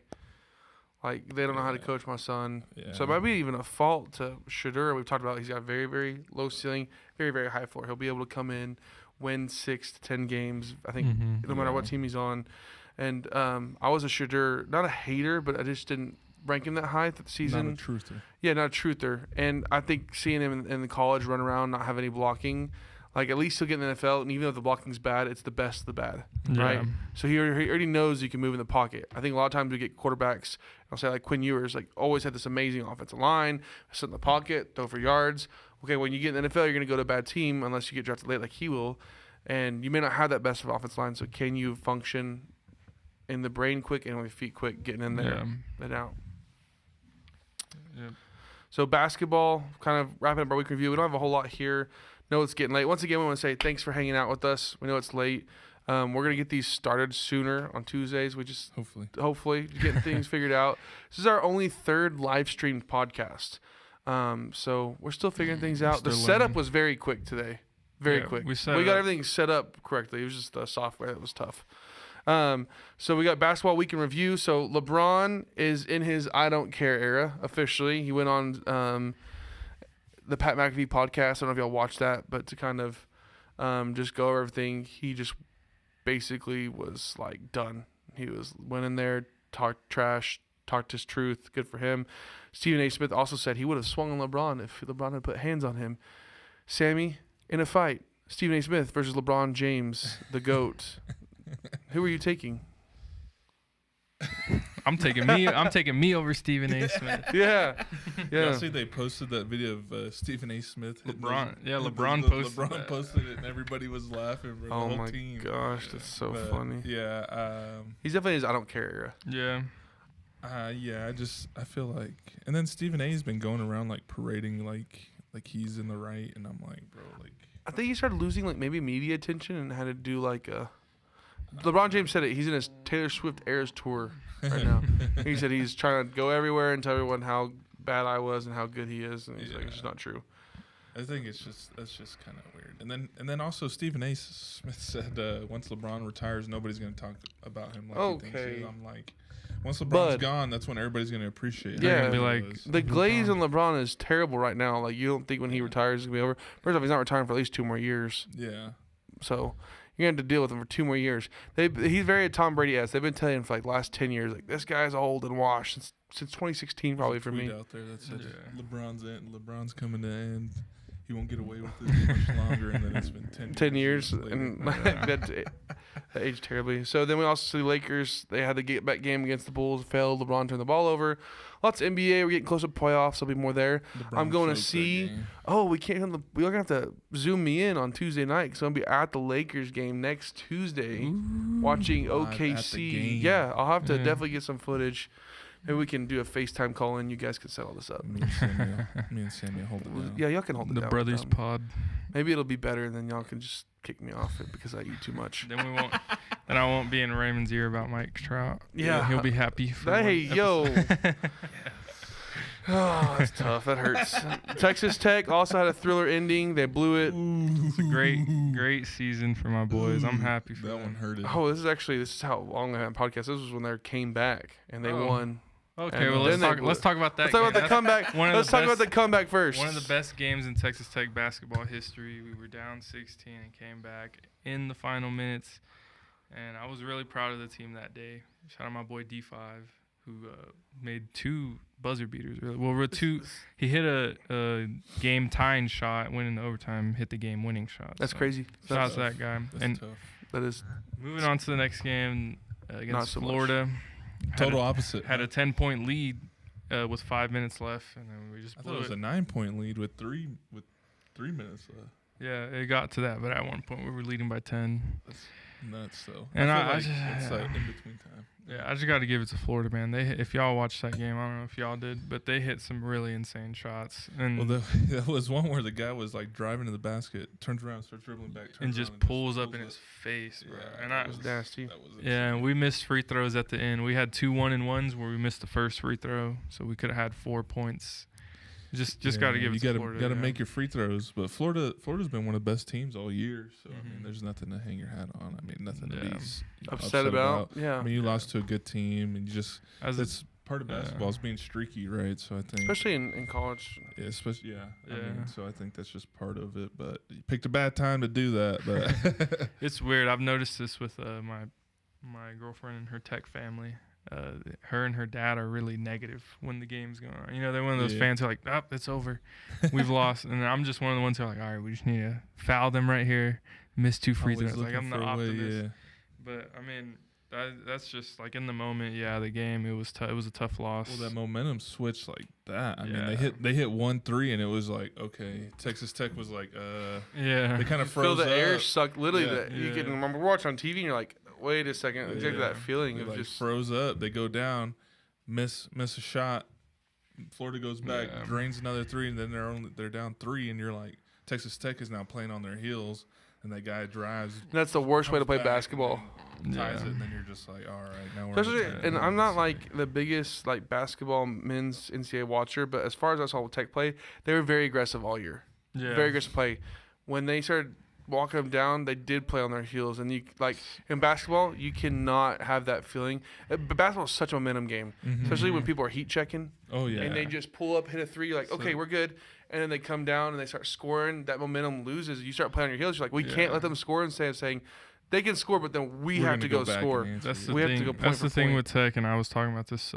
Speaker 3: like they don't know how to
Speaker 2: Yeah.
Speaker 3: coach my son.
Speaker 2: Yeah.
Speaker 3: So it might be even a fault to Shadur. We've talked about he's got very, very low ceiling, very, very high floor. He'll be able to come in, win 6 to 10 games, I think,
Speaker 1: Mhm.
Speaker 3: no matter what
Speaker 2: Yeah.
Speaker 3: team he's on. And I was a Shadur, not a hater, but I just didn't rank him that high the season.
Speaker 2: Not a truther.
Speaker 3: Yeah, not a truther. And I think seeing him in the college run around, not have any blocking, like at least he'll get in the NFL. And even though the blocking's bad, it's the best of the bad, right?
Speaker 1: Yeah.
Speaker 3: So he already knows he can move in the pocket. I think a lot of times we get quarterbacks, I'll say like Quinn Ewers, like always had this amazing offensive line, sit in the pocket, throw for yards. Okay, when you get in the NFL, you're going to go to a bad team unless you get drafted late like he will. And you may not have that best of offensive line. So can you function in the brain quick and with feet quick, getting in there and out.
Speaker 1: Yep.
Speaker 3: So basketball, kind of wrapping up our week review. We don't have a whole lot here. No, it's getting late. Once again, we want to say thanks for hanging out with us. We know it's late. We're going to get these started sooner on Tuesdays. We just hopefully getting things figured out. This is our only third live streamed podcast. So we're still figuring things out. The setup was very quick today. Very quick. We got everything set up correctly. It was just the software that was tough. So we got basketball week in review. So LeBron is in his I don't care era officially. He went on the Pat McAfee podcast. I don't know if y'all watched that, but to kind of just go over everything, he just basically was like done. He went in there, talked trash, talked his truth. Good for him. Stephen A. Smith also said he would have swung on LeBron if LeBron had put hands on him. Sammy, in a fight, Stephen A. Smith versus LeBron James, the GOAT. Who are you taking?
Speaker 1: I'm taking me over Stephen A. Smith.
Speaker 3: Yeah.
Speaker 2: I see they posted that video of Stephen A. Smith.
Speaker 1: LeBron
Speaker 2: posted it, and everybody was laughing. For the whole team.
Speaker 3: Oh my gosh, that's so funny.
Speaker 2: Yeah,
Speaker 3: he's definitely his I don't care
Speaker 1: era.
Speaker 2: Yeah. I feel like, and then Stephen A.'s been going around like parading like he's in the right, and I'm like, bro, like.
Speaker 3: I think he started losing like maybe media attention and had to do like a. LeBron James said it. He's in his Taylor Swift Eras tour right now. He said he's trying to go everywhere and tell everyone how bad I was and how good he is, and he's like, it's just not true.
Speaker 2: I think that's just kind of weird. And then also Stephen A. Smith said once LeBron retires, nobody's going to talk about him like he thinks he is. I'm like, once LeBron's gone, that's when everybody's going to appreciate.
Speaker 3: Yeah,
Speaker 1: be like
Speaker 3: the glaze on LeBron is terrible right now. Like you don't think when he retires it's going to be over. First off, he's not retiring for at least 2 more years.
Speaker 2: Yeah.
Speaker 3: So. You're going to have to deal with him for 2 more years. He's very Tom Brady-esque. They've been telling him for like the last 10 years, like, this guy's old and washed since 2016 probably for me.
Speaker 2: Out there that said LeBron's coming to end. He won't get away with it much longer, and then it's been 10
Speaker 3: years. And that aged terribly. So then we also see the Lakers. They had the get-back game against the Bulls. Failed. LeBron turned the ball over. Lots of NBA. We're getting close to playoffs. There'll be more there. I'm going to see. Oh, we're gonna have to zoom me in on Tuesday night because I'm gonna be at the Lakers game next Tuesday, watching OKC. Yeah, I'll have to definitely get some footage. Maybe we can do a FaceTime call in. You guys can set all this up.
Speaker 2: Me and Sammy hold it down.
Speaker 3: Yeah, y'all can hold it down.
Speaker 1: The brothers pod.
Speaker 3: Maybe it'll be better, and then y'all can just kick me off it because I eat too much.
Speaker 1: Then we won't. Then I won't be in Raymond's ear about Mike Trout.
Speaker 3: Yeah,
Speaker 1: he'll be happy.
Speaker 3: Hey, yo. Oh, that's tough. That hurts. Texas Tech also had a thriller ending. They blew it.
Speaker 1: It's a great season for my boys. I'm happy for
Speaker 2: that one. Hurt it.
Speaker 3: Oh, this is how long I had a podcast. This was when they came back and they won.
Speaker 1: Okay, well let's talk about that.
Speaker 3: Let's talk about the comeback. Let's talk about the comeback first.
Speaker 1: One of the best games in Texas Tech basketball history. We were down 16 and came back in the final minutes, and I was really proud of the team that day. Shout out my boy D5, who made 2 buzzer beaters. Really. Well, 2. He hit a game tying shot, went into overtime, hit the game winning shot.
Speaker 3: That's crazy.
Speaker 1: Shout out to that guy.
Speaker 2: That's tough.
Speaker 3: That is.
Speaker 1: Moving on to the next game against Florida.
Speaker 2: Total opposite.
Speaker 1: Had a 10-point lead with 5 minutes left, and then we just blew it.
Speaker 2: I thought it was a 9-point lead with 3 minutes left.
Speaker 1: Yeah, it got to that, but at one point we were leading by 10.
Speaker 2: That's nuts, though.
Speaker 1: And
Speaker 2: it's like in between time.
Speaker 1: Yeah, I just got to give it to Florida, man. If y'all watched that game, I don't know if y'all did, but they hit some really insane shots. And
Speaker 2: there was one where the guy was like driving to the basket, turns around, starts dribbling back,
Speaker 1: and just pulls up in his face, bro.
Speaker 2: Yeah,
Speaker 1: and
Speaker 3: that was nasty.
Speaker 1: And we missed free throws at the end. We had 2 1-and-1s where we missed the first free throw, so we could have had 4 points. Just got to give it to Florida.
Speaker 2: You got to make your free throws, but Florida's been one of the best teams all year. So I mean, there's nothing to hang your hat on. I mean, nothing to be
Speaker 3: upset about. Yeah.
Speaker 2: I mean, you lost to a good team, and that's part of basketball is being streaky, right? So I think,
Speaker 3: especially in college.
Speaker 2: Yeah, especially I mean, so I think that's just part of it. But you picked a bad time to do that. But
Speaker 1: it's weird. I've noticed this with my girlfriend and her Tech family. Her and her dad are really negative when the game's going on. You know, they're one of those fans who are like, oh, it's over. We've lost. And I'm just one of the ones who are like, all right, we just need to foul them right here, miss 2 free throws. Like, I'm the optimist. But, I mean, that's just, like, in the moment, the game, it was a tough loss.
Speaker 2: Well, that momentum switched like that. I mean, they hit 1-3, and it was like, okay. Texas Tech was like, they kind of froze
Speaker 3: the
Speaker 2: up.
Speaker 3: air sucked. Literally, you can remember watching on TV, and you're like, wait a second. Exactly that feeling
Speaker 2: They
Speaker 3: of
Speaker 2: like
Speaker 3: just
Speaker 2: froze up. They go down, miss a shot. Florida goes back, drains another 3, and then they're down 3, and you're like, Texas Tech is now playing on their heels, and that guy drives.
Speaker 3: That's the worst way to play
Speaker 2: back
Speaker 3: basketball.
Speaker 2: Ties it, and then you're just like, all right, now we're.
Speaker 3: Especially, and I'm not like the biggest like basketball men's NCAA watcher, but as far as I saw Tech play, they were very aggressive all year.
Speaker 1: Yeah.
Speaker 3: Very aggressive play. When they started walking them down, they did play on their heels, and you like in basketball, you cannot have that feeling. But basketball is such a momentum game, especially when people are heat checking.
Speaker 2: Oh yeah.
Speaker 3: And they just pull up, hit a 3, you're like, okay, we're good. And then they come down and they start scoring. That momentum loses. You start playing on your heels. You're like, we can't let them score. Instead of saying they can score, but then we have to go score.
Speaker 1: That's the thing. That's the thing with Tech, and I was talking about this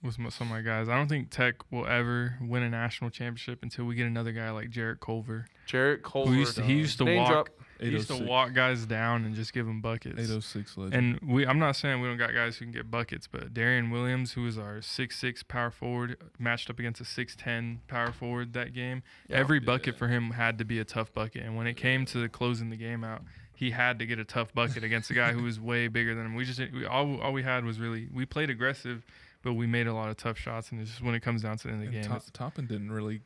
Speaker 1: with some of my guys. I don't think Tech will ever win a national championship until we get another guy like Jarrett Culver.
Speaker 3: Who
Speaker 1: he used to
Speaker 3: Name
Speaker 1: walk.
Speaker 3: drop.
Speaker 1: He used to walk guys down and just give them buckets.
Speaker 2: 806 legend.
Speaker 1: And I'm not saying we don't got guys who can get buckets, but Darian Williams, who was our 6'6" power forward, matched up against a 6'10" power forward that game. Every bucket for him had to be a tough bucket. And when it came to closing the game out, he had to get a tough bucket against a guy who was way bigger than him. All we had was we played aggressive, but we made a lot of tough shots. And it's just when it comes down to the end of the game.
Speaker 2: Toppin didn't really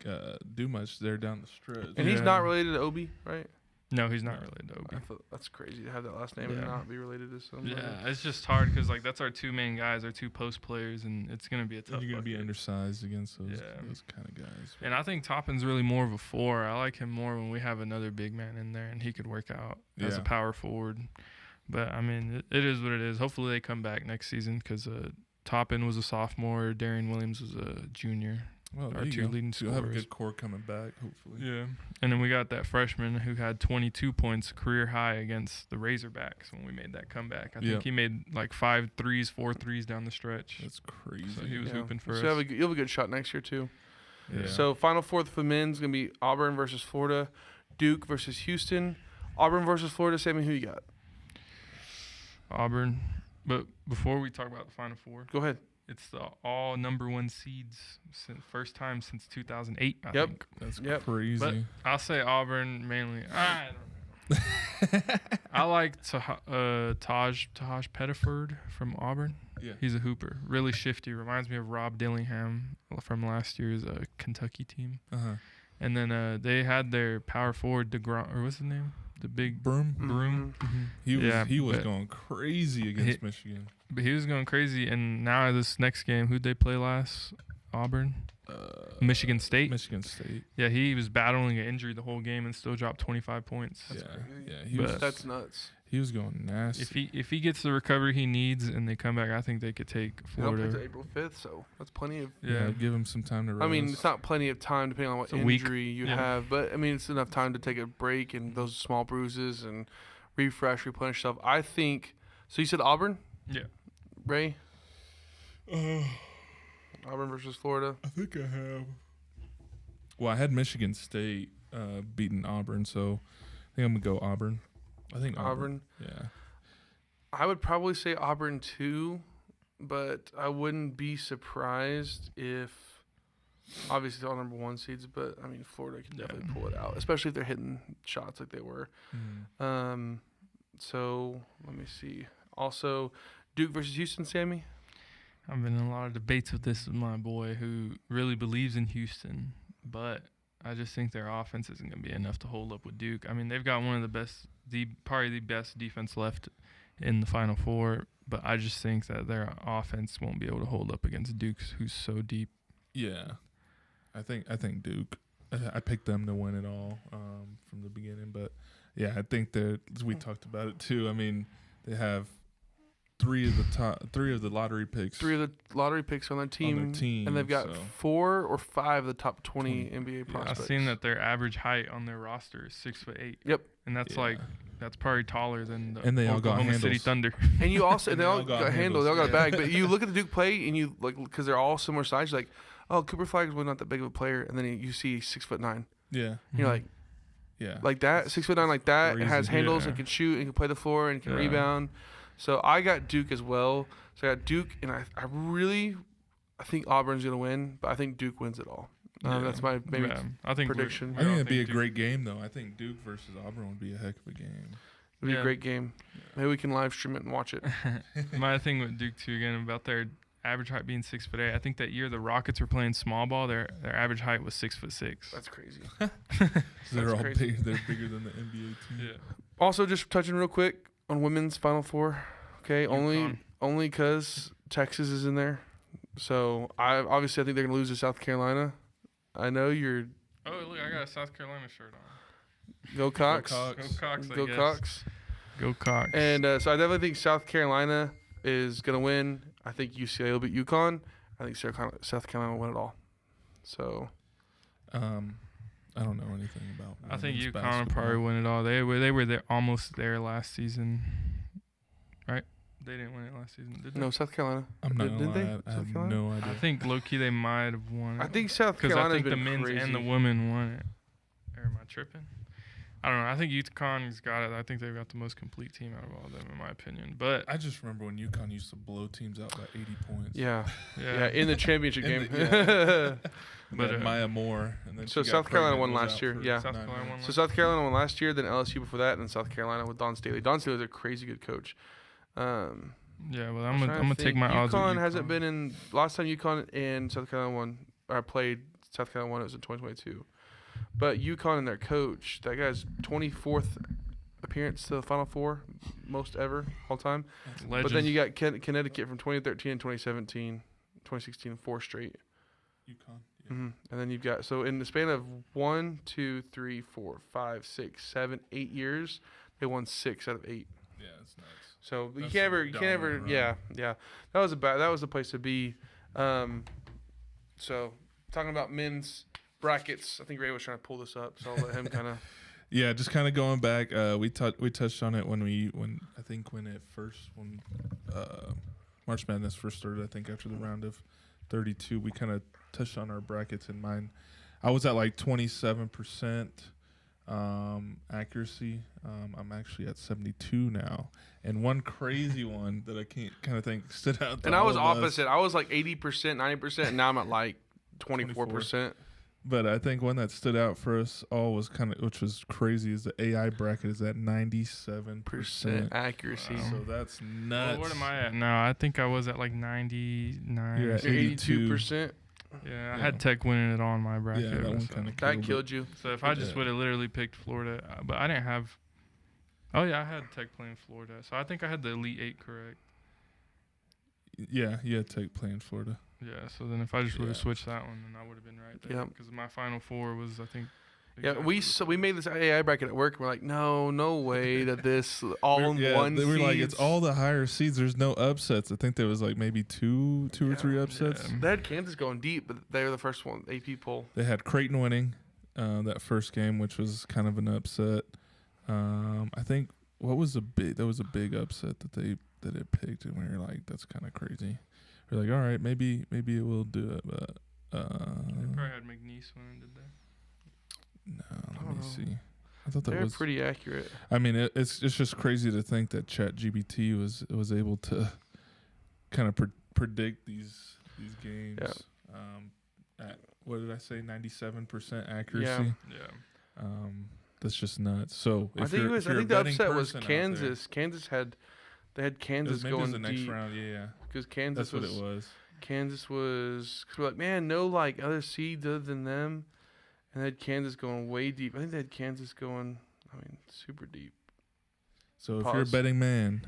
Speaker 2: do much there down the stretch.
Speaker 3: And he's not related to Obi, right?
Speaker 1: No, he's not related to Obi.
Speaker 3: That's crazy to have that last name and not be related to somebody.
Speaker 1: Yeah, it's just hard because like that's our 2 main guys, our 2 post players, and it's gonna be a tough.
Speaker 2: You're gonna
Speaker 1: bucket.
Speaker 2: be undersized against those kind of guys.
Speaker 1: And I think Toppin's really more of a 4. I like him more when we have another big man in there and he could work out as a power forward. But I mean, it is what it is. Hopefully they come back next season because Toppin was a sophomore, Darian Williams was a junior.
Speaker 2: Well,
Speaker 1: our 2 leading scorers.
Speaker 2: You'll have a good core coming back, hopefully.
Speaker 1: Yeah. And then we got that freshman who had 22 points career high against the Razorbacks when we made that comeback. I think he made like 5 threes, 4 threes down the stretch.
Speaker 2: That's crazy.
Speaker 1: So he was hooping for us.
Speaker 3: You'll have a good shot next year, too.
Speaker 2: Yeah.
Speaker 3: So Final Four for the men's going to be Auburn versus Florida, Duke versus Houston. Auburn versus Florida, Sammy, who you got?
Speaker 1: Auburn. But before we talk about the Final Four.
Speaker 3: Go ahead.
Speaker 1: It's the all number 1 seeds first time since 2008. I think.
Speaker 2: That's crazy.
Speaker 1: But I'll say Auburn mainly. I don't know. I like Taj Pettiford from Auburn.
Speaker 2: Yeah,
Speaker 1: he's a hooper, really shifty. Reminds me of Rob Dillingham from last year's Kentucky team. And then they had their power forward DeGrom, or what's his name? The big
Speaker 2: Broom.
Speaker 1: Mm-hmm.
Speaker 2: He was going crazy against Michigan.
Speaker 1: But he was going crazy, and now this next game, who'd they play last? Auburn? Michigan State?
Speaker 2: Michigan State.
Speaker 1: Yeah, he was battling an injury the whole game and still dropped 25 points.
Speaker 3: That's nuts.
Speaker 2: He was going nasty.
Speaker 1: If he gets the recovery he needs and they come back, I think they could take Florida.
Speaker 3: It's April 5th, so that's plenty of.
Speaker 2: Yeah, give him some time to rest.
Speaker 3: I mean, it's not plenty of time depending on what injury you have, but I mean, it's enough time to take a break and those small bruises and refresh, replenish stuff. I think. So you said Auburn?
Speaker 1: Yeah.
Speaker 3: Ray? Auburn versus Florida.
Speaker 2: I think I have. Well, I had Michigan State beating Auburn, so I think I'm gonna go Auburn. I think Auburn. Yeah.
Speaker 3: I would probably say Auburn too, but I wouldn't be surprised if, obviously, it's all number 1 seeds, but I mean, Florida can definitely pull it out, especially if they're hitting shots like they were. So let me see. Also, Duke versus Houston, Sammy.
Speaker 1: I've been in a lot of debates with my boy who really believes in Houston, but I just think their offense isn't going to be enough to hold up with Duke. I mean, they've got one of the best, probably the best defense left in the Final Four, but I just think that their offense won't be able to hold up against Duke's, who's so deep.
Speaker 2: Yeah, I think Duke. I picked them to win it all from the beginning, but yeah, I think that we talked about it too. I mean, they have 3 of the lottery picks.
Speaker 3: 3 of the lottery picks on their team, and they've got 4 or 5 of the top 20 NBA prospects.
Speaker 1: I've seen that their average height on their roster is 6'8".
Speaker 3: Yep,
Speaker 1: and that's that's probably taller than the
Speaker 2: they all got
Speaker 1: Oklahoma City Thunder.
Speaker 3: And you also they all got handles. They all got a bag. But you look at the Duke play, and you like because they're all similar size. You're like, oh, Cooper Flagg was not that big of a player, and then you see 6'9".
Speaker 2: Yeah,
Speaker 3: and you're like, like that 6'9" like that, and has handles and can shoot and can play the floor and can rebound. So I got Duke as well. So I got Duke, and I think Auburn's gonna win, but I think Duke wins it all. That's my prediction.
Speaker 2: I think it'd be a great game though. I think Duke versus Auburn would be a heck of a game.
Speaker 3: It'll be a great game. Maybe we can live stream it and watch it.
Speaker 1: My thing with Duke too, again, about their average height being 6'8". I think that year the Rockets were playing small ball. Their average height was 6'6".
Speaker 3: That's crazy.
Speaker 2: They're all
Speaker 3: crazy.
Speaker 2: big. They're bigger than the NBA team.
Speaker 1: Yeah.
Speaker 3: Also, just touching real quick on women's Final Four. Okay,
Speaker 1: UConn.
Speaker 3: only because Texas is in there. So I think they're gonna lose to South Carolina. I know you're.
Speaker 1: Oh, look, I got a South Carolina shirt on.
Speaker 3: Go Cox.
Speaker 2: Go
Speaker 1: Go Cox, I
Speaker 3: Go
Speaker 1: guess.
Speaker 3: Cox.
Speaker 1: Go Cox.
Speaker 3: And so I definitely think South Carolina is gonna win. I think UCLA will beat UConn. I think South Carolina will win it all. So.
Speaker 2: I don't know anything about.
Speaker 1: I think
Speaker 2: women's
Speaker 1: UConn will
Speaker 2: basketball.
Speaker 1: probably win it all. They were there almost there last season, right? They didn't win it last season, did they?
Speaker 3: No, South Carolina.
Speaker 2: I'm not
Speaker 3: Did
Speaker 2: gonna
Speaker 3: they?
Speaker 2: lie. I
Speaker 3: South
Speaker 2: have
Speaker 3: Carolina?
Speaker 2: no idea.
Speaker 1: I think low key they might have won it.
Speaker 3: I think South
Speaker 1: because I
Speaker 3: Carolina's
Speaker 1: think
Speaker 3: been
Speaker 1: the men's
Speaker 3: crazy.
Speaker 1: and the women won it. Or am I tripping? I don't know. I think UConn's got it. I think they've got the most complete team out of all of them, in my opinion. But
Speaker 2: I just remember when UConn used to blow teams out by 80 points.
Speaker 3: Yeah,
Speaker 1: yeah,
Speaker 3: in the championship
Speaker 2: In
Speaker 3: game.
Speaker 2: the-
Speaker 1: But,
Speaker 2: But Maya Moore, and then
Speaker 3: So
Speaker 2: she got
Speaker 3: South Carolina
Speaker 2: pregnant,
Speaker 3: won
Speaker 2: was
Speaker 3: last
Speaker 2: out
Speaker 3: year,
Speaker 2: for
Speaker 3: yeah.
Speaker 1: South
Speaker 2: 9
Speaker 1: Carolina
Speaker 2: months.
Speaker 3: So South Carolina won last year, then LSU before that, and then South Carolina with Don Staley. Don Staley's a crazy good coach.
Speaker 1: yeah. Well,
Speaker 3: I'm
Speaker 1: I'm gonna take my odds.
Speaker 3: UConn
Speaker 1: with
Speaker 3: hasn't
Speaker 1: UConn.
Speaker 3: been in. Last time UConn and South Carolina won, or played South Carolina won, it was in 2022. But UConn and their coach, that guy's 24th appearance to the Final Four, most ever all time.
Speaker 1: Legend.
Speaker 3: But then you got Connecticut from 2013 and 2017, 2016, 4 straight.
Speaker 2: UConn. Yeah.
Speaker 3: And then you've got, so in the span of 1, 2, 3, 4, 5, 6, 7, 8 years, they won 6 out of 8.
Speaker 2: Yeah, it's nuts.
Speaker 3: So you
Speaker 2: That's
Speaker 3: can't
Speaker 2: a
Speaker 3: ever,
Speaker 2: dominant run.
Speaker 3: yeah. That was the place to be. So talking about men's brackets, I think Ray was trying to pull this up, so I'll let him kind of.
Speaker 2: Yeah, just kind of going back. We touched on it when March Madness first started. I think after the round of 32, we kind of touched on our brackets in mine. I was at like 27% accuracy. I'm actually at 72 now. And one crazy one that I can't kind of think stood out. to
Speaker 3: And I was
Speaker 2: all of us.
Speaker 3: opposite. I was like 80%, 90%, and now I'm at like 24%.
Speaker 2: But I think one that stood out for us all was which was crazy, is the AI bracket is at 97%
Speaker 3: accuracy.
Speaker 1: Wow.
Speaker 2: So that's nuts.
Speaker 1: Well, what am I at now? I think I was at like 99.
Speaker 2: You're at
Speaker 3: You're
Speaker 2: 82.
Speaker 3: 82%.
Speaker 1: Yeah, I had Tech winning it all in my bracket.
Speaker 2: Yeah, that one
Speaker 1: so.
Speaker 2: kind of
Speaker 3: That killed you.
Speaker 1: So if I just
Speaker 2: Yeah.
Speaker 1: would have literally picked Florida, but I didn't have. Oh yeah, I had Tech playing Florida, so I think I had the Elite Eight correct.
Speaker 2: Yeah, you had Tech playing Florida.
Speaker 1: Yeah, so then if I just would have
Speaker 2: Yeah.
Speaker 1: switched that one, then I would have been right there.
Speaker 3: Yep.
Speaker 1: Because my Final Four was, I think.
Speaker 3: Yeah, we made this AI bracket at work. And we're like, no way that this all in one.
Speaker 2: They were like, it's
Speaker 3: seeds.
Speaker 2: all the higher seeds. There's no upsets. I think there was like maybe two or three upsets.
Speaker 1: Yeah.
Speaker 3: They had Kansas going deep, but they were the first one. AP poll.
Speaker 2: They had Creighton winning that first game, which was kind of an upset. I think there was a big upset that it picked, and we were like, that's kind of crazy. We're like, all right, maybe it will do it, but
Speaker 1: They probably had McNeese winning, did they?
Speaker 2: no. Let
Speaker 3: don't
Speaker 2: me
Speaker 3: know.
Speaker 2: see. I thought that
Speaker 3: They're
Speaker 2: was
Speaker 3: pretty accurate.
Speaker 2: I mean, it's just crazy to think that ChatGPT was able to kind of predict these games.
Speaker 3: Yeah.
Speaker 2: At what did I say? 97% accuracy.
Speaker 1: Yeah.
Speaker 2: That's just nuts. So
Speaker 3: I
Speaker 2: if
Speaker 3: think
Speaker 2: you're,
Speaker 3: it was.
Speaker 2: if
Speaker 3: I
Speaker 2: you're
Speaker 3: think
Speaker 2: a
Speaker 3: the
Speaker 2: betting
Speaker 3: upset was
Speaker 2: person out there-
Speaker 3: Kansas. They had
Speaker 2: It
Speaker 3: Kansas
Speaker 2: was, maybe it
Speaker 3: going
Speaker 2: was the next
Speaker 3: deep
Speaker 2: round. Yeah.
Speaker 3: because Kansas
Speaker 2: That's
Speaker 3: was.
Speaker 2: what it was.
Speaker 3: Kansas was. Cause we're like, man, no like other seeds other than them, and they had Kansas going way deep. I think they had Kansas going. I mean, super deep.
Speaker 2: So if you're a
Speaker 3: Pause.
Speaker 2: betting man,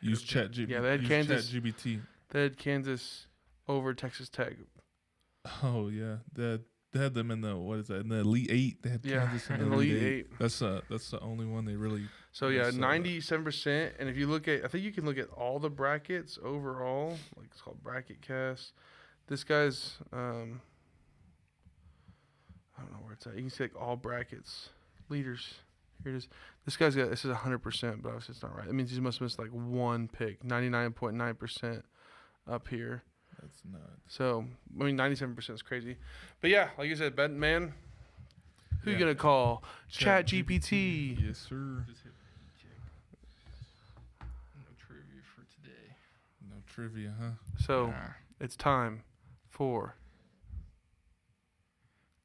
Speaker 2: use ChatGPT.
Speaker 3: Yeah, they had Kansas.
Speaker 2: ChatGPT.
Speaker 3: They had Kansas over Texas Tech.
Speaker 2: Oh yeah, they had them in the in the Elite Eight. They had
Speaker 3: Yeah,
Speaker 2: Kansas in
Speaker 3: in
Speaker 2: the
Speaker 3: the
Speaker 2: Elite
Speaker 3: Elite
Speaker 2: Eight.
Speaker 3: Eight.
Speaker 2: That's the only one they really.
Speaker 3: So
Speaker 2: Yeah,
Speaker 3: yeah,
Speaker 2: so,
Speaker 3: 97%. And if you look at, I think you can look at all the brackets overall. Like it's called Bracket Cast. This guy's, I don't know where it's at. You can see like all brackets, leaders. Here it is. This guy's got, this is 100%, but obviously it's not right. That means he must have missed like one pick, 99.9% up here.
Speaker 2: That's nuts.
Speaker 3: So, I mean, 97% is crazy. But yeah, like you said, bet man, who you
Speaker 2: Yeah.
Speaker 3: gonna call? ChatGPT.
Speaker 2: Yes, sir.
Speaker 1: Just hit check. No trivia for today.
Speaker 2: No trivia, huh?
Speaker 3: So
Speaker 1: Nah.
Speaker 3: it's time for.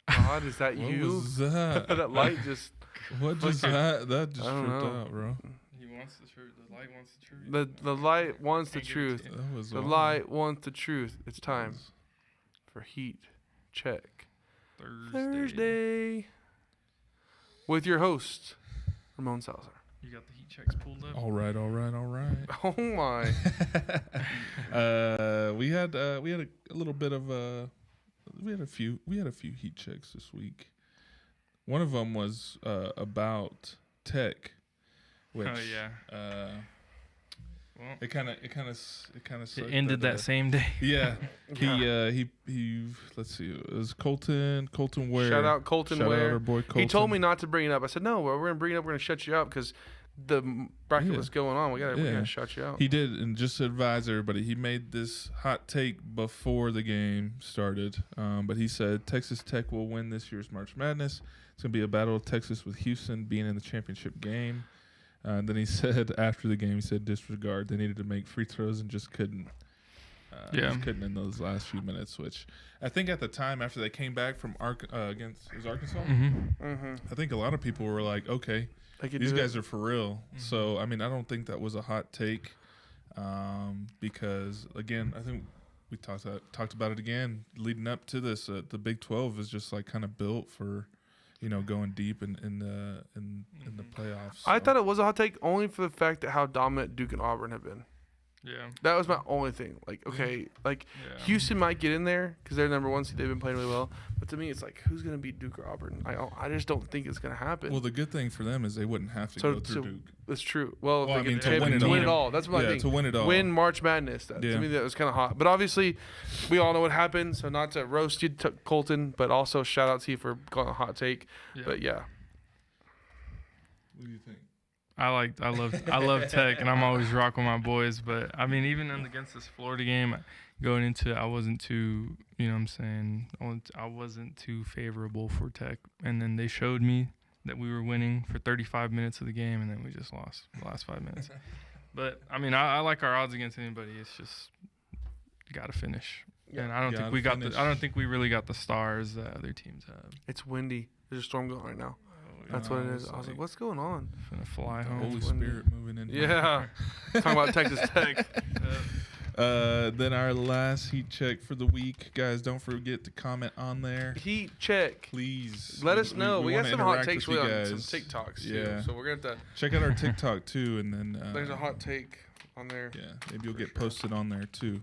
Speaker 3: God, is that
Speaker 2: What
Speaker 3: you?
Speaker 2: was that?
Speaker 3: That light just.
Speaker 2: What just that just
Speaker 3: I don't
Speaker 2: tripped
Speaker 3: know.
Speaker 2: out, bro?
Speaker 1: You wants the truth. The light wants the truth.
Speaker 3: The light wants the
Speaker 1: Can't give it
Speaker 3: truth.
Speaker 1: to you.
Speaker 2: That was
Speaker 3: The
Speaker 2: wild.
Speaker 3: light wants the truth. It's time for Heat Check Thursday with your host, Ramon Salazar.
Speaker 1: You got the heat checks pulled up.
Speaker 2: All right.
Speaker 3: Oh my!
Speaker 2: We had a little bit of we had a few heat checks this week. One of them was about Tech, which
Speaker 1: Oh yeah. Well,
Speaker 2: it kind of
Speaker 1: it ended that same day.
Speaker 2: Yeah. He let's see, it was Colton Ware.
Speaker 3: Shout out Colton
Speaker 2: Shout out
Speaker 3: Ware.
Speaker 2: our boy Colton.
Speaker 3: He told me not to bring it up. I said no. Well, we're gonna bring it up. We're gonna shut you out because the bracket was going on. We're gonna shut you out.
Speaker 2: He did, and just to advise everybody, he made this hot take before the game started. But he said Texas Tech will win this year's March Madness. It's going to be a battle of Texas with Houston being in the championship game. And then he said after the game, he said disregard. They needed to make free throws and just couldn't. Just couldn't in those last few minutes, which I think at the time after they came back from against Arkansas, I think a lot of people were like, okay, these guys are for real. So, I mean, I don't think that was a hot take because, again, I think we talked about it again leading up to this. The Big 12 is just like kind of built for, going deep in the playoffs. So.
Speaker 3: I thought it was a hot take only for the fact that how dominant Duke and Auburn have been.
Speaker 1: Yeah.
Speaker 3: That was my only thing. Like, okay, Houston might get in there because they're number one seed. They've been playing really well. But to me, it's like, who's going to beat Duke or Auburn? I just don't think it's going to happen.
Speaker 2: Well, the good thing for them is they wouldn't have to go through Duke.
Speaker 3: That's true. Well,
Speaker 2: I mean,
Speaker 3: to win it all. That's what I think.
Speaker 2: To win it all.
Speaker 3: Win March Madness. To me, that was kind of hot. But obviously, we all know what happened. So not to roast you, Colton, but also shout out to you for going a hot take.
Speaker 1: Yeah.
Speaker 3: But yeah.
Speaker 2: What do you think?
Speaker 1: I love Tech, and I'm always rocking my boys. But I mean, even against this Florida game, going into it, I wasn't too, I wasn't too favorable for Tech. And then they showed me that we were winning for 35 minutes of the game, and then we just lost the last 5 minutes. But I mean, I like our odds against anybody. It's just got to finish. Yeah. And I don't think we really got the stars that other teams have.
Speaker 3: It's windy. There's a storm going on right now. That's what it is. I was like, what's going on?
Speaker 1: Finna fly
Speaker 2: the
Speaker 1: home.
Speaker 2: Holy Spirit moving in.
Speaker 3: Yeah. Talking about Texas Tech.
Speaker 2: Then our last heat check for the week. Guys, don't forget to comment on there.
Speaker 3: Heat check.
Speaker 2: Please.
Speaker 3: Let us know. We got some hot takes
Speaker 2: with
Speaker 3: on some TikToks, too.
Speaker 2: Yeah.
Speaker 3: So we're going to have to
Speaker 2: check out our TikTok, too. And then
Speaker 3: there's a hot take on there.
Speaker 2: Yeah, maybe you'll get posted on there, too.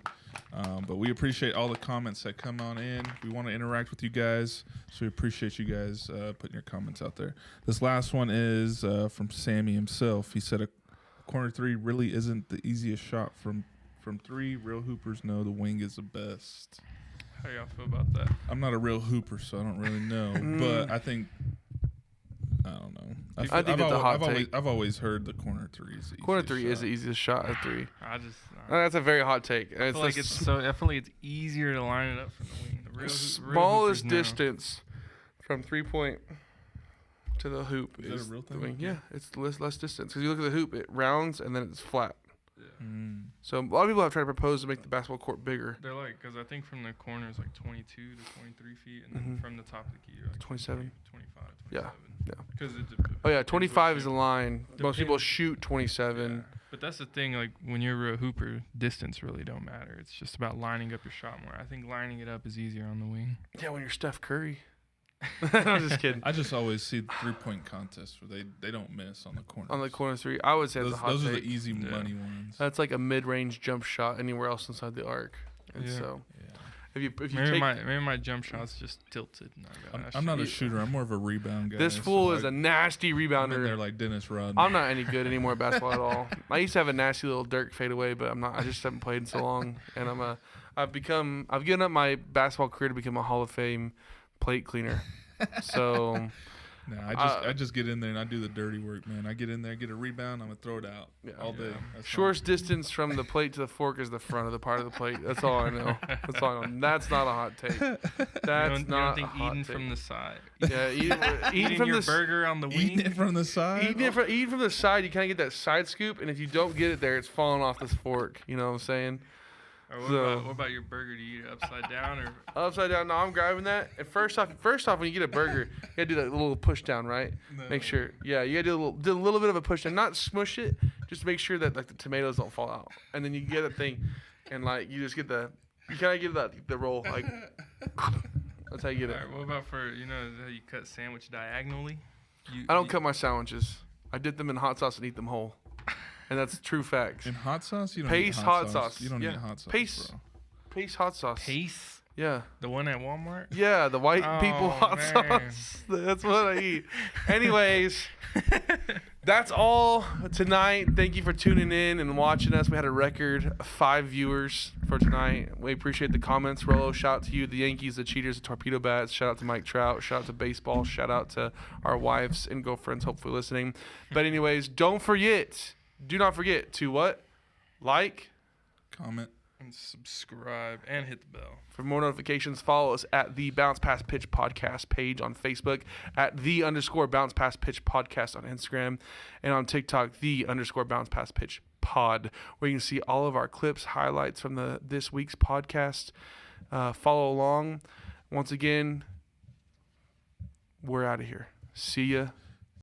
Speaker 2: But we appreciate all the comments that come on in. We want to interact with you guys, so we appreciate you guys putting your comments out there. This last one is from Sammy himself. He said a corner three really isn't the easiest shot from three. Real hoopers know the wing is the best.
Speaker 1: How y'all feel about that?
Speaker 2: I'm not a real hooper, so I don't really know. But I think I don't know.
Speaker 3: I think it's a hot take.
Speaker 2: I've always heard the corner three is the easiest
Speaker 3: corner three
Speaker 2: shot.
Speaker 3: is the easiest shot at three.
Speaker 1: That's
Speaker 3: a very hot take.
Speaker 1: I feel like it's easier to line it up from the wing. The real
Speaker 3: smallest distance from 3-point to the hoop
Speaker 2: is that a real thing?
Speaker 3: The wing. Yeah, it's less distance. Because you look at the hoop, it rounds and then it's flat.
Speaker 1: Yeah.
Speaker 3: So a lot of people have tried to propose to make the basketball court bigger.
Speaker 1: They're like, because I think from the corner is like 22 to 23 feet, and then from the top of the key, you're like
Speaker 3: 27.
Speaker 1: 25, 27.
Speaker 3: Yeah.
Speaker 1: Because
Speaker 3: 25 is the line. Most people shoot 27.
Speaker 1: Yeah. But that's the thing, like when you're a hooper, distance really don't matter. It's just about lining up your shot more. I think lining it up is easier on the wing.
Speaker 3: Yeah, when you're Steph Curry. I'm just kidding.
Speaker 2: I just always see 3-point contests where they don't miss on the corner.
Speaker 3: On the corner three, I would say that's a hot
Speaker 2: those
Speaker 3: take.
Speaker 2: are the easy money ones.
Speaker 3: That's like a mid-range jump shot anywhere else inside the arc. And so, if you
Speaker 1: maybe my jump shot's just tilted.
Speaker 2: I'm not a shooter. I'm more of a rebound guy.
Speaker 3: This fool is a nasty rebounder.
Speaker 2: They're like Dennis Rodman.
Speaker 3: I'm not any good anymore at basketball at all. I used to have a nasty little Dirk fadeaway, but I'm not. I just haven't played in so long, and I've given up my basketball career to become a Hall of Fame plate cleaner. So.
Speaker 2: No, I just get in there and I do the dirty work, man. I get in there, get a rebound, I'm gonna throw it out all day.
Speaker 3: Shortest distance from the plate to the fork is the front of the part of the plate. That's all I know. That's all I know. That's not a hot take. That's not a hot take.
Speaker 1: From the side.
Speaker 3: Yeah, eating from
Speaker 1: your burger on the wing.
Speaker 2: Eating it from the side.
Speaker 3: Eating from the side, you kind of get that side scoop, and if you don't get it there, it's falling off this fork. You know what I'm saying?
Speaker 1: Or what about your burger? Do you eat it upside down or?
Speaker 3: Upside down. No, I'm grabbing that. And first off, when you get a burger, you gotta do that little push down, right?
Speaker 2: No.
Speaker 3: Make sure. Yeah, you gotta do a little bit of a push down. Not smush it. Just make sure that like the tomatoes don't fall out, and then you get that thing, and like you just get you kind of get the roll like. That's how you get it.
Speaker 1: All right, what about for how you cut sandwich diagonally?
Speaker 3: I don't cut my sandwiches. I dip them in hot sauce and eat them whole, and that's true facts.
Speaker 2: In hot sauce, you don't
Speaker 3: Paste
Speaker 2: need
Speaker 3: hot sauce.
Speaker 2: You don't
Speaker 3: Yeah.
Speaker 2: need hot sauce,
Speaker 3: Paste.
Speaker 2: bro.
Speaker 3: Paste hot sauce.
Speaker 1: Pace?
Speaker 3: Yeah.
Speaker 1: The one at Walmart?
Speaker 3: Yeah, the white people hot
Speaker 1: man.
Speaker 3: sauce. That's what I eat. Anyways, that's all tonight. Thank you for tuning in and watching us. We had a record 5 viewers for tonight. We appreciate the comments. Rolo, shout out to you, the Yankees, the Cheaters, the Torpedo Bats. Shout out to Mike Trout. Shout out to baseball. Shout out to our wives and girlfriends, hopefully listening. But anyways, do not forget to what? Like,
Speaker 2: Comment.
Speaker 1: And subscribe and hit the bell.
Speaker 3: For more notifications, follow us at the Bounce Pass Pitch Podcast page on Facebook, at _Bounce Pass Pitch Podcast on Instagram, and on TikTok, the _Bounce Pass Pitch Pod, where you can see all of our clips, highlights from this week's podcast. Follow along. Once again, we're out of here. See ya.